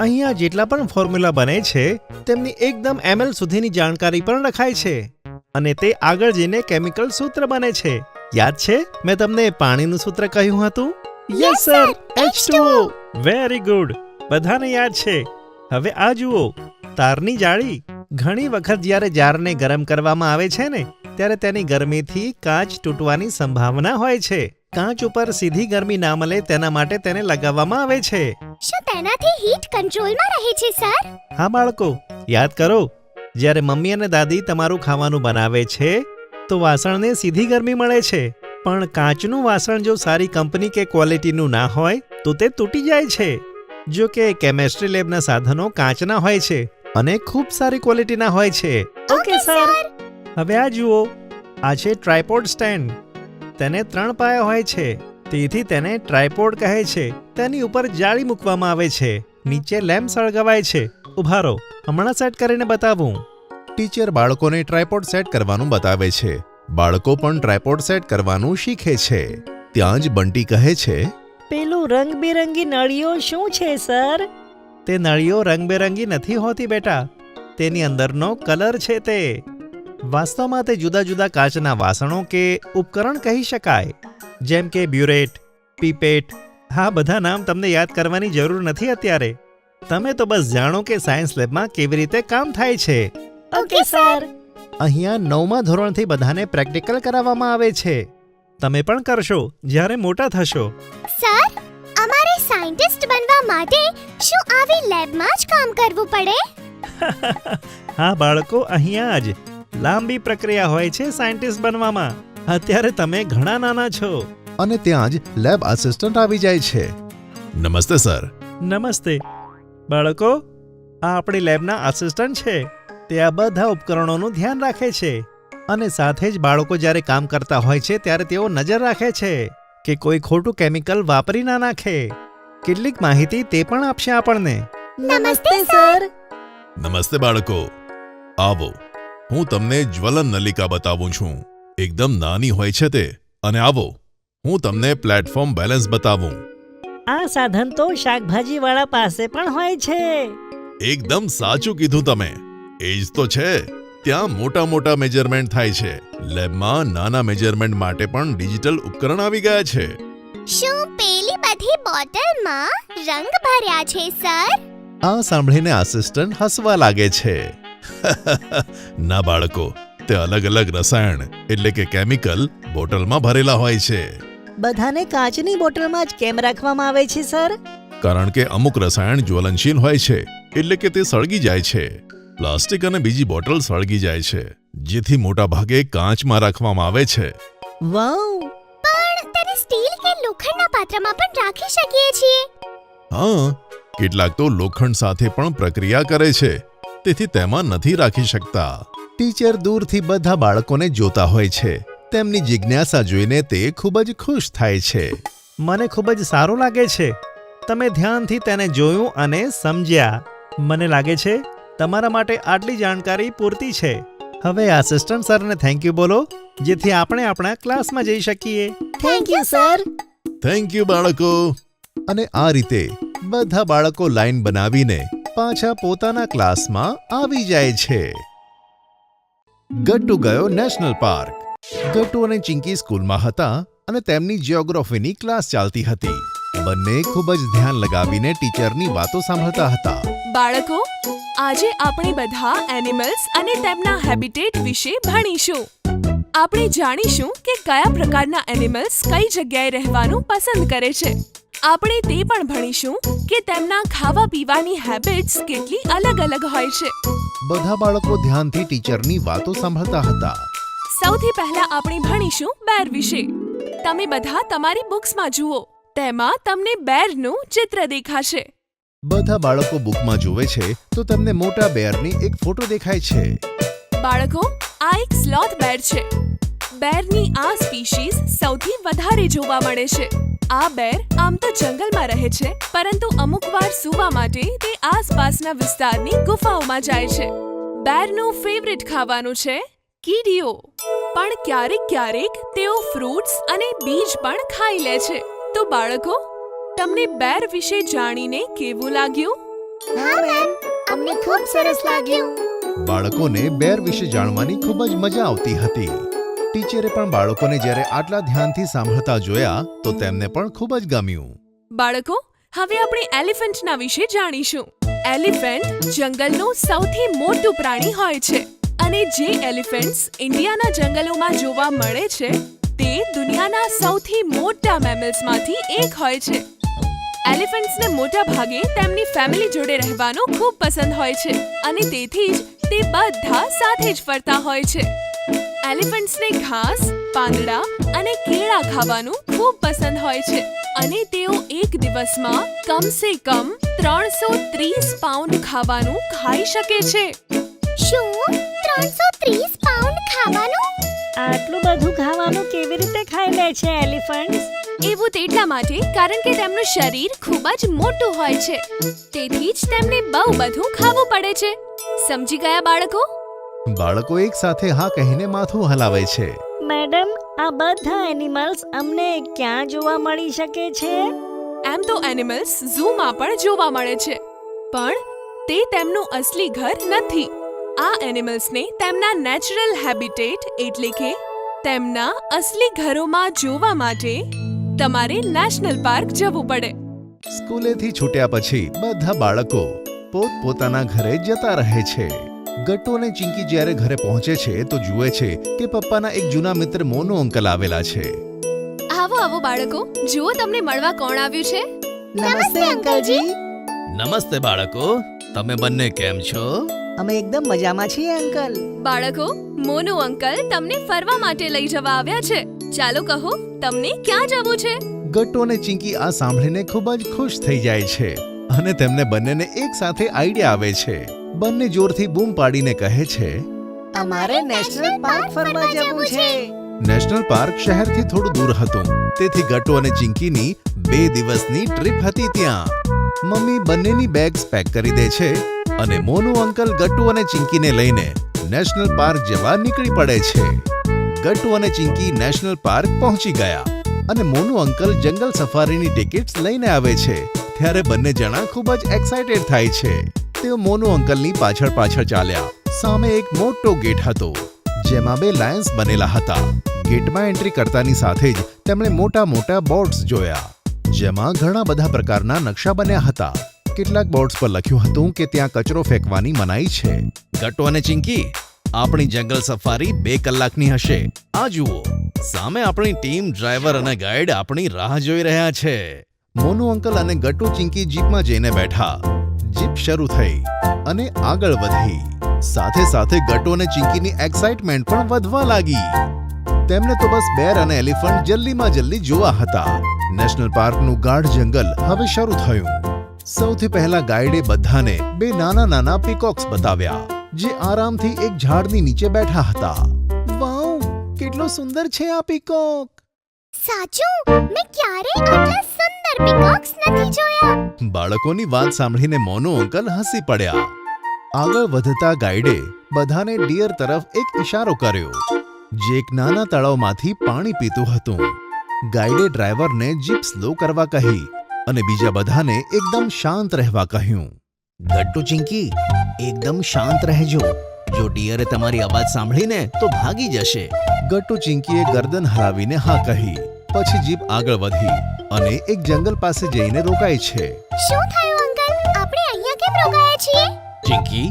અહીંયા જેટલા પણ ફોર્મ્યુલા બને છે તેમની એકદમ ml સુધીની જાણકારી પણ લખાય છે અને તે આગળ જઈને કેમિકલ સૂત્ર બને છે. યાદ છે મેં તમને પાણીનું સૂત્ર કહ્યું હતું? Yes sir. H2O. Very good. બધાને યાદ છે. હવે આ જુઓ, તારની જાળી. ઘણી વખત જ્યારે જારને ગરમ કરવામાં આવે છે ને ત્યારે તેની ગરમીથી કાચ તૂટવાની સંભાવના હોય છે. કાચ ઉપર સીધી ગરમી ના મળે તેના માટે તેને લગાવવામાં આવે છે. શું તેનાથી હીટ કંટ્રોલમાં રહે છે સર? હા બાળકો, યાદ કરો, જ્યારે મમ્મી અને દાદી તમારું ખાવાનું બનાવે છે તો વાસણને સીધી ગરમી મળે છે. પણ કાચનું વાસણ જો સારી કંપની કે ક્વોલિટીનું ના હોય તો તે તૂટી જાય છે. જો કે કેમેસ્ટ્રી લેબના સાધનો કાચના હોય છે અને ખૂબ સારી ક્વોલિટીના હોય છે. Okay sir. હવે આ જુઓ, આ છે ટ્રાયપોડ સ્ટેન્ડ. તેને 3 પાયા હોય છે તેથી તેને ટ્રાયપોડ કહે છે. તેની ઉપર જાળી મૂકવામાં આવે છે. નીચે લેમ્પ સળગાવાય છે. ઉભા રહો, હમણાં સેટ કરીને બતાવું. ટીચર બાળકોને ટ્રાયપોડ સેટ કરવાનું બતાવે છે. બાળકો પણ ટ્રાયપોડ સેટ કરવાનું શીખે છે. ત્યાં જ બંટી કહે છે પેલું રંગબેરંગી નળીઓ શું છે સર? તે નળીઓ રંગબેરંગી નથી હોતી બેટા. તેની અંદરનો કલર છે તે. વાસ્તવમાં તે જુદા જુદા કાચના વાસણો કે ઉપકરણ કહી શકાય. જેમ કે બ્યુરેટ, પીપેટ. હા, બધા નામ તમને યાદ કરવાની જરૂર નથી અત્યારે. તમે તો બસ જાણો કે સાયન્સ લેબમાં કેવી રીતે કામ થાય છે. Okay sir. અહીંયા 9મા ધોરણથી બધાને પ્રેક્ટિકલ કરાવવામાં આવે છે. તમે પણ કરશો જ્યારે મોટા થશો. સર, અમારે સાયન્ટિસ્ટ બનવા માટે શું આવી લેબમાં જ કામ કરવું પડે? હા બાળકો, અહીંયા જ લાંબી પ્રક્રિયા હોય છે સાયન્ટિસ્ટ બનવામાં. અત્યારે તમે ઘણા નાના છો. અને ત્યાં જ લેબ આસિસ્ટન્ટ આવી જાય છે. નમસ્તે સર. નમસ્તે બાળકો, આ આપણી લેબના આસિસ્ટન્ટ છે. તે આ બધા ઉપકરણોનું ધ્યાન રાખે છે અને સાથે જ બાળકો જ્યારે કામ કરતા હોય છે ત્યારે તેઓ નજર રાખે છે કે કોઈ ખોટું કેમિકલ વાપરી ના નાખે. કેટલીક માહિતી તે પણ આપશે આપણને. નમસ્તે સર. નમસ્તે બાળકો, આવો, હું તમને જ્વલન નલિકા બતાવું છું. એકદમ નાની હોય છે તે. અને આવો, હું તમને પ્લેટફોર્મ બેલેન્સ બતાવું. આ સાધન તો શાકભાજી વાળા પાસે પણ હોય છે. એકદમ સાચું કીધું તમે. એ જ તો છે. ત્યાં મોટા મોટા મેજરમેન્ટ થાય છે. લેબમાં નાના મેજરમેન્ટ માટે પણ ડિજિટલ ઉપકરણ આવી ગયા છે. શું પેલી બધી બોટલમાં રંગ ભર્યા છે સર? આ સાંભળીને આસિસ્ટન્ટ હસવા લાગે છે. ના બાળકો, તે અલગ અલગ રસાયણ એટલે કે કેમિકલ બોટલમાં ભરેલા હોય છે. બધાને કાચની બોટલમાં જ કેમ રાખવામાં આવે છે સર? કારણ કે અમુક રસાયણ જ્વલનશીલ હોય છે એટલે કે તે સળગી જાય છે. પ્લાસ્ટિક અને બીજી બોટલ સળગી જાય છે, જેથી મોટા ભાગે કાચમાં રાખવામાં આવે છે. વાવ, પણ તેને સ્ટીલ કે લોખંડના પાત્રમાં પણ રાખી શકીએ છીએ. હા, કેટલાક તો લોખંડ સાથે પણ પ્રક્રિયા કરે છે, તેથી તેમાં નથી રાખી શકતા. ટીચર દૂરથી બધા બાળકોને જોતા હોય છે. તેમની જિજ્ઞાસા જોઈને તે ખૂબ જ ખુશ થાય છે. મને ખૂબ જ સારું લાગે છે. તમે ધ્યાનથી તેને જોયું અને સમજ્યા. મને લાગે છે તમારા માટે આટલી જાણકારી પૂરતી છે. હવે આસિસ્ટન્ટ સરને થેન્ક યુ બોલો, જેથી આપણે આપણા ક્લાસમાં જઈ શકીએ. Thank you sir. Thank you બાળકો. અને આ રીતે બધા બાળકો લાઈન બનાવીને પાછા પોતાના ક્લાસમાં આવી જાય છે. ગટ્ટુ ગયો નેશનલ પાર્ક. ગટ્ટુ અને ચિંકી સ્કૂલમાં હતા અને તેમની જિયોગ્રાફીની ક્લાસ ચાલતી હતી. બંને ખૂબ જ ધ્યાન લગાવીને ટીચરની વાતો સાંભળતા હતા. બાળકો, આજે આપણે બધા એનિમલ્સ અને તેમના હેબિટેટ વિશે ભણીશું. આપણે જાણીશું કે કયા પ્રકારના એનિમલ્સ કઈ જગ્યાએ રહેવાનું પસંદ કરે છે. આપણે તે પણ ભણીશું કે તેમના ખાવા પીવાની હેબિટ્સ કેટલી અલગ અલગ હોય છે. બધા બાળકો ધ્યાનથી ટીચરની વાતો સાંભળતા હતા. સૌથી પહેલા આપણે ભણીશું બેર વિશે. તમે બધા તમારી બુક્સમાં જુઓ. તેમાં તમને બેરનું ચિત્ર દેખાશે. બધા બાળકો બુકમાં જુએ છે તો તેમને મોટા બેરની એક ફોટો દેખાય છે. બાળકો, આ એક સ્લોથ બેર છે. બેરની આ સ્પીશીઝ સૌથી વધારે જોવા મળે છે. આ બેર આમ તો જંગલમાં રહે છે, પરંતુ અમુકવાર સૂવા માટે તે આસપાસના વિસ્તારની ગુફાઓમાં જાય છે. બેરનું ફેવરિટ ખાવાનું છે કીડીઓ, પણ ક્યારેક ક્યારેક તેઓ ફ્રૂટ્સ અને બીજ પણ ખાઈ લે છે. તો બાળકો, તમને બેર વિશે જાણીને કેવું લાગ્યું? હા મેમ, અમને ખૂબ સરસ લાગ્યું. બાળકોને બેર વિશે જાણવાની ખૂબ જ મજા આવતી હતી. ટીચરે પણ બાળકોને જ્યારે આટલા ધ્યાનથી સાંભળતા જોયા તો તેમને પણ ખૂબ જ ગમ્યું. બાળકો, હવે આપણે એલિફન્ટના વિશે જાણીશું. એલિફન્ટ જંગલનું સૌથી મોટું પ્રાણી હોય છે, અને જે એલિફન્ટ્સ ઇન્ડિયાના જંગલોમાં જોવા મળે છે તે દુનિયાના સૌથી મોટા મેમલ્સમાંથી એક હોય છે. એલિફન્ટ્સને મોટા ભાગે તેમની ફેમિલી જોડે રહેવાનું ખૂબ પસંદ હોય છે, અને તેથી જ તે બધા સાથે જ ફરતા હોય છે. એલિફન્ટ્સને ઘાસ, પાંદડા અને કેળા ખાવાનું ખૂબ પસંદ હોય છે, અને તેઓ એક દિવસમાં કમસે કમ 330 પાઉન્ડ ખાવાનું ખાઈ શકે છે. શું 330 પાઉન્ડ ખાવાનું? આટલું બધું ખાવાનું કેવી રીતે ખાઈ લે છે એલિફન્ટ્સ? એવું તેટલા માટે કારણ કે તેમનું શરીર ખૂબ જ મોટું હોય છે, તેથી જ તેમને બહુ બધું ખાવું પડે છે. સમજી ગયા બાળકો? બાળકો એક સાથે હા કહીને માથું હલાવે છે. મેડમ, આ બધા એનિમલ્સ અમને ક્યાં જોવા મળી શકે છે? એમ તો એનિમલ્સ ઝૂમાં પણ જોવા મળે છે, પણ તે તેમનું અસલી ઘર નથી. આ એનિમલ્સને તેમના નેચરલ હેબિટેટ એટલે કે તેમના અસલી ઘરોમાં જોવા માટે તમારે નેશનલ પાર્ક જવું પડે. સ્કૂલેથી છૂટ્યા પછી બધા બાળકો પોતપોતાના ઘરે જતા રહે છે. ગટ્ટુ અને ચિંકી જ્યારે ઘરે પહોંચે છે તો જુએ છે કે પપ્પાના એક જૂના મિત્ર મોનુ અંકલ આવેલા છે. આવો આવો બાળકો, જુઓ તમને મળવા કોણ આવ્યું છે. નમસ્તે અંકલજી. નમસ્તે બાળકો, તમે બંને કેમ છો? અમે એકદમ મજામાં છીએ અંકલ. બાળકો, મોનુ અંકલ તમને ફરવા માટે લઈ જવા આવ્યા છે. ચાલો કહો, તમને ક્યાં જવું છે? ગટ્ટુ અને ચિંકી આ સાંભળીને ખૂબ જ ખુશ થઈ જાય છે અને તેમને બંનેને એક સાથે આઈડિયા આવે છે. બંને જોરથી બૂમ પાડીને કહે છે, અમારે નેશનલ પાર્ક ફરવા જવું છે. નેશનલ પાર્ક શહેરથી થોડું દૂર હતું, તેથી ગટ્ટુ અને ચિંકીની 2 દિવસની ટ્રીપ હતી ત્યાં. મમ્મી બંનેની બેગ્સ પેક કરી દે છે અને મોનુ અંકલ ગટ્ટુ અને ચિંકીને લઈને નેશનલ પાર્ક જવા નીકળી પડે છે. ગટ્ટુ અને ચિંકી નેશનલ પાર્ક પહોંચી ગયા અને મોનુ અંકલ જંગલ સફારીની ટિકિટ્સ લઈને આવે છે. ત્યારે બંને જણા ખૂબ જ એક્સાઇટેડ થાય છે. તેઓ મોનુ અંકલની પાછળ પાછળ ચાલ્યા. સામે એક મોટો ગેટ હતો જેમાં 2 લાયન્સ બનેલા હતા. ગેટમાં એન્ટ્રી કરતાની સાથે જ તેમણે મોટા મોટા બોર્ડ્સ જોયા જેમાં ઘણા બધા પ્રકારના નકશા બન્યા હતા. કેટલાક બોર્ડ્સ પર લખ્યું હતું કે ત્યાં કચરો ફેંકવાની મનાઈ છે. ગટ્ટુ અને ચિંકી, આપણી જંગલ સફારી 2 કલાકની હશે. આ જુઓ, સામે આપણી ટીમ ડ્રાઈવર અને ગાઈડ આપણી રાહ જોઈ રહ્યા છે. મોનુ અંકલ અને ગટ્ટુ ચિંકી જીપમાં જઈને બેઠા. જીપ શરૂ થઈ અને આગળ વધી. સાથે સાથે ગટ્ટુ અને ચિંકીની એક્સાઇટમેન્ટ પણ વધવા લાગી. તેમને તો બસ બેર અને એલિફન્ટ જલ્દીમાં જલ્દી જોવા હતા. નેશનલ પાર્કનું ગાઢ જંગલ હવે શરૂ થયું. સૌથી પહેલા ગાઈડે બધાને બે નાના નાના પીકોક્સ બતાવ્યા જે આરામથી એક ઝાડની નીચે બેઠા હતા. વાવ, કેટલો સુંદર છે આ પીકોક! સાચું, મેં ક્યારેય આટલા સુંદર પીકોક્સ નથી જોયા. બાળકોની વાત સાંભળીને મોનુ અંકલ હસી પડ્યા. આગળ વધતા ગાઈડે બધાને ડિયર તરફ એક ઇશારો કર્યો જે એક નાના તળાવમાંથી પાણી પીતું હતું. ગાઈડે ડ્રાઈવરને જીપ સ્લો કરવા કહી અને બીજા બધાને એકદમ શાંત રહેવા કહ્યું. ગટ્ટુ ચિંકી, એકદમ શાંત રહેજો. જો ડિયરે તમારી અવાજ સાંભળીને તો ભાગી જશે. ગટ્ટુ ચિંકીએ ગરદન હલાવીને હા કહી. પછી જીપ આગળ વધી અને એક જંગલ પાસે જઈને રોકાય છે. શું થયું અંકલ? આપણે અહીંયા કેમ રોકાયા છીએ? ચિંકી,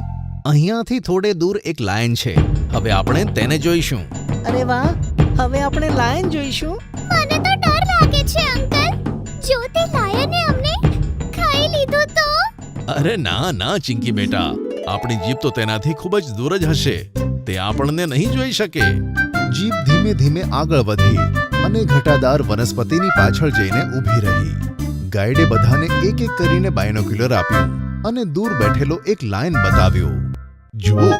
અહીંયાથી થોડે દૂર એક લાયન છે. હવે આપણે તેને જોઈશું. અરે વાહ, હવે આપણે લાયન જોઈશું. મને તો ડર લાગે છે અંકલ. જો તે લાયને અમને ખાઈ લીધું તો? અરે ના ના ચિંકી બેટા, આપણી જીપ તો તેનાથી ખૂબ જ દૂર જ હશે. તે આપણને નહીં જોઈ શકે. જીપ ધીમે ધીમે આગળ વધી અને ઘટાદાર વનસ્પતિની પાછળ જઈને ઊભી રહી. ગાઈડે બધાને એક એક કરીને બાયનોક્યુલર આપ્યું અને દૂર બેઠેલો એક લાયન બતાવ્યો. જુઓ,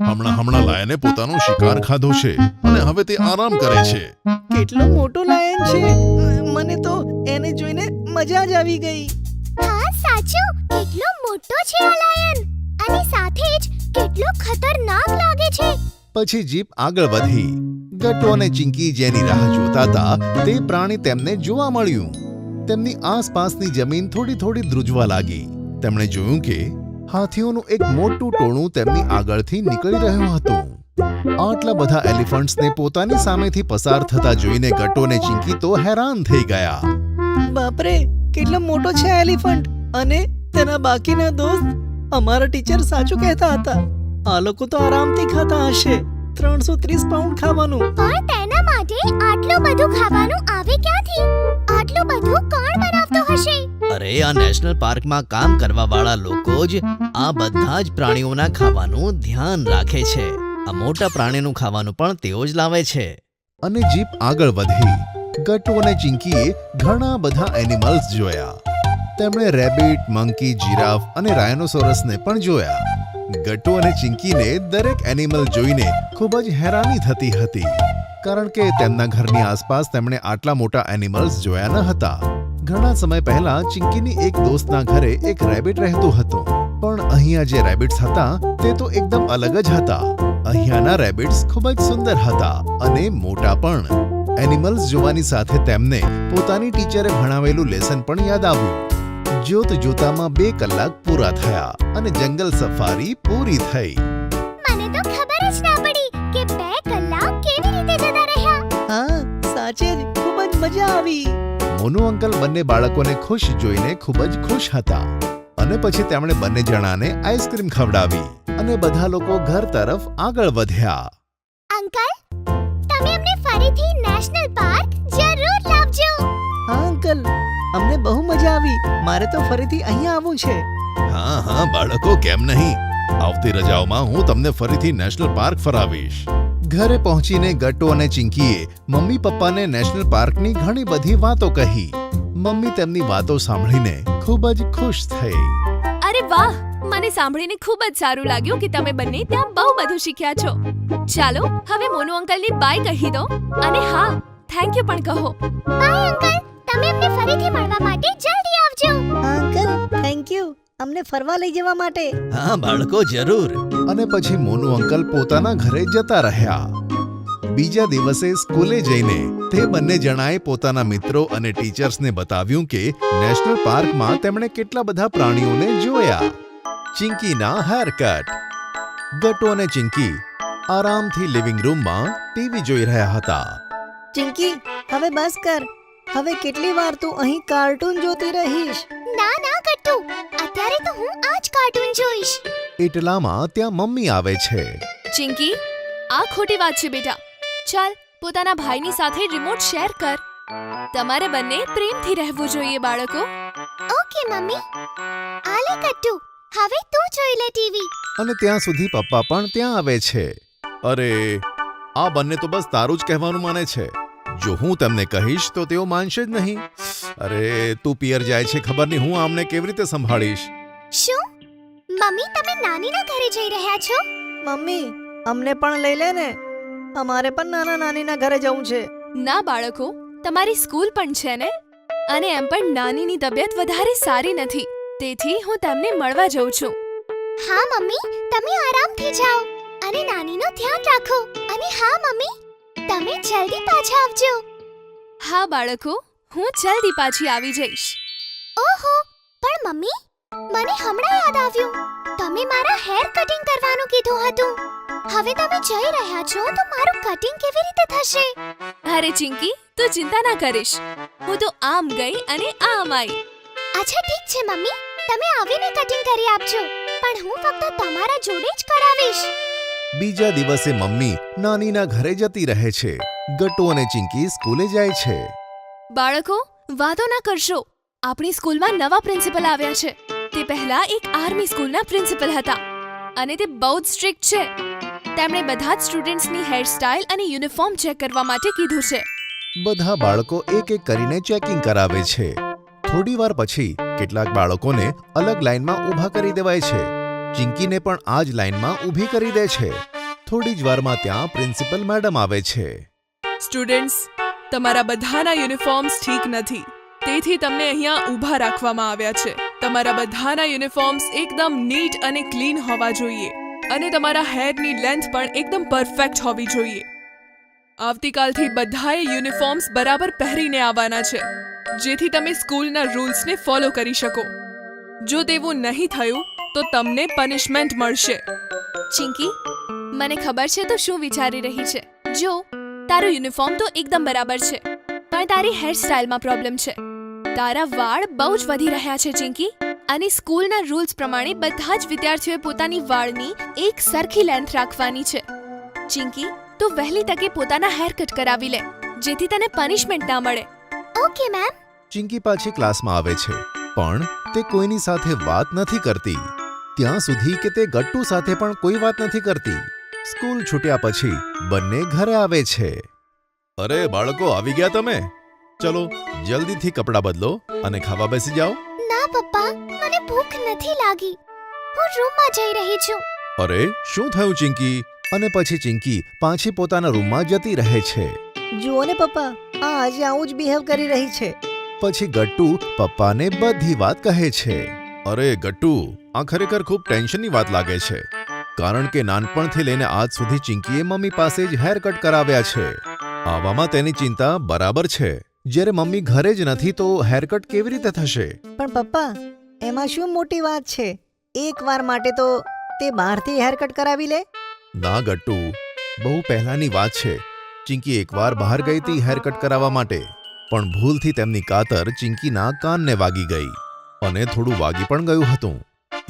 હમણાં લાયને પોતાનો શિકાર ખાધો છે અને હવે તે આરામ કરે છે. કેટલો મોટો લાયન છે! મને તો એને જોઈને મજા જ આવી ગઈ. હા સાચું, કેટલો મોટો છે આ લાયન અને સાથે જ કેટલો ખતરનાક લાગે છે. પછી જીપ આગળ વધી. ગટ્ટુ અને ચિંકી જેની રાહ જોતા હતા તે પ્રાણી તેમને જોવા મળ્યું. તેમની આસપાસની જમીન થોડી થોડી ધ્રુજવા લાગી. તેમણે જોયું કે હાથીઓનું એક મોટું ટોળું તેમની આગળથી નીકળી રહ્યું હતું. આટલા બધા એલિફન્ટ્સને પોતાની સામેથી પસાર થતા જોઈને ગટ્ટુ અને ચિંકી તો હેરાન થઈ ગયા. બાપરે, કેટલો મોટો છે એલિફન્ટ! અને તેના બાકીના દોસ્ત, અમારા ટીચર સાચું કહેતા હતા. આ લોકો તો આરામથી ખાતા હશે 330 પાઉન્ડ ખાવાનું. પણ તેના માટે આટલું બધું ખાવાનું આવે ક્યાંથી? આટલું બધું કોણ બનાવતો હશે? અરે, આ નેશનલ પાર્કમાં કામ કરવા વાળા લોકો જ આ બધા જ પ્રાણીઓના ખાવાનું ધ્યાન રાખે છે. આ મોટા પ્રાણીનું ખાવાનું પણ તેઓ જ લાવે છે. અને જીપ આગળ વધી. ગટ્ટુ અને ચિંકીએ ઘણા બધા એનિમલ્સ જોયા. તેમણે રેબિટ, મંકી, જીરાફ અને રાયનોસોરસને પણ જોયા. ગટ્ટુ અને ચિંકીને દરેક એનિમલ જોઈને ખૂબ જ હેરાની થતી હતી કારણ કે તેમના ઘરની આસપાસ તેમણે આટલા મોટા એનિમલ્સ જોયા ન હતા. ઘણા સમય પહેલા ચિંકીની એક દોસ્તના ઘરે એક રેબિટ રહેતું હતું. પણ અહીંયા જે રેબિટ્સ હતા તે તો એકદમ અલગ જ હતા. અહીંયાના રેબિટ્સ ખૂબ જ સુંદર હતા અને મોટા પણ. એનિમલ્સ જોવાની સાથે તેમને પોતાની ટીચરે ભણાવેલું લેસન પણ યાદ આવ્યું. જોત જોતામાં 2 કલાક પૂરા થયા અને જંગલ સફારી પૂરી થઈ. મને તો ખબર જ ના પડી કે 2 કલાક કેવી રીતે જતા રહ્યા. હા, સાચે જ ખૂબ જ મજા આવી. મોનુ અંકલ બંને બાળકોને ખુશ જોઈને ખૂબ જ ખુશ હતા અને પછી તેમણે બંને જણાને આઈસ્ક્રીમ ખવડાવી અને બધા લોકો ઘર તરફ આગળ વધ્યા. અંકલ, તમે અમને ફરીથી નેશનલ પાર્ક જરૂર લાવજો. હા અંકલ, અમને બહુ મજા આવી. મારે તો ફરીથી અહીંયા આવવું છે. હા બાળકો, કેમ નહીં? આવતી રજાઓમાં હું તમને ફરીથી નેશનલ પાર્ક ફરાવીશ. ઘરે પહોંચીને ગટ્ટુ અને ચિંકીએ મમ્મી પપ્પાને નેશનલ પાર્કની ઘણી બધી વાતો કહી. મમ્મી તેમની વાતો સાંભળીને ખૂબ જ ખુશ થઈ. અરે વાહ, મને સાંભળીને ખૂબ જ સારું લાગ્યું કે તમે બંને ત્યાં બહુ બધું શીખ્યા છો. ચાલો હવે મોનુ અંકલની બાય કહી દો અને હા, થેન્ક યુ પણ કહો. બાય અંકલ, તમે અમને ફરીથી મળવા માટે જલ્દી આવજો. હા અંકલ, થેન્ક યુ અમને ફરવા લઈ જવા માટે. હા બાળકો, જરૂર. અને પછી મોનુ અંકલ પોતાના ઘરે જતા રહ્યા. બીજા દિવસે સ્કૂલે જઈને તે બંને જણાએ પોતાના મિત્રો અને ટીચર્સને બતાવ્યું કે નેશનલ પાર્કમાં તેમણે કેટલા બધા પ્રાણીઓને જોયા. ચિંકીના હેરકટ. ગટ્ટુ અને ચિંકી આરામથી લિવિંગ રૂમમાં ટીવી જોઈ રહ્યા હતા. ચિંકી, હવે બસ કર. હવે કેટલી વાર તું અહીં કાર્ટૂન જોતી રહીશ? ના ગટ્ટુ, અત્યારે તો હું આ જ કાર્ટૂન જોઈશ. એટલામાં ત્યાં મમ્મી આવે છે. ચિંકી, આ ખોટી વાત છે બેટા. ચાલ પોતાના ભાઈની સાથે રિમોટ શેર કર. તમારે બંને પ્રેમથી રહેવું જોઈએ બાળકો. Okay mummy. આલે ગટ્ટુ, હવે તું જોઈ લે ટીવી. અને ત્યાં સુધી પપ્પા પણ ત્યાં આવે છે. અરે, આ બંને તો બસ તારું જ કહેવાનું માને છે. જો હું તેમને કહીશ તો તેઓ માનશે જ નહીં. અરે તું પિયર જાય છે, ખબર નહીં હું આમને કેવી રીતે સંભાળીશ. શું મમ્મી તમે નાનીના ઘરે જઈ રહ્યા છો? મમ્મી અમને પણ લઈ લે ને, અમારે પણ નાના નાનીના ઘરે જવું છે. ના બાળકો, તમારી સ્કૂલ પણ છે ને, અને એમ પણ નાનીની તબિયત વધારે સારી નથી, તેથી હું તેમને મળવા જઉં છું. હા મમ્મી, તમે આરામથી જાઓ અને નાનીનું ધ્યાન રાખો. અને હા મમ્મી, તમે જલ્દી પાછા આવજો. હા બાળકો, હું જલ્દી પાછી આવી જઈશ. ઓહો, પણ મમ્મી મને હમણાં યાદ આવ્યું, તમે મારા હેર કટિંગ કરવાનું કીધું હતું. હવે તમે જઈ રહ્યા છો તો મારું કટિંગ કેવી રીતે થશે? અરે ચિંકી, તું ચિંતા ના કરીશ, હું તો આમ ગઈ અને આમ આવી. અચ્છા ઠીક છે મમ્મી, તમે આવીને કટિંગ કરી આપજો, પણ હું ફક્ત તમારા જોડે જ કરાવીશ. બીજા દિવસે મમ્મી નાનીના ઘરે જતી રહે છે. ગટ્ટુ અને ચિંકી સ્કૂલે જાય છે. બાળકો, વાતો ના કરશો, આપણી સ્કૂલમાં નવા પ્રિન્સિપલ આવ્યા છે. તે પહેલા એક આર્મી સ્કૂલના પ્રિન્સિપલ હતા અને તે બહુ જ સ્ટ્રિક્ટ છે. તેમણે બધા જ સ્ટુડન્ટ્સની હેરસ્ટાઇલ અને યુનિફોર્મ ચેક કરવા માટે કીધું છે. બધા બાળકો એક એક કરીને ચેકિંગ કરાવે છે. થોડી વાર પછી કેટલાક બાળકોને અલગ લાઈનમાં ઊભા કરી દેવાય છે. ચિંકીને પણ આ જ લાઈનમાં ઊભી કરી દે છે. થોડી જ વારમાં ત્યાં પ્રિન્સિપલ મેડમ આવે છે. સ્ટુડન્ટ્સ, તમારા બધાના યુનિફોર્મ્સ ઠીક નથી, તેથી તમને અહીંયા ઊભા રાખવામાં આવ્યા છે. તમારા બધાના યુનિફોર્મ્સ એકદમ નીટ અને ક્લીન હોવા જોઈએ અને તમારા હેરની લેન્થ પણ એકદમ પરફેક્ટ હોવી જોઈએ. આવતીકાલથી બધાએ યુનિફોર્મ્સ બરાબર પહેરીને આવવાના છે, જેથી તમે સ્કૂલના રૂલ્સને ફોલો કરી શકો. જો તેવું નહીં થયું તો તમને પનિશમેન્ટ મળશે. ચિંકી, મને ખબર છે તું શું વિચારી રહી છે. જો તારું યુનિફોર્મ તો એકદમ બરાબર છે, પણ તારી હેરસ્ટાઇલમાં પ્રોબ્લેમ છે. તારા વાળ બહુ જ વધી રહ્યા છે ચિંકી, અને સ્કૂલના રૂલ્સ પ્રમાણે બધા જ વિદ્યાર્થીઓએ પોતાની વાળની એક સરખી લેન્થ રાખવાની છે. ચિંકી, તું વહેલી તકે પોતાના હેર કટ કરાવી લે, જેથી તને પનિશમેન્ટ ના મળે. Okay ma'am. ચિંકી પાછી ક્લાસમાં આવે છે, પણ તે કોઈની સાથે વાત નથી કરતી. ત્યાં સુધી કે તે ગટ્ટુ સાથે પણ કોઈ વાત નથી કરતી. સ્કૂલ છૂટ્યા પછી બંને ઘરે આવે છે. અરે બાળકો, આવી ગયા તમે? ચલો જલ્દીથી કપડાં બદલો અને ખાવા બેસી જાઓ. ના પપ્પા, મને ભૂખ નથી લાગી, હું રૂમમાં જઈ રહી છું. અરે શું થયું ચિંકી? અને પછી ચિંકી પાછી પોતાના રૂમમાં જતી રહે છે. જુઓ ને પપ્પા, આ આજે આવું જ બિહેવ કરી રહી છે. પછી ગટ્ટુ પપ્પાને બધી વાત કહે છે. અરે ગટ્ટુ, આ ખરેખર ખૂબ ટેન્શનની વાત લાગે છે, કારણ કે નાનપણથી લઈને આજ સુધી ચિંકીએ મમ્મી પાસે જ હેર કટ કરાવ્યા છે. આવામાં તેની ચિંતા બરાબર છે. જ્યારે મમ્મી ઘરે જ નથી તો હેર કટ કેવી રીતે થશે? પણ પપ્પા, એમાં શું મોટી વાત છે? એક વાર માટે તો તે બહારથી હેર કટ કરાવી લે. ના ગટ્ટુ, બહુ પહેલાની વાત છે. ચિંકી એકવાર બહાર ગઈ હતી હેર કટ કરાવવા માટે, પણ ભૂલથી તેમની કાતર ચિંકીના કાનને વાગી ગઈ અને થોડું વાગી પણ ગયું હતું.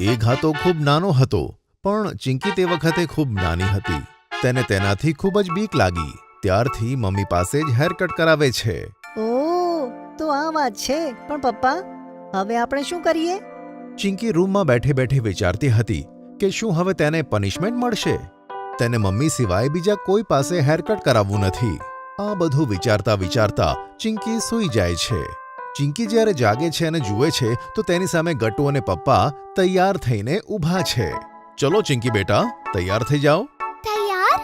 એ ઘા તો ખૂબ નાનો હતો, પણ ચિંકી તે વખતે ખૂબ નાની હતી. તેને તેનાથી ખૂબ જ બીક લાગી. ત્યારથી મમ્મી પાસે જ હેર કટ કરાવે છે. ઓહ, તો આ વાત છે. પણ પપ્પા, હવે આપણે શું કરીએ? ચિંકી રૂમમાં બેઠે બેઠે વિચારતી હતી કે શું હવે તેને પનિશમેન્ટ મળશે. તેને મમ્મી સિવાય બીજા કોઈ પાસે હેર કટ કરાવવું નથી. આ બધું વિચારતા વિચારતા ચિંકી સૂઈ જાય છે. ચિંકી જ્યારે જાગે છે અને જુએ છે તો તેની સામે ગટ્ટુ અને પપ્પા તૈયાર થઈને ઊભા છે. ચલો ચિંકી બેટા, તૈયાર થઈ જાઓ. તૈયાર?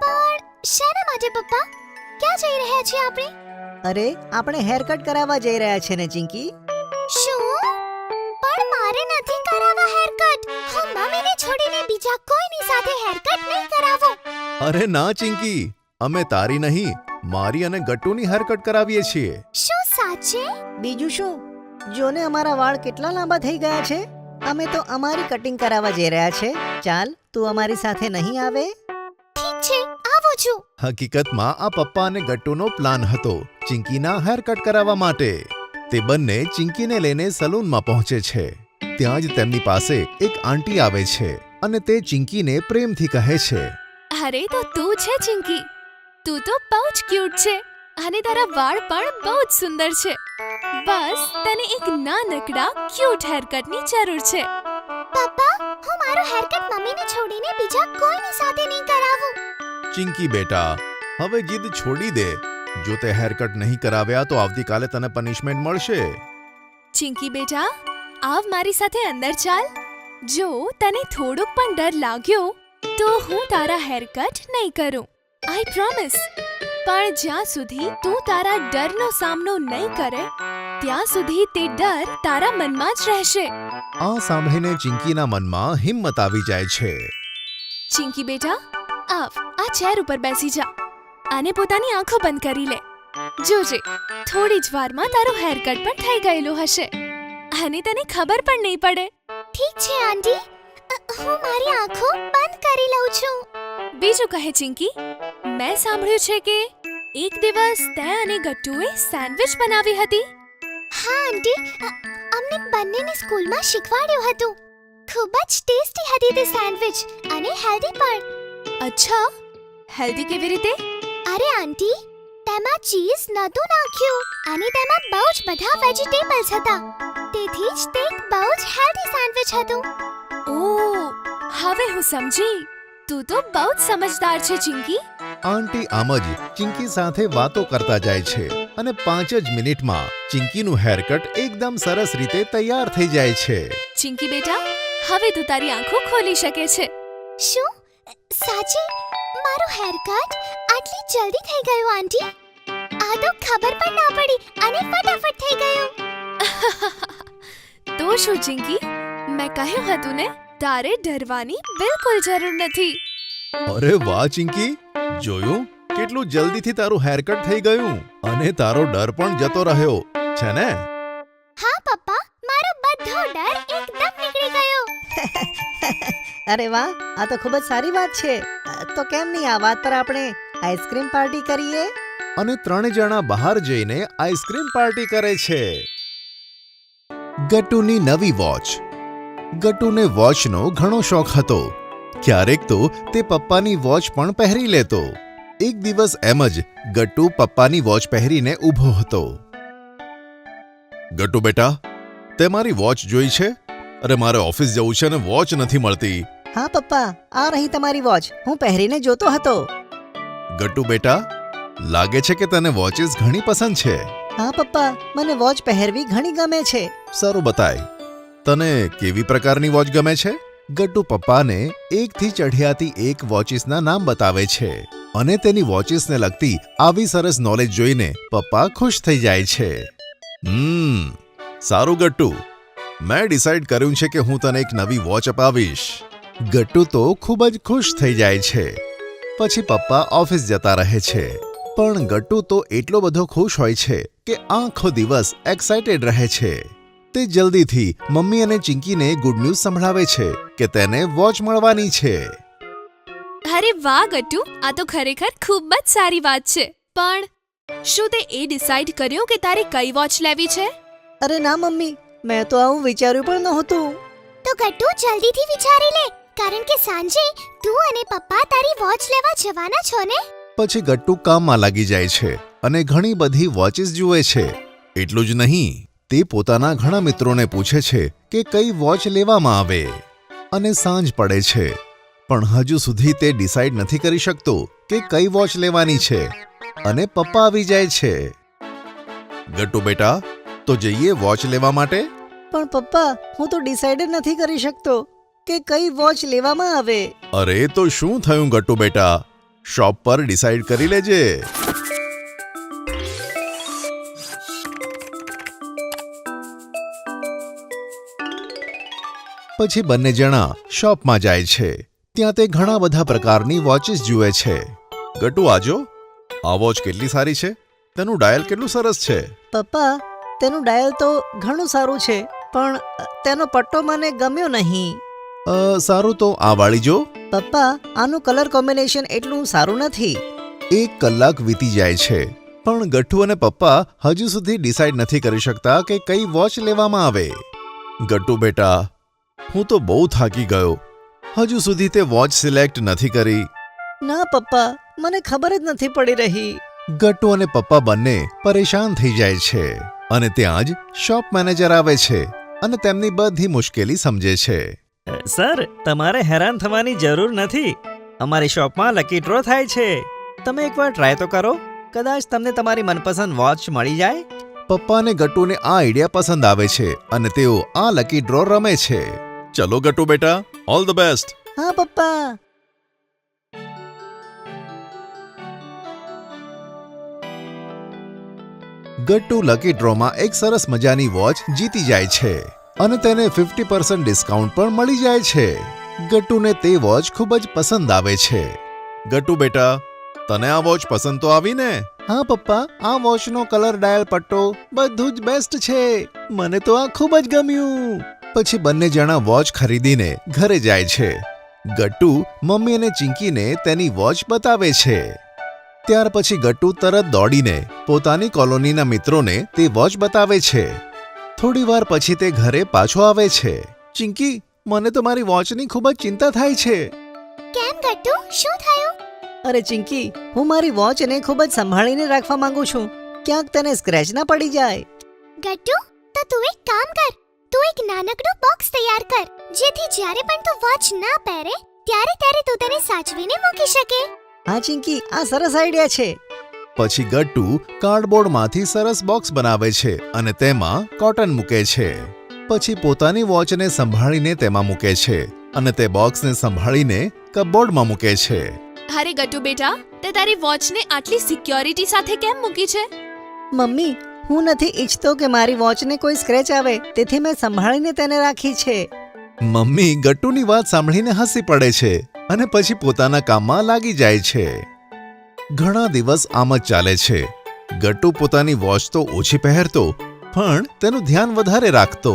પણ શેના માટે પપ્પા? ક્યાં જઈ રહ્યા છીએ આપણે? અરે, આપણે હેર કટ કરાવવા જઈ રહ્યા છે ને ચિંકી. શું? પણ મારે નથી કરાવવા હેર કટ. હું મમ્મીને છોડીને બીજા કોઈની સાથે હેર કટ નહીં કરાવું. અરે ના ચિંકી, અમે તારી નહીં, મારી અને ગટ્ટુની હેર કટ કરાવીએ છીએ. શું સાચે? બીજું શું, જોને અમારા વાળ કેટલા લાંબા થઈ ગયા છે. અમે તો અમારી કટિંગ કરાવવા જઈ રહ્યા છે. ચાલ, તું અમારી સાથે નહીં આવે? ઠીક છે, આવું છું. હકીકતમાં આ પપ્પા અને ગટ્ટુનો પ્લાન હતો ચિંકીના હેર કટ કરાવવા માટે. તે બંને ચિંકીને લઈને સલૂનમાં પહોંચે છે. ત્યાં જ તેમની પાસે એક આંટી આવે છે અને તે ચિંકીને પ્રેમથી કહે છે, અરે તો તું છે ચિંકી, તું તો બહુ જ ક્યુટ છે અને તારા વાળ પણ બહુ જ સુંદર છે. બસ તને એક નાનકડા ક્યુટ હેરકટની જરૂર છે. પપ્પા, હું મારો હેરકટ મમ્મીને છોડીને બીજા કોઈની સાથે નહીં કરાવું. ચિંકી બેટા, હવે જીદ છોડી દે. જો તે હેરકટ નહીં કરાવ્યા તો આવતીકાલે તને પનિશમેન્ટ મળશે. ચિંકી બેટા, આવ મારી સાથે અંદર ચાલ. જો તને થોડોક પણ ડર લાગ્યો તો હું તારા હેરકટ નહીં કરું, આઈ પ્રોમિસ. પણ જ્યાં સુધી તું તારા ડરનો સામનો નહીં કરે ત્યાં સુધી તે ડર તારા મનમાં જ રહેશે. આ સાંભળીને ચિંકીના મનમાં હિંમત આવી જાય છે. ચિંકી બેટા, આવ આ ચેર ઉપર બેસી જા અને પોતાની આંખો બંધ કરી લે. જોજે, થોડી જ વારમાં તારું હેરકટ પણ થઈ ગયેલું હશે અને તને ખબર પણ નહીં પડે. ઠીક છે આંટી, હું મારી આંખો બંધ કરી લઉં છું. બીજું કહે ચિંકી, મેં સાંભળ્યું છે કે એક દિવસ તે અને ગટ્ટુએ સેન્ડવિચ બનાવી હતી. હા આંટી, અમને બંનેને સ્કૂલમાં શીખવાડ્યું હતું. ખૂબ જ ટેસ્ટી હતી તે સેન્ડવિચ અને હેલ્ધી પણ. અચ્છા, હેલ્ધી કેવી રીતે? અરે આંટી, તેમાં ચીઝ નહોતું નાખ્યું અને તેમાં બહુ જ બધા વેજીટેબલ્સ હતા. તેથી જ તે એક બહુ જ હેલ્ધી સેન્ડવિચ હતું. ઓહ, હવે હું સમજી. તું તો બહુ જ સમજદાર છે ચિંકી. આંટી આમ જ ચિંકી સાથે વાતો કરતા જાય છે અને 5 જ મિનિટમાં ચિંકીનું હેરકટ એકદમ સરસ રીતે તૈયાર થઈ જાય છે. ચિંકી બેટા, હવે તું તારી આંખો ખોલી શકે છે. શું સાચે મારું હેરકટ આટલી જલ્દી થઈ ગયું આંટી? આ તો ખબર પણ ના પડી અને ફટાફટ થઈ ગયું. તો શું ચિંકી, મેં કહ્યું હતું ને, તારે ડરવાની બિલકુલ જરૂર નથી. અરે વાહ ચિંકી, જોયું કેટલું જલ્દીથી તારું હેરકટ થઈ ગયું અને તારો ડર પણ જતો રહ્યો છે ને? હા પપ્પા, મારો બધો ડર એકદમ નીકળી ગયો. અરે વાહ, આ તો ખૂબ જ સારી વાત છે. તો કેમ નહીં આ વાત પર આપણે આઈસ્ક્રીમ પાર્ટી કરીએ? અને 3 જણા બહાર જઈને આઈસ્ક્રીમ પાર્ટી કરે છે. ગટ્ટુની નવી વોચ. ગટ્ટુને વોચનો ઘણો શોખ હતો. ક્યારેક તો તે પપ્પાની વોચ પણ પહેરી લેતો. એક દિવસ એમ જ ગટ્ટુ પપ્પાની વોચ પહેરીને ઊભો હતો. ગટ્ટુ બેટા, તે મારી વોચ જોઈ છે? અરે મારે ઓફિસ જવું છે ને વોચ નથી મળતી. હા પપ્પા, આ રહી તમારી વોચ. હું પહેરીને જોતો હતો. ગટ્ટુ બેટા, લાગે છે કે તને વોચિસ ઘણી પસંદ છે. હા પપ્પા, મને વોચ પહેરવી ઘણી ગમે છે. સારું બતાય, તને કેવી પ્રકારની વોચ ગમે છે? ગટ્ટુ પપ્પાને એકથી ચઢિયાતી એક વોચિસના નામ બતાવે છે અને તેની વોચિસને લગતી આવી સરસ નોલેજ જોઈને પપ્પા ખુશ થઈ જાય છે. સારું ગટ્ટુ, મેં ડિસાઈડ કર્યું છે કે હું તને એક નવી વોચ અપાવીશ. ગટ્ટુ તો ખૂબ જ ખુશ થઈ જાય છે. પછી પપ્પા ઓફિસ જતા રહે છે. પણ ગટ્ટુ તો એટલો બધો ખુશ હોય છે કે આખો દિવસ એક્સાઇટેડ રહે છે. તે જલ્દીથી મમ્મી અને ચિંકીને ગુડ ન્યૂઝ સંભળાવે છે કે તેને વોચ મળવાની છે. અરે વાહ ગટ્ટુ, આ તો ખરેખર ખૂબ જ સારી વાત છે. પણ શું તે એ ડિસાઈડ કર્યું કે તારે કઈ વોચ લેવી છે? અરે ના મમ્મી, મેં તો આવું વિચાર્યું પણ નહોતું. તો ગટ્ટુ જલ્દીથી વિચારી લે, કારણ કે સાંજે તું અને પપ્પા તારી વોચ લેવા જવાના છો ને? પછી ગટ્ટુ કામમાં લાગી જાય છે અને ઘણી બધી વોચિસ જુએ છે. એટલું જ નહીં, તે પોતાના ઘણા મિત્રોને પૂછે છે કે કઈ વોચ લેવામાં આવે. અને સાંજ પડે છે પણ હજુ સુધી તે ડિસાઈડ નથી કરી શકતો કે કઈ વોચ લેવાની છે અને પપ્પા આવી જાય છે. ગટ્ટુ બેટા, તો જઈએ વોચ લેવા માટે? પણ પપ્પા, હું તો ડિસાઈડ જ નથી કરી શકતો કે કઈ વોચ લેવામાં આવે. અરે તો શું થયું ગટ્ટુ બેટા, શોપ પર ડિસાઈડ કરી લેજે. પછી બંને જણા શોપમાં જાય છે. ત્યાં તે ઘણા બધા પ્રકારની વોચિસ જુએ છે. ગટ્ટુ આજો, આ વોચ કેટલી સારી છે. તેનું ડાયલ કેટલું સરસ છે. પપ્પા, તેનું ડાયલ તો ઘણું સારું છે પણ તેનો પટ્ટો મને ગમ્યો નહીં. સારું, તો આ વાળી જો. પપ્પા, આનું કલર કોમ્બિનેશન એટલું સારું નથી. 1 કલાક વીતી જાય છે પણ ગટ્ટુ અને પપ્પા હજુ સુધી ડિસાઈડ નથી કરી શકતા કે કઈ વોચ લેવામાં આવે. ગટ્ટુ બેટા, હું તો બહુ થાકી ગયો. હજુ સુધી તે વોચ સિલેક્ટ નથી કરી. ના પપ્પા, મને ખબર જ નથી પડી રહી. ગટ્ટુ અને પપ્પા બંને પરેશાન થઈ જાય છે અને ત્યાં જ શોપ મેનેજર આવે છે અને તેમની બધી મુશ્કેલી સમજે છે. સર, તમારે હેરાન થવાની જરૂર નથી. અમારી શોપમાં લકી ડ્રો થાય છે. તમે એકવાર ટ્રાય તો કરો, કદાચ તમને તમારી મનપસંદ વોચ મળી જાય. પપ્પાને ગટ્ટુને આ આઈડિયા પસંદ આવે છે અને તેઓ આ લકી ડ્રો રમે છે. ચલો ગટ્ટુ બેટા, ઓલ ધ બેસ્ટ. હા પપ્પા. ગટ્ટુ લકી ડ્રોમાં એક સરસ મજાની વોચ જીતી જાય છે અને તેને 50% ડિસ્કાઉન્ટ પણ મળી જાય છે. ગટ્ટુને તે વોચ ખૂબ જ પસંદ આવે છે. ગટ્ટુ બેટા, તને આ વોચ પસંદ તો આવી ને? હા પપ્પા, આ વોચનો કલર ડાયલ પટ્ટો બધું જ બેસ્ટ છે. મને તો આ ખૂબ જ ગમ્યું. પછી બંને જણા વોચ ખરીદીને ઘરે જાય છે. ગટ્ટુ મમ્મી અને ચિંકીને તેની વોચ બતાવે છે. ત્યાર પછી ગટ્ટુ તરત દોડીને પોતાની કોલોનીના મિત્રોને તે વોચ બતાવે છે. થોડી વાર પછી તે ઘરે પાછો આવે છે. ચિંકી, મને તો મારી વોચની ખૂબ જ ચિંતા થાય છે. કેમ ગટ્ટુ, શું થયું? અરે ચિંકી, હું મારી વોચને ખૂબ જ સંભાળીને રાખવા માંગુ છું. ક્યાંક તેને સ્ક્રેચ ના પડી જાય. ગટ્ટુ, તો તું એક કામ કર. તું એક નાનકડું બોક્સ તૈયાર કર, જેથી જ્યારે પણ તું વોચ ના પહેરે ત્યારે તું તેને સાચવીને મૂકી શકે. હા ચિંકી, આ સરસ આઈડિયા છે. પછી ગટ્ટુ કાર્ડબોર્ડમાંથી સરસ બોક્સ બનાવે છે અને તેમાં કોટન મૂકે છે. પછી પોતાની વોચને સંભાળીને તેમાં મૂકે છે અને તે બોક્સને સંભાળીને કપબોર્ડમાં મૂકે છે. અરે ગટ્ટુ બેટા, તે તારી વોચને આટલી સિક્યોરિટી સાથે કેમ મૂકી છે? મમ્મી, હું નથી ઈચ્છતો કે મારી વોચને કોઈ સ્ક્રેચ આવે, તેથી મેં સંભાળીને તેને રાખી છે. મમ્મી ગટ્ટુની વાત સાંભળીને હસી પડે છે અને પછી પોતાના કામમાં લાગી જાય છે. ઘણા દિવસ આમ જ ચાલે છે. ગટ્ટુ પોતાની વોચ તો ઓછી પહેરતો, પણ તેનું ધ્યાન વધારે રાખતો.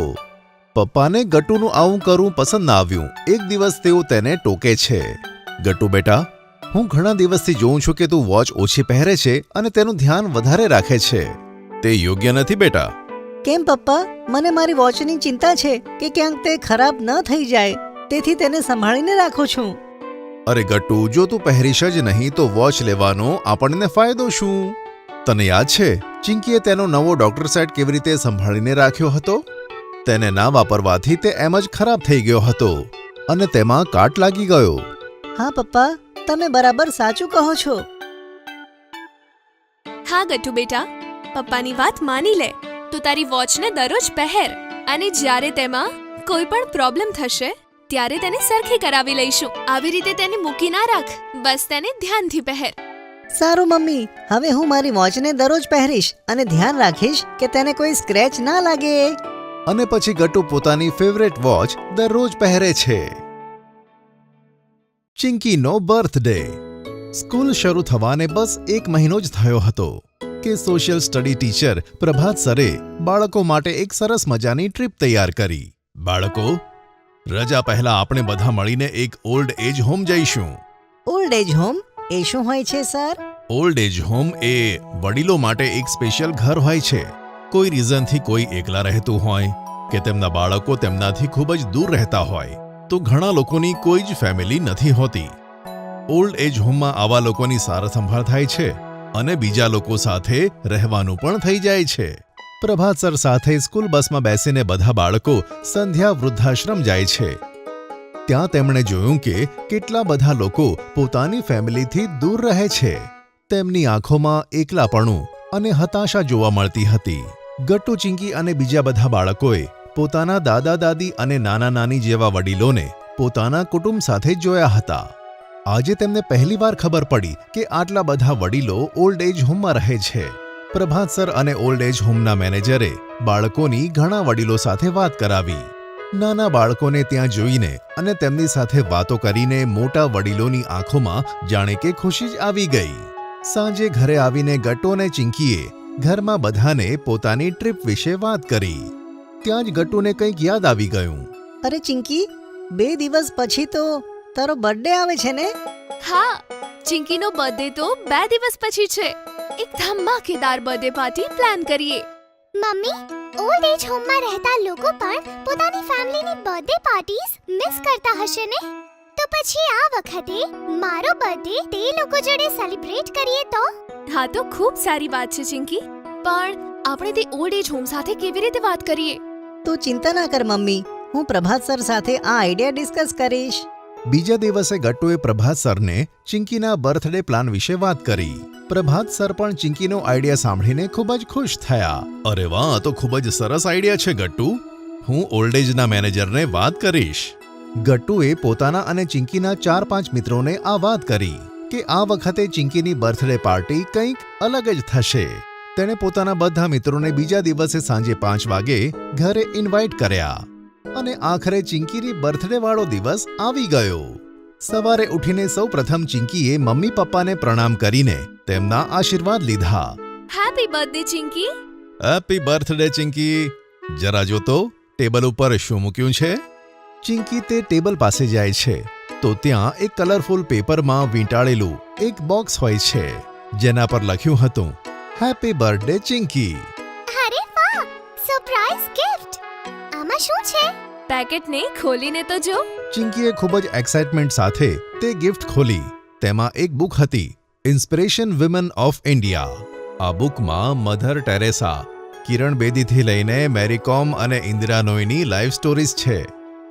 પપ્પાને ગટ્ટુનું આવું કરવું પસંદ ના આવ્યું. એક દિવસ તેઓ તેને ટોકે છે. ગટ્ટુ બેટા, હું ઘણા દિવસથી જોઉં છું કે તું વોચ ઓછી પહેરે છે અને તેનું ધ્યાન વધારે રાખે છે. તે યોગ્ય નથી બેટા. કેમ પપ્પા? મને મારી વોચની ચિંતા છે કે ક્યાંક તે ખરાબ ન થઈ જાય, તેથી તેને સંભાળીને રાખું છું. અરે ગટ્ટુ, જો તું પહેરીશ જ નહીં તો વોચ લેવાનો આપણને ફાયદો શું? તને યાદ છે ચિંકીએ તેનો નવો ડોક્ટર સેટ કેવી રીતે સંભાળીને રાખ્યો હતો? તેને ના વાપરવાથી તે એમ જ ખરાબ થઈ ગયો હતો અને તેમાં કાટ લાગી ગયો. હા પપ્પા, તમે બરાબર સાચું કહો છો. હા ગટ્ટુ બેટા, પપ્પાની વાત માની લે. તું તારી વોચને દરરોજ પહેર અને જ્યારે તેમાં કોઈ પણ પ્રોબ્લેમ થશે ત્યારે તેને સરખી કરાવી લઈશું. આવી રીતે તેને મૂકી ના રાખ, બસ તેને ધ્યાનથી પહેર. સારું મમ્મી, હવે હું મારી વોચને દરરોજ પહેરીશ અને ધ્યાન રાખીશ કે તેને કોઈ સ્ક્રેચ ના લાગે. અને પછી ગટ્ટુ પોતાની ફેવરેટ વોચ દરરોજ પહેરે છે. ચિંકીનો બર્થડે. સ્કૂલ શરૂ થવાને બસ 1 મહિનો જ થયો હતો કે સોશિયલ સ્ટડી ટીચર પ્રભાત સરે બાળકો માટે એક સરસ મજાની ટ્રીપ તૈયાર કરી. બાળકો, રજા પહેલા આપણે બધા મળીને એક ઓલ્ડ એજ હોમ જઈશું. ઓલ્ડ એજ હોમ એ શું હોય છે સર? ઓલ્ડ એજ હોમ એ વડીલો માટે એક સ્પેશિયલ ઘર હોય છે. કોઈ રીઝનથી કોઈ એકલા રહેતું હોય કે તેમના બાળકો તેમનાથી ખૂબ જ દૂર રહેતા હોય તો ઘણા લોકોની કોઈ જ ફેમિલી નથી હોતી. ઓલ્ડ એજ હોમમાં આવા લોકોની સાર સંભાળ થાય છે અને બીજા લોકો સાથે રહેવાનું પણ થઈ જાય છે. પ્રભાત સર સાથે સ્કૂલ બસમાં બેસીને બધા બાળકો સંધ્યા વૃદ્ધાશ્રમ જાય છે. ત્યાં તેમણે જોયું કે કેટલા બધા લોકો પોતાની ફેમિલીથી દૂર રહે છે. તેમની આંખોમાં એકલાપણું અને હતાશા જોવા મળતી હતી. ગટ્ટુ, ચિંકી અને બીજા બધા બાળકોએ પોતાના દાદા દાદી અને નાના નાની જેવા વડીલોને પોતાના કુટુંબ સાથે જોયા હતા. આજે તેમને પહેલીવાર ખબર પડી કે આટલા બધા વડીલો ઓલ્ડ એજ હોમમાં રહે છે. પ્રભાત સર અને ઓલ્ડ એજ હોમના મેનેજરે બાળકોની ઘણા વડીલો સાથે વાત કરાવી. નાના બાળકોને ત્યાં જોઈને અને તેમની સાથે વાતો કરીને મોટા વડીલોની આંખોમાં જાણે કે ખુશી જ આવી ગઈ. સાંજે ઘરે આવીને ગટ્ટુ અને ચિંકીએ ઘરમાં બધાને પોતાની ટ્રીપ વિશે વાત કરી. ત્યાં જ ગટ્ટુને કંઈક યાદ આવી ગયું. અરે ચિંકી, 2 દિવસ પછી તો તારો બર્થડે આવે છે ને? હા, ચિંકીનો બર્થડે તો 2 દિવસ પછી છે. એક ધમાકેદાર બર્થડે પાર્ટી પ્લાન કરીએ. મમ્મી, ઓલ્ડ એજ હોમમાં રહેતા લોકો પણ પોતાની ફેમિલીની બર્થડે પાર્ટીઝ મિસ કરતા હશે ને? તો પછી આ વખતે મારો બર્થડે તે લોકો જોડે સેલિબ્રેટ કરીએ તો? હા, તો ખૂબ સારી વાત છે ચિંકી, પણ આપણે તે ઓલ્ડ એજ હોમ સાથે કેવી રીતે વાત કરીએ? તું ચિંતા ના કર મમ્મી, હું પ્રભાત સર સાથે આ આઈડિયા ડિસ્કસ કરીશ. બીજા દિવસે ગટ્ટુએ પ્રભાત સરને ચિંકીના બર્થડે પ્લાન વિશે વાત કરી. પ્રભાત સર પણ ચિંકીનો આઈડિયા સાંભળીને ખૂબ જ ખુશ થયા. અરે વાહ, આ તો ખૂબ જ સરસ આઈડિયા છે ગટ્ટુ. હું ઓલ્ડ એજના મેનેજરને વાત કરીશ. ગટ્ટુએ પોતાના અને ચિંકીના 4-5 મિત્રોને આ વાત કરી કે આ વખતે ચિંકીની બર્થડે પાર્ટી કંઈક અલગ જ થશે. તેણે પોતાના બધા મિત્રોને બીજા દિવસે સાંજે 5 વાગે ઘરે ઇન્વાઇટ કર્યા અને આખરે ચિંકીની બર્થડે વાળો દિવસ આવી ગયો. સવારે ઉઠીને સૌપ્રથમ ચિંકીએ મમ્મી પપ્પાને પ્રણામ કરીને તેમના આશીર્વાદ લીધા. Happy birthday Chinki. Happy birthday Chinki. જરા જો તો ટેબલ ઉપર શું મૂક્યું છે? ચિંકી તે ટેબલ પાસે જાય છે તો ત્યાં એક કલરફુલ પેપરમાં વીંટાળેલું એક બોક્સ હોય છે જેના પર લખ્યું હતું હેપી બર્થડે ચિંકી. અરે વાહ, સરપ્રાઈઝ ગિફ્ટ. આમાં શું છે? પેકેટને ખોલીને તો જો. ચિંકીએ ખૂબ જ એક્સાઇટમેન્ટ સાથે તે ગિફ્ટ ખોલી. તેમાં એક બુક હતી, ઇન્સ્પિરેશન વિમેન ઓફ ઇન્ડિયા. આ બુકમાં મધર ટેરેસા, કિરણ બેદીથી લઈને મેરી કોમ અને ઇન્દિરા નોઈની લાઈફ સ્ટોરીઝ છે.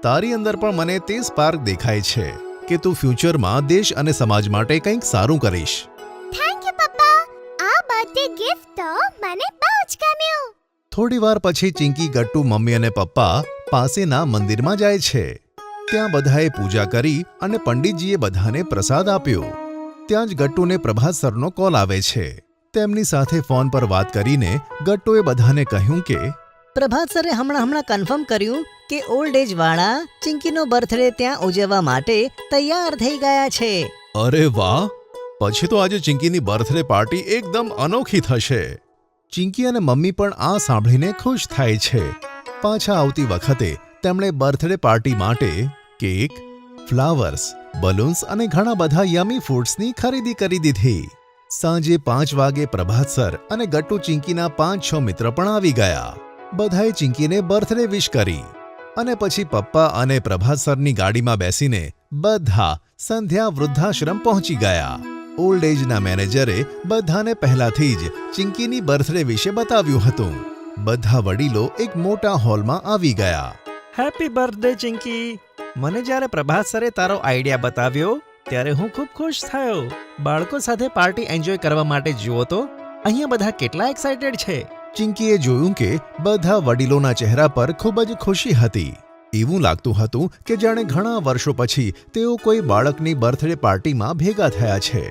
તારી અંદર પણ મને તે સ્પાર્ક દેખાય છે કે તું ફ્યુચરમાં દેશ અને સમાજ માટે કંઈક સારું કરીશ. થેન્ક યુ પપ્પા. આ બર્થડે ગિફ્ટ તો મને બહુ જ ગમ્યું. થોડીવાર પછી ચિંકી, ગટ્ટુ, મમ્મી અને પપ્પા પાસેના મંદિરમાં જાય છે. ત્યાં બધાએ પૂજા કરી અને પંડિતજીએ બધાને પ્રસાદ આપ્યો. ત્યાં જ ગટ્ટુને પ્રભાત સરનો કોલ આવે છે. તેમની સાથે ફોન પર વાત કરીને ગટ્ટુએ બધાને કહ્યું કે પ્રભાત સરે હમણાં કન્ફર્મ કર્યું કે ઓલ્ડ એજ વાળા ચિંકીનો બર્થડે ત્યાં ઉજવવા માટે તૈયાર થઈ ગયા છે. અરે વાહ, પછી તો આજે ચિંકીની બર્થડે પાર્ટી એકદમ અનોખી થશે. ચિંકી અને મમ્મી પણ આ સાંભળીને ખુશ થાય છે. પાછા આવતી વખતે તેમણે બર્થડે પાર્ટી માટે કેક, ફ્લાવર્સ, બલૂન્સ અને ઘણા બધા યમી ફૂડ્સની ખરીદી કરી દીધી. સાંજે 5 વાગે પ્રભાત સર અને ગટ્ટુ ચિંકીના 5-6 મિત્ર પણ આવી ગયા. બધાએ ચિંકીને બર્થડે વિશ કરી અને પછી પપ્પા અને પ્રભાત સરની ગાડીમાં બેસીને બધા સંધ્યા વૃદ્ધાશ્રમ પહોંચી ગયા. ઓલ્ડ એજના મેનેજરે બધાને પહેલાથી જ ચિંકીની બર્થડે વિશે બતાવ્યું હતું. બધા વડીલો એક મોટા હોલમાં આવી ગયા. Happy birthday Chinki. મને જ્યારે પ્રભાત સરે તારો આઈડિયા બતાવ્યો ત્યારે હું ખૂબ ખુશ થયો. બાળકો સાથે પાર્ટી એન્જોય કરવા માટે જુઓ તો અહીંયા બધા કેટલા એક્સાઇટેડ છે. ચિંકીએ જોયું કે બધા વડીલોના ચહેરા પર ખૂબ જ ખુશી હતી. એવું લાગતું હતું કે જાણે ઘણા વર્ષો પછી તેઓ કોઈ બાળકની બર્થડે પાર્ટીમાં ભેગા થયા છે.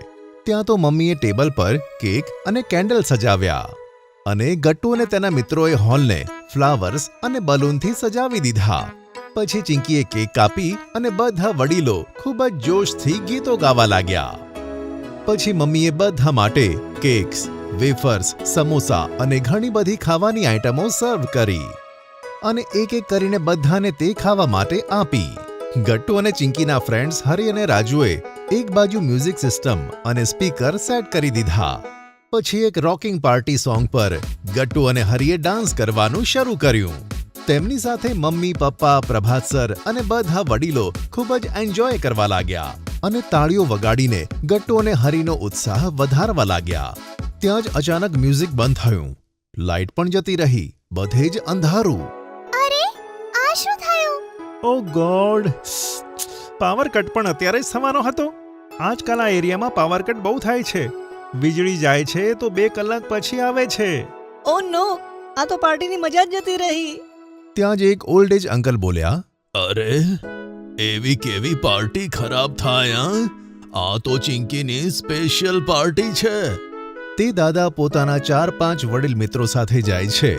ત્યાં તો મમ્મીએ ટેબલ પર કેક અને કેન્ડલ સજાવ્યા અને ગટ્ટુ અને તેના મિત્રોએ હોલને ફ્લાવર્સ અને બલૂનથી સજાવી દીધા. પછી ચિંકીએ કેક કાપી અને બધા વડીલો ખૂબ જ જોશથી ગીતો ગાવા લાગ્યા. પછી મમ્મીએ બધા માટે કેક્સ, વેફર્સ, સમોસા અને ઘણી બધી ખાવાની આઇટમો સર્વ કરી અને એક એક કરીને બધાને તે ખાવા માટે આપી. ગટ્ટુ અને ચિંકીના ફ્રેન્ડ્સ હરી અને રાજુએ એક બાજુ મ્યુઝિક સિસ્ટમ અને સ્પીકર સેટ કરી દીધા. પછી એક રોકિંગ પાર્ટી સોંગ પર ગટ્ટુ અને હરીએ ડાન્સ કરવાનું શરૂ કર્યું. તેમની સાથે મમ્મી, પપ્પા, પ્રભાત સર અને બધા વડીલો ખૂબ જ એન્જોય કરવા લાગ્યા અને તાળીઓ વગાડીને ગટ્ટુ અને હરીનો ઉત્સાહ વધારવા લાગ્યા. ત્યાં જ અચાનક મ્યુઝિક બંધ થયું, લાઇટ પણ જતી રહી, બધે જ અંધારું. અરે, આ શું થયું? ઓ ગોડ, પાવર કટ પણ અત્યારે જ થવાનો હતો. આજકાલ આ એરિયામાં પાવર કટ બહુ થાય છે. વીજળી જાય છે તો 2 કલાક પછી આવે છે. ઓ નો, આ તો પાર્ટીની મજા જ જતી રહી. ત્યાં જ એક ઓલ્ડ એજ અંકલ બોલ્યા, અરે, એવી કેવી પાર્ટી ખરાબ થાય? આ તો ચિંકીની સ્પેશિયલ પાર્ટી છે. તે દાદા પોતાના 4-5 વડીલ મિત્રો સાથે જાય છે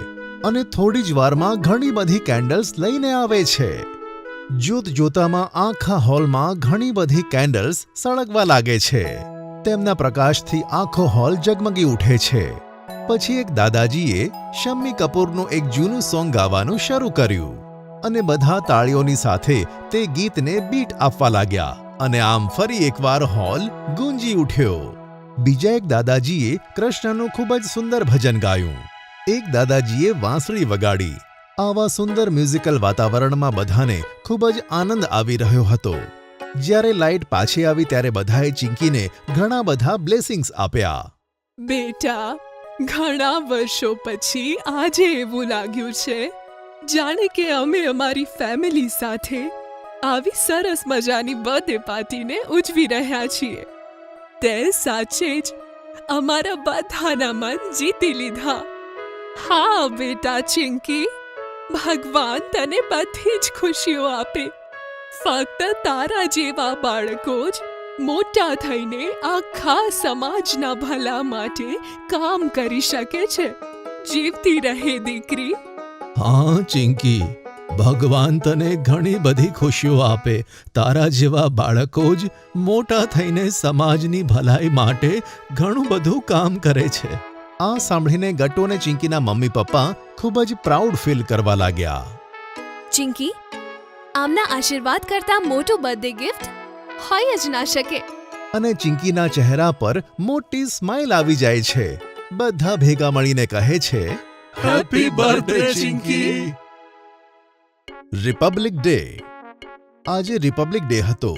અને થોડી જ વારમાં ઘણી બધી કેન્ડલ્સ લઈને આવે છે. જોતજોતામાં આખા હોલમાં ઘણી બધી કેન્ડલ્સ સળગવા લાગે છે. તેમના પ્રકાશથી આખો હોલ ઝગમગી ઉઠે છે. પછી એક દાદાજીએ શમ્મી કપૂરનું એક જૂનું સોંગ ગાવાનું શરૂ કર્યું અને બધા તાળીઓની સાથે તે ગીતને બીટ આપવા લાગ્યા અને આમ ફરી એકવાર હોલ ગુંજી ઉઠ્યો. બીજા એક દાદાજીએ કૃષ્ણનું ખૂબ જ સુંદર ભજન ગાયું. એક દાદાજીએ વાંસળી વગાડી. આવા સુંદર મ્યુઝિકલ વાતાવરણમાં બધાને ખૂબ જ આનંદ આવી રહ્યો હતો. જ્યારે લાઇટ પાછી આવી ત્યારે બધાએ ચિંકીને ઘણા બધા બ્લેસિંગ્સ આપ્યા. બેટા, ઘણા વર્ષો પછી આજે એવું લાગ્યું છે જાણે કે અમે અમારી ફેમિલી સાથે આવી સરસ મજાની બર્થડે પાર્ટીને ઉજવી રહ્યા છીએ. તે સાચે જ અમારા બધાના મન જીતી લીધા. હા બેટા ચિંકી, ભગવાન તને બધી જ ખુશીઓ આપે. ફક્ત તારા જેવા બાળકો જ મોટા થઈને આખા સમાજના ભલા માટે કામ કરી શકે છે. જીવતી રહે દીકરી. હા ચિંકી, ભગવાન તને ઘણી બધી ખુશીઓ આપે. તારા જેવા બાળકો જ મોટા થઈને સમાજની ભલાઈ માટે ઘણું બધું કામ કરે છે. આ સાંભળીને ગટ્ટુ અને ચિંકીના મમ્મી પપ્પા ખૂબ જ પ્રાઉડ ફીલ કરવા લાગ્યા. ચિંકી, આમના આશીર્વાદ કરતા મોટું બર્થડે ગિફ્ટ હોય જ ના શકે. અને ચિંકીના ચહેરા પર મોટી સ્માઇલ આવી જાય છે. બધા ભેગા મળીને કહે છે, happy birthday Chinki. Republic day. આજે રિપબ્લિક ડે હતો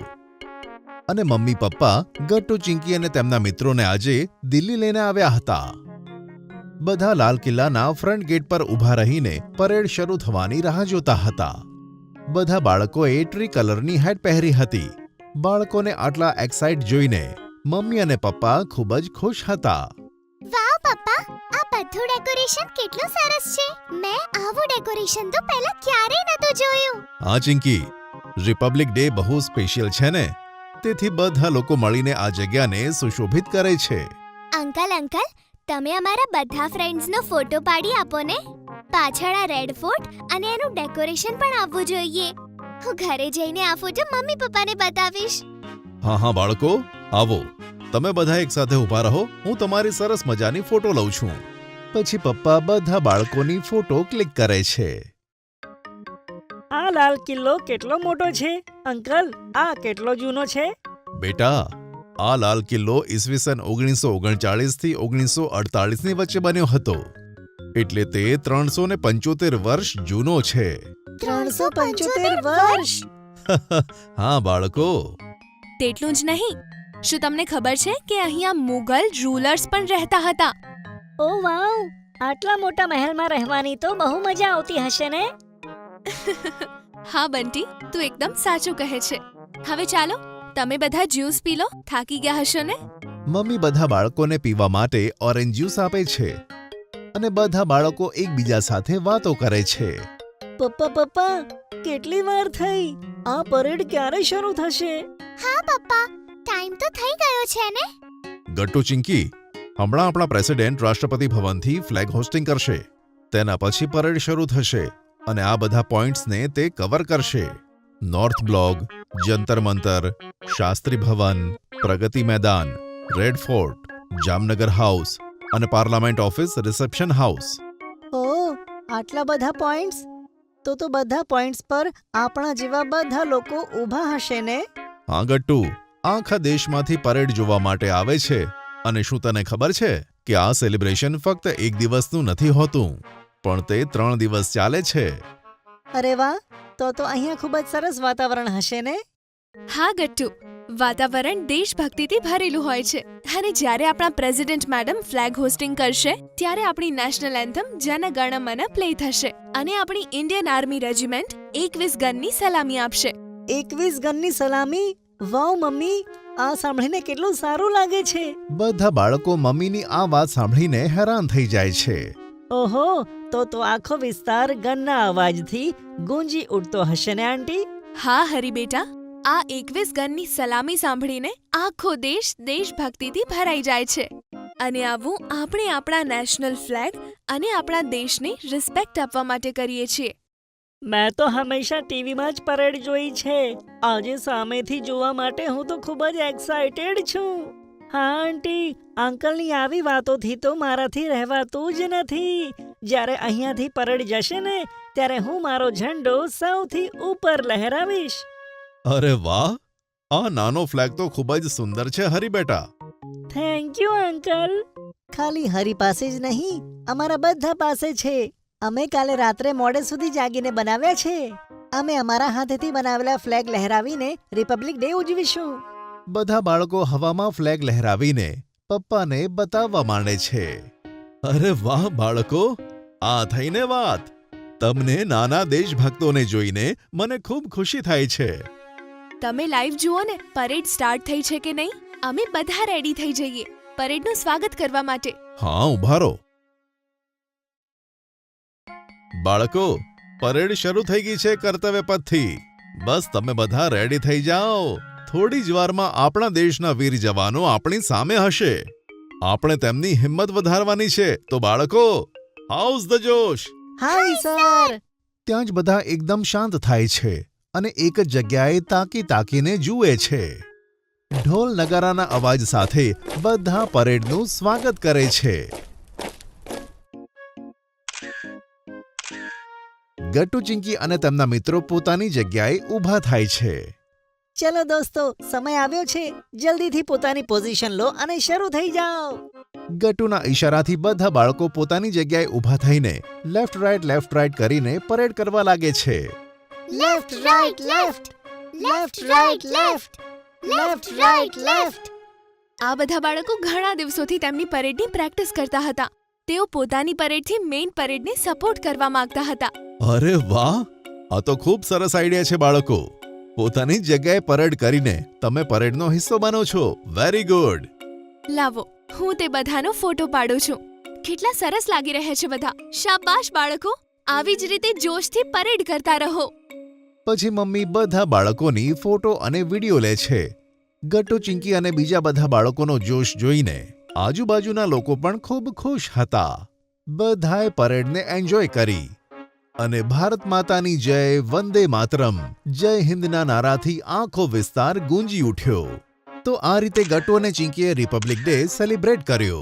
અને મમ્મી પપ્પા ગટ્ટુ, ચિંકી અને તેમના મિત્રોને આજે દિલ્હી લઈને આવ્યા હતા. બધા લાલ કિલ્લાના ફ્રન્ટ ગેટ પર ઊભા રહીને પરેડ શરૂ થવાની રાહ જોતા હતા. બધા બાળકોએ ટ્રી કલરની હેટ પહેરી હતી. બાળકોને આટલા એક્સાઇટ જોઈને મમ્મી અને પપ્પા ખૂબ જ ખુશ હતા. વાવ પપ્પા, આ બધું ડેકોરેશન કેટલું સરસ છે. મેં આવું ડેકોરેશન તો પહેલા ક્યારેય નહોતું જોયું. હા ચિંકી, રિપબ્લિક ડે બહુ સ્પેશિયલ છે ને, તેથી બધા લોકો મળીને આ જગ્યાને સુશોભિત કરે છે. અંકલ, તમે અમારા બધા ફ્રેન્ડ્સનો ફોટો પાડી આપો ને. પાછળ આ રેડ ફોર્ટ અને એનું ડેકોરેશન પણ આવવું જોઈએ. હું ઘરે જઈને આ ફોટો મમ્મી પપ્પાને બતાવીશ. હા બાળકો, આવો, તમે બધા એક સાથે ઊભા રહો. હું તમારી સરસ મજાની ફોટો લઉં છું. પછી પપ્પા બધા બાળકોની ફોટો ક્લિક કરે છે. આ લાલ કિલ્લો કેટલો મોટો છે અંકલ? આ કેટલો જૂનો છે? બેટા, આ લાલ કિલ્લો ઈસવીસન 1939 થી 1948 ની વચ્ચે બન્યો હતો. એટલે તે 375 વર્ષ જૂનો છે. 375 વર્ષ? હા બાળકો. તેટલું જ નહીં, શું તમને ખબર છે કે અહીંયા મુગલ રૂલર્સ પણ રહેતા હતા? ઓ વાવ, આટલા મોટા મહેલમાં રહેવાની તો બહુ મજા આવતી હશે ને? હા બંટી, તું એકદમ સાચું કહે છે. હવે ચાલો, તમે બધા જ્યુસ પી લો. થાકી ગયા હશો ને? મમ્મી બધા બાળકોને પીવા માટે ઓરેન્જ જ્યુસ આપે છે અને બધા બાળકો એકબીજા સાથે વાતો કરે છે. પપ્પા, કેટલી વાર થઈ? આ પરેડ ક્યારે શરૂ થશે? હા પપ્પા, ટાઈમ તો થઈ ગયો છે ને. ગટ્ટુ, ચિંકી, હમણાં આપણા પ્રેસિડેન્ટ રાષ્ટ્રપતિ ભવનથી ફ્લેગ હોસ્ટિંગ કરશે. તેના પછી પરેડ શરૂ થશે અને આ બધા પોઈન્ટ્સને તે કવર કરશે. નોર્થ બ્લોક, જંતર મંતર, શાસ્ત્રી ભવન, પ્રગતિ મેદાન, રેડ ફોર્ટ, જામનગર હાઉસ અને પાર્લામેન્ટ ઓફિસ રિસેપ્શન હાઉસ. ઓહ, આટલા બધા પોઈન્ટ્સ! તો બધા પોઈન્ટ્સ પર આપણા જેવા બધા લોકો ઊભા હશે ને? હા ગટ્ટુ, આખા દેશમાંથી પરેડ જોવા માટે આવે છે. અને શું તને ખબર છે કે આ સેલિબ્રેશન ફક્ત એક દિવસનું નથી હોતું, પણ તે 3 દિવસ ચાલે છે. અરે વાહ, તો અહીંયા ખૂબ જ સરસ વાતાવરણ હશે ને? હા ગટ્ટુ, વાતાવરણ દેશભક્તિથી ભરેલું હોય છે. અને જ્યારે આપણા પ્રેસિડેન્ટ મેડમ ફ્લેગ હોસ્ટિંગ કરશે, ત્યારે આપણી નેશનલ એન્થમ જન ગણ મન પ્લે થશે અને આપણી ઇન્ડિયન આર્મી રેજિમેન્ટ 21 ગનની સલામી આપશે. 21 ગનની સલામી? વાવ મમ્મી, આ સાંભળીને કેટલું સારું લાગે છે. બધા બાળકો મમ્મીની આ વાત સાંભળીને હેરાન થઈ જાય છે. ઓહો, તો આખો વિસ્તાર ગનના અવાજથી ગુંજી ઉઠતો હશે ને આંટી? હા હરી બેટા, આ 21 ગનની સલામી સાંભળીને આખો દેશ દેશભક્તિથી ભરાઈ જાય છે. અને આવું આપણે આપણા નેશનલ ફ્લેગ અને આપણા દેશને રિસ્પેક્ટ આપવા માટે કરીએ છીએ. મેં તો હંમેશા ટીવીમાં જ પરેડ જોઈ છે. આજે સામેથી જોવા માટે હું તો ખૂબ જ એક્સાઇટેડ છું. હા આંટી, અંકલની આવી વાતોથી તો મારાથી રહેવાતું જ નથી. જ્યારે અહીંયાથી પરેડ જશે ને, ત્યારે હું મારો ઝંડો સૌથી ઉપર લહેરાવીશ. અરે વાહ, આ નાનો ફ્લેગ તો ખૂબ જ સુંદર છે હરી બેટા. Thank you uncle. ખાલી હરી પાસે જ નહીં, અમારા બધા પાસે છે. અમે કાલે રાત્રે મોડે સુધી જાગીને બનાવ્યા છે. અમે અમારા હાથેથી બનાવેલા ફ્લેગ લહેરાવીને રિપબ્લિક ડે ઉજવીશું. બધા બાળકો હવામાં ફ્લેગ લહેરાવીને પપ્પાને બતાવવા માંડે છે. અરે વાહ બાળકો, આ થઈને વાત. તમને નાના દેશભક્તોને જોઈને મને ખૂબ ખુશી થાય છે. તમે લાઈવ જુઓ ને પરેડ સ્ટાર્ટ થઈ છે કે નહીં. અમે બધા રેડી થઈ જઈએ પરેડનું સ્વાગત કરવા માટે. હા, ઊભા રહો. બાળકો, પરેડ શરૂ થઈ ગઈ છે કર્તવ્ય પથથી. બસ તમે બધા રેડી થઈ જાઓ. થોડી જ વારમાં આપણા દેશના વીર જવાનો આપણી સામે હશે. આપણે તેમની હિંમત વધારવાની છે. તો બાળકો, હાઉસ ધ જોશ. Hi sir. ત્યાં જ બધા એકદમ શાંત થાય છે અને એક જ જગ્યાએ તાકીને જુએ છે. ઢોલ નગારાના અવાજ સાથે બધા પરેડનું સ્વાગત કરે છે. ગટ્ટુ ચિંકી અને તેમના મિત્રો પોતાની જગ્યાએ ઊભા થાય છે. ચલો દોસ્તો, સમય આવ્યો છે. જલ્દીથી પોતાની પોઝિશન લો અને શરૂ થઈ જાઓ. ગટ્ટુના ઈશારાથી બધા બાળકો પોતાની જગ્યાએ ઊભા થઈને લેફ્ટ રાઈટ કરીને પરેડ કરવા લાગે છે. Left right left, left right left, left right left. આ બધા બાળકો ઘણા દિવસોથી તેમની પરેડની પ્રેક્ટિસ કરતા હતા. તેઓ પોતાની પરેડથી મેઇન પરેડને સપોર્ટ કરવા માંગતા હતા. અરે વાહ, આ તો ખૂબ સરસ આઈડિયા છે બાળકો. પોતાની જગ્યાએ પરેડ કરીને તમે પરેડનો હિસ્સો બનો છો. Very good. લાવો, હું તે બધાનો ફોટો પાડું છું. કેટલા સરસ લાગી રહ્યા છે બધા. શાબાશ બાળકો, આવી જ રીતે જોશથી પરેડ કરતા રહો. પછી મમ્મી બધા બાળકોની ફોટો અને વિડીયો લે છે. ગટ્ટુ ચિંકી અને બીજા બધા બાળકોનો જોશ જોઈને આજુબાજુના લોકો પણ ખૂબ ખુશ હતા. બધાએ પરેડને એન્જોય કરી અને ભારત માતાની જય, વંદે માતરમ, જય હિન્દના નારાથી આખો વિસ્તાર ગુંજી ઉઠ્યો. તો આ રીતે ગટ્ટુ અને ચિંકીએ રિપબ્લિક ડે સેલિબ્રેટ કર્યો.